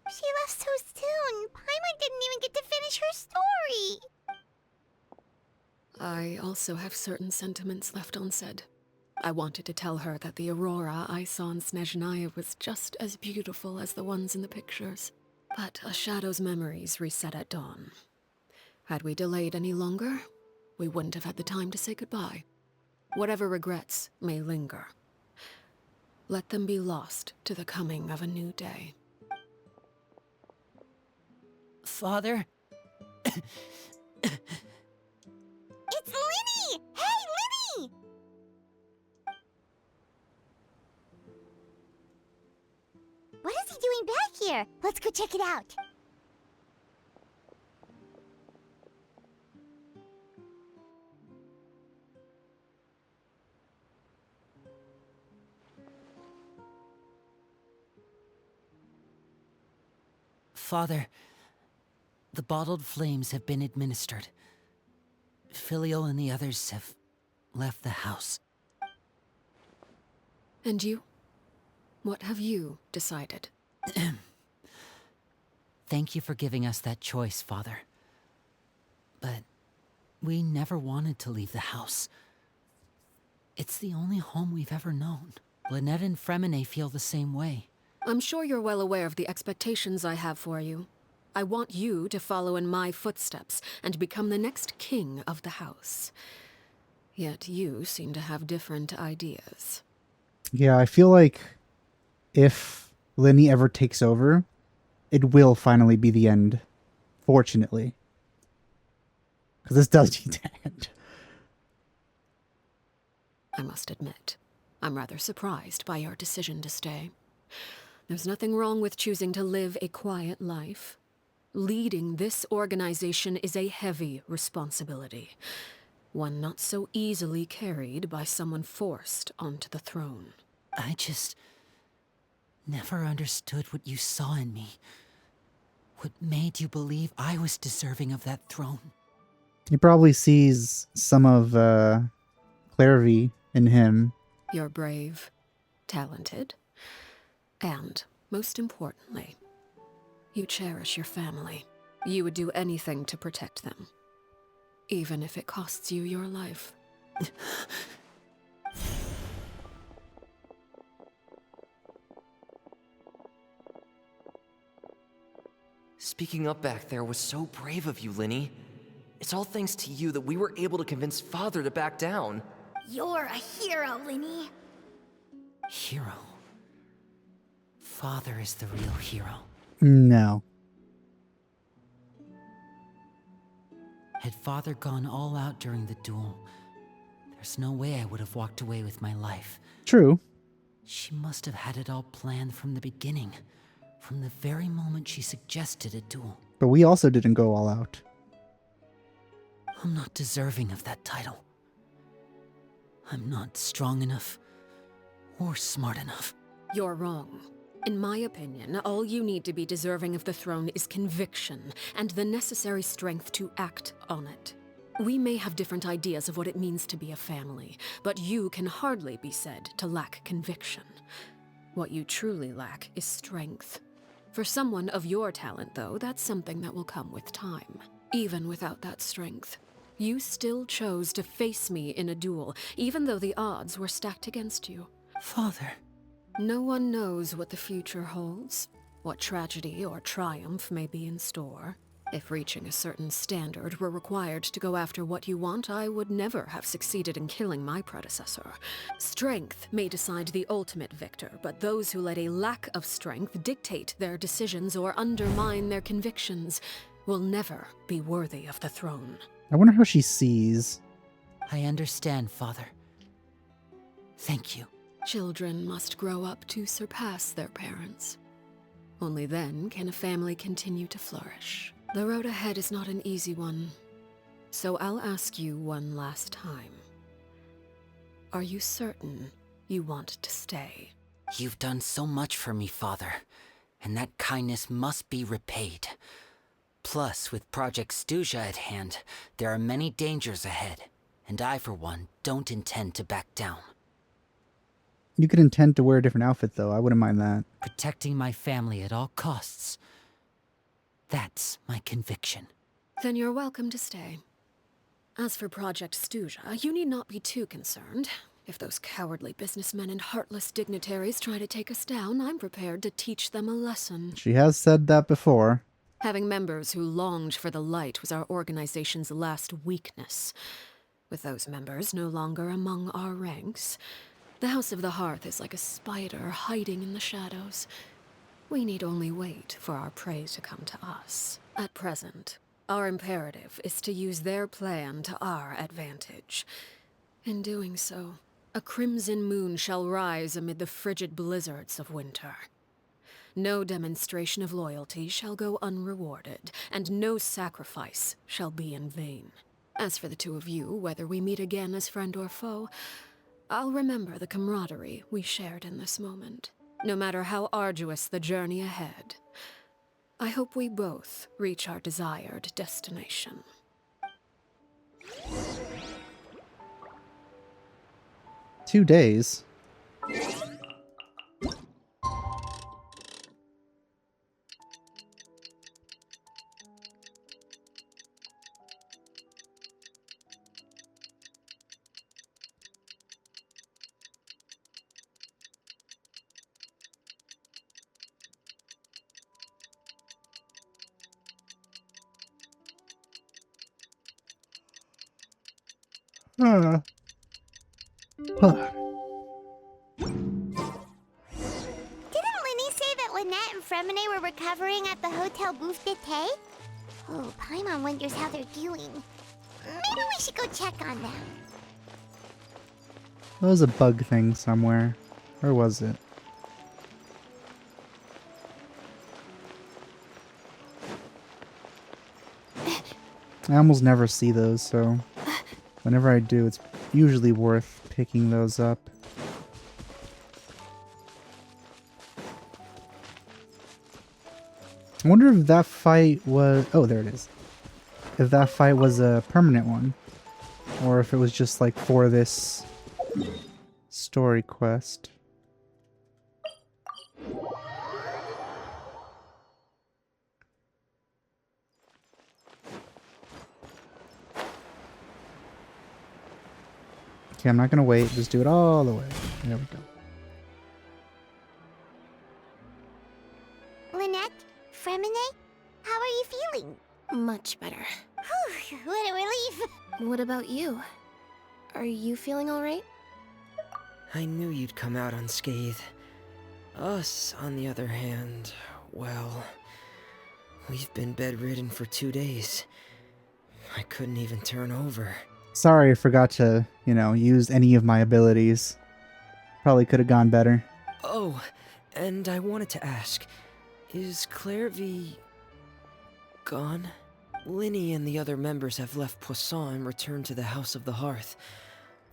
She left so soon. Paimon didn't even get to finish her story. I also have certain sentiments left unsaid. I wanted to tell her that the aurora I saw in Snezhnaya was just as beautiful as the ones in the pictures. But a shadow's memories reset at dawn. Had we delayed any longer, we wouldn't have had the time to say goodbye. Whatever regrets may linger, let them be lost to the coming of a new day. Father? It's Linny! Hey, Linny! What is he doing back here? Let's go check it out. Father, the bottled flames have been administered. Filio and the others have left the house. And you? What have you decided? Thank you for giving us that choice, Father. But We never wanted to leave the house. It's the only home we've ever known. Lynette and Fremine feel the same way. I'm sure you're well aware of the expectations I have for you. I want you to follow in my footsteps and become the next king of the house. Yet you seem to have different ideas. Yeah, I feel like if Lenny ever takes over, it will finally be the end. Fortunately. Because this does need to end. I must admit, I'm rather surprised by your decision to stay. There's nothing wrong with choosing to live a quiet life. Leading this organization is a heavy responsibility, one not so easily carried by someone forced onto the throne. I just never understood what you saw in me. What made you believe I was deserving of that throne? He probably sees some of Clairvy in him. You're brave, talented, and, most importantly, you cherish your family. You would do anything to protect them, even if it costs you your life. Speaking up back there was so brave of you, Linny. It's all thanks to you that we were able to convince Father to back down. You're a hero, Linny. Hero? Father is the real hero. No. Had Father gone all out during the duel, there's no way I would have walked away with my life. True. She must have had it all planned from the beginning, from the very moment she suggested a duel. But we also didn't go all out. I'm not deserving of that title. I'm not strong enough or smart enough. You're wrong. In my opinion, all you need to be deserving of the throne is conviction and the necessary strength to act on it. We may have different ideas of what it means to be a family, but you can hardly be said to lack conviction. What you truly lack is strength. For someone of your talent, though, that's something that will come with time. Even without that strength, you still chose to face me in a duel, even though the odds were stacked against you. Father. No one knows what the future holds, what tragedy or triumph may be in store. If reaching a certain standard were required to go after what you want, I would never have succeeded in killing my predecessor. Strength may decide the ultimate victor, but those who let a lack of strength dictate their decisions or undermine their convictions will never be worthy of the throne. I wonder how she sees. I understand, Father. Thank you. Children must grow up to surpass their parents. Only then can a family continue to flourish. The road ahead is not an easy one, so I'll ask you one last time. Are you certain you want to stay? You've done so much for me, Father, and that kindness must be repaid. Plus, with Project Stuja at hand, there are many dangers ahead, and I, for one, don't intend to back down. You could intend to wear a different outfit, though. I wouldn't mind that. Protecting my family at all costs. That's my conviction. Then you're welcome to stay. As for Project Stuja, you need not be too concerned. If those cowardly businessmen and heartless dignitaries try to take us down, I'm prepared to teach them a lesson. She has said that before. Having members who longed for the light was our organization's last weakness. With those members no longer among our ranks, the House of the Hearth is like a spider hiding in the shadows. We need only wait for our prey to come to us. At present, our imperative is to use their plan to our advantage. In doing so, a crimson moon shall rise amid the frigid blizzards of winter. No demonstration of loyalty shall go unrewarded, and no sacrifice shall be in vain. As for the two of you, whether we meet again as friend or foe, I'll remember the camaraderie we shared in this moment. No matter how arduous the journey ahead, I hope we both reach our desired destination. 2 days. Ah. Huh. Didn't Linny say that Lynette and Fremine were recovering at the Hotel Bouffe d'été? Oh, Paimon wonders how they're doing. Maybe we should go check on them. There was a bug thing somewhere. Where was it? I almost never see those, so whenever I do, it's usually worth picking those up. I wonder if that fight was... Oh, there it is. If that fight was a permanent one. Or if it was just like for this story quest. Okay, I'm not gonna wait. Just do it all the way. There we go. Lynette? Fremine? How are you feeling? Much better. Whew, what a relief. What about you? Are you feeling alright? I knew you'd come out unscathed. Us, on the other hand, well, we've been bedridden for 2 days. I couldn't even turn over. Sorry, I forgot to, use any of my abilities. Probably could have gone better. Oh, and I wanted to ask, is Clairvy gone? Linny and the other members have left Poisson and returned to the House of the Hearth.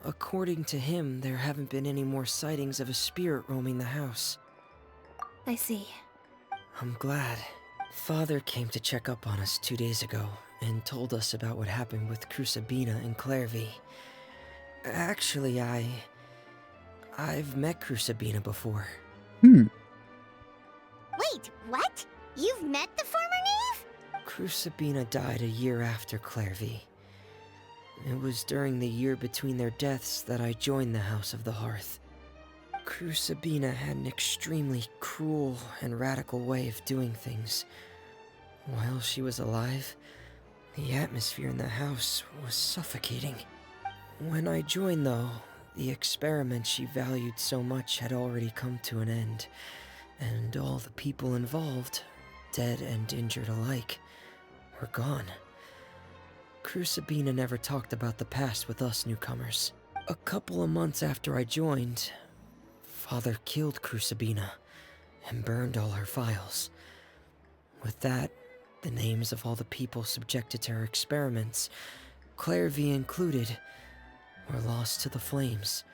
According to him, there haven't been any more sightings of a spirit roaming the house. I see. I'm glad. Father came to check up on us 2 days ago and told us about what happened with Crusabina and Clairvy. Actually, I've met Crusabina before. Wait, what? You've met the former knave? Crusabina died a year after Clairvy. It was during the year between their deaths that I joined the House of the Hearth. Crusabina had an extremely cruel and radical way of doing things. While she was alive, the atmosphere in the house was suffocating. When I joined, though, the experiment she valued so much had already come to an end, and all the people involved, dead and injured alike, were gone. Crusabina never talked about the past with us newcomers. A couple of months after I joined, Father killed Crusabina and burned all her files. With that, the names of all the people subjected to her experiments, Clairvy included, were lost to the flames,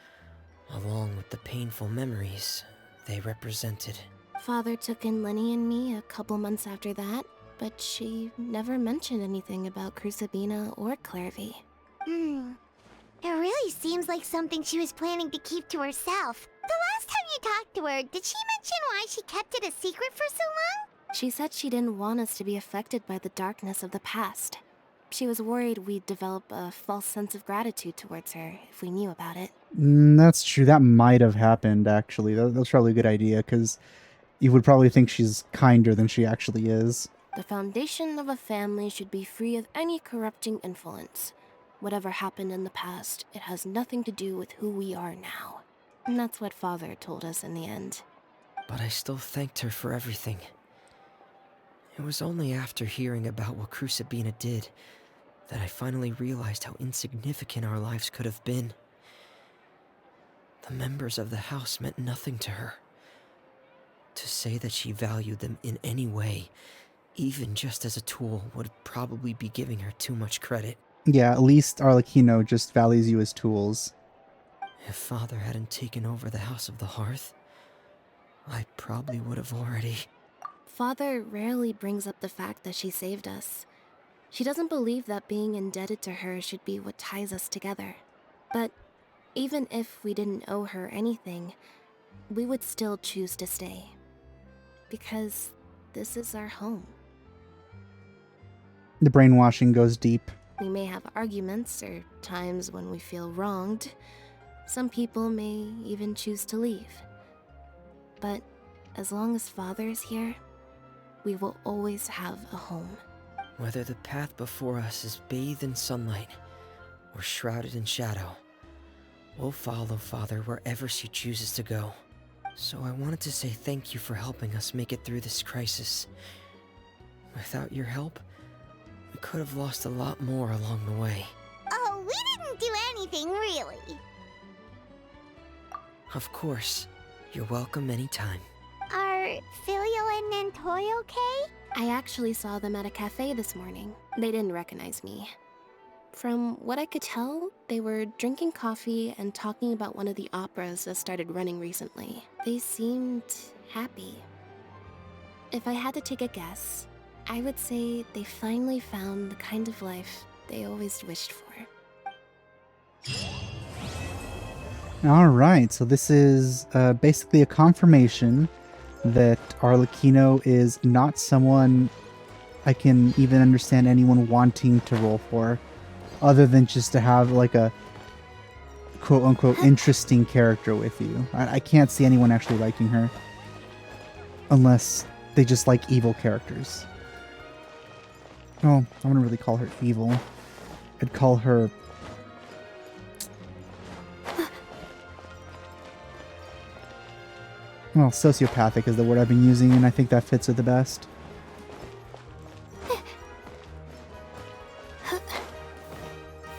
along with the painful memories they represented. Father took in Lenny and me a couple months after that, but she never mentioned anything about Crusabina or Clairvy. It really seems like something she was planning to keep to herself. The last time you talked to her, did she mention why she kept it a secret for so long? She said she didn't want us to be affected by the darkness of the past. She was worried we'd develop a false sense of gratitude towards her if we knew about it. That's true. That might have happened, actually. That's probably a good idea, because you would probably think she's kinder than she actually is. The foundation of a family should be free of any corrupting influence. Whatever happened in the past, it has nothing to do with who we are now. And that's what Father told us in the end. But I still thanked her for everything. It was only after hearing about what Crusabina did that I finally realized how insignificant our lives could have been. The members of the house meant nothing to her. To say that she valued them in any way, even just as a tool, would probably be giving her too much credit. Yeah, at least Arlecchino just values you as tools. If Father hadn't taken over the House of the Hearth, I probably would have already... Father rarely brings up the fact that she saved us. She doesn't believe that being indebted to her should be what ties us together. But even if we didn't owe her anything, we would still choose to stay. Because this is our home. The brainwashing goes deep. We may have arguments or times when we feel wronged. Some people may even choose to leave. But as long as Father is here, we will always have a home. Whether the path before us is bathed in sunlight, or shrouded in shadow. We'll follow Father wherever she chooses to go. So I wanted to say thank you for helping us make it through this crisis. Without your help, we could have lost a lot more along the way. Oh, we didn't do anything, really. Of course. You're welcome anytime. Are Filio and Nantoy okay? I actually saw them at a cafe this morning. They didn't recognize me. From what I could tell, they were drinking coffee and talking about one of the operas that started running recently. They seemed happy. If I had to take a guess, I would say they finally found the kind of life they always wished for. Alright, so this is basically a confirmation that Arlecchino is not someone I can even understand anyone wanting to roll for, other than just to have like a quote-unquote interesting character with you. I can't see anyone actually liking her, unless they just like evil characters. Oh, I wouldn't really call her evil. I'd call her... well, sociopathic is the word I've been using, and I think that fits her the best.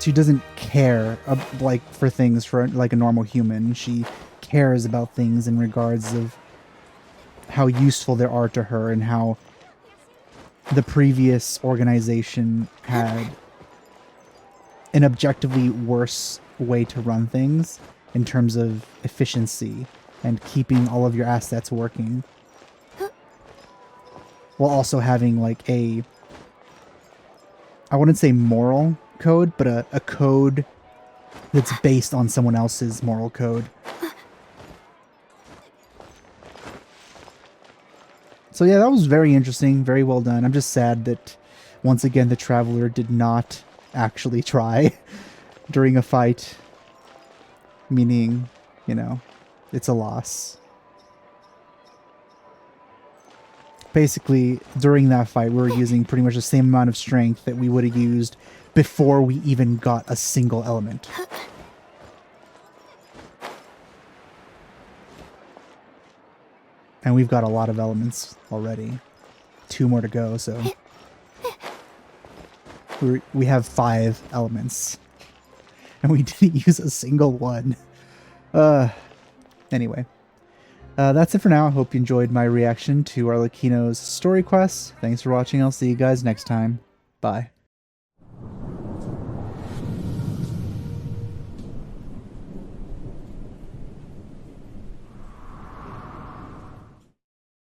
She doesn't care like for things for like a normal human. She cares about things in regards of how useful they are to her and how the previous organization had an objectively worse way to run things in terms of efficiency and keeping all of your assets working, while also having like a, I wouldn't say moral code, but a code that's based on someone else's moral code. So yeah, that was very interesting, very well done. I'm just sad that once again the Traveler did not actually try during a fight, meaning, you know, it's a loss. Basically, during that fight, we were using pretty much the same amount of strength that we would have used before we even got a single element. And we've got a lot of elements already. 2 more to go, so... we have 5 elements. And we didn't use a single one. Anyway. That's it for now. I hope you enjoyed my reaction to Arlecchino's story quest. Thanks for watching. I'll see you guys next time. Bye.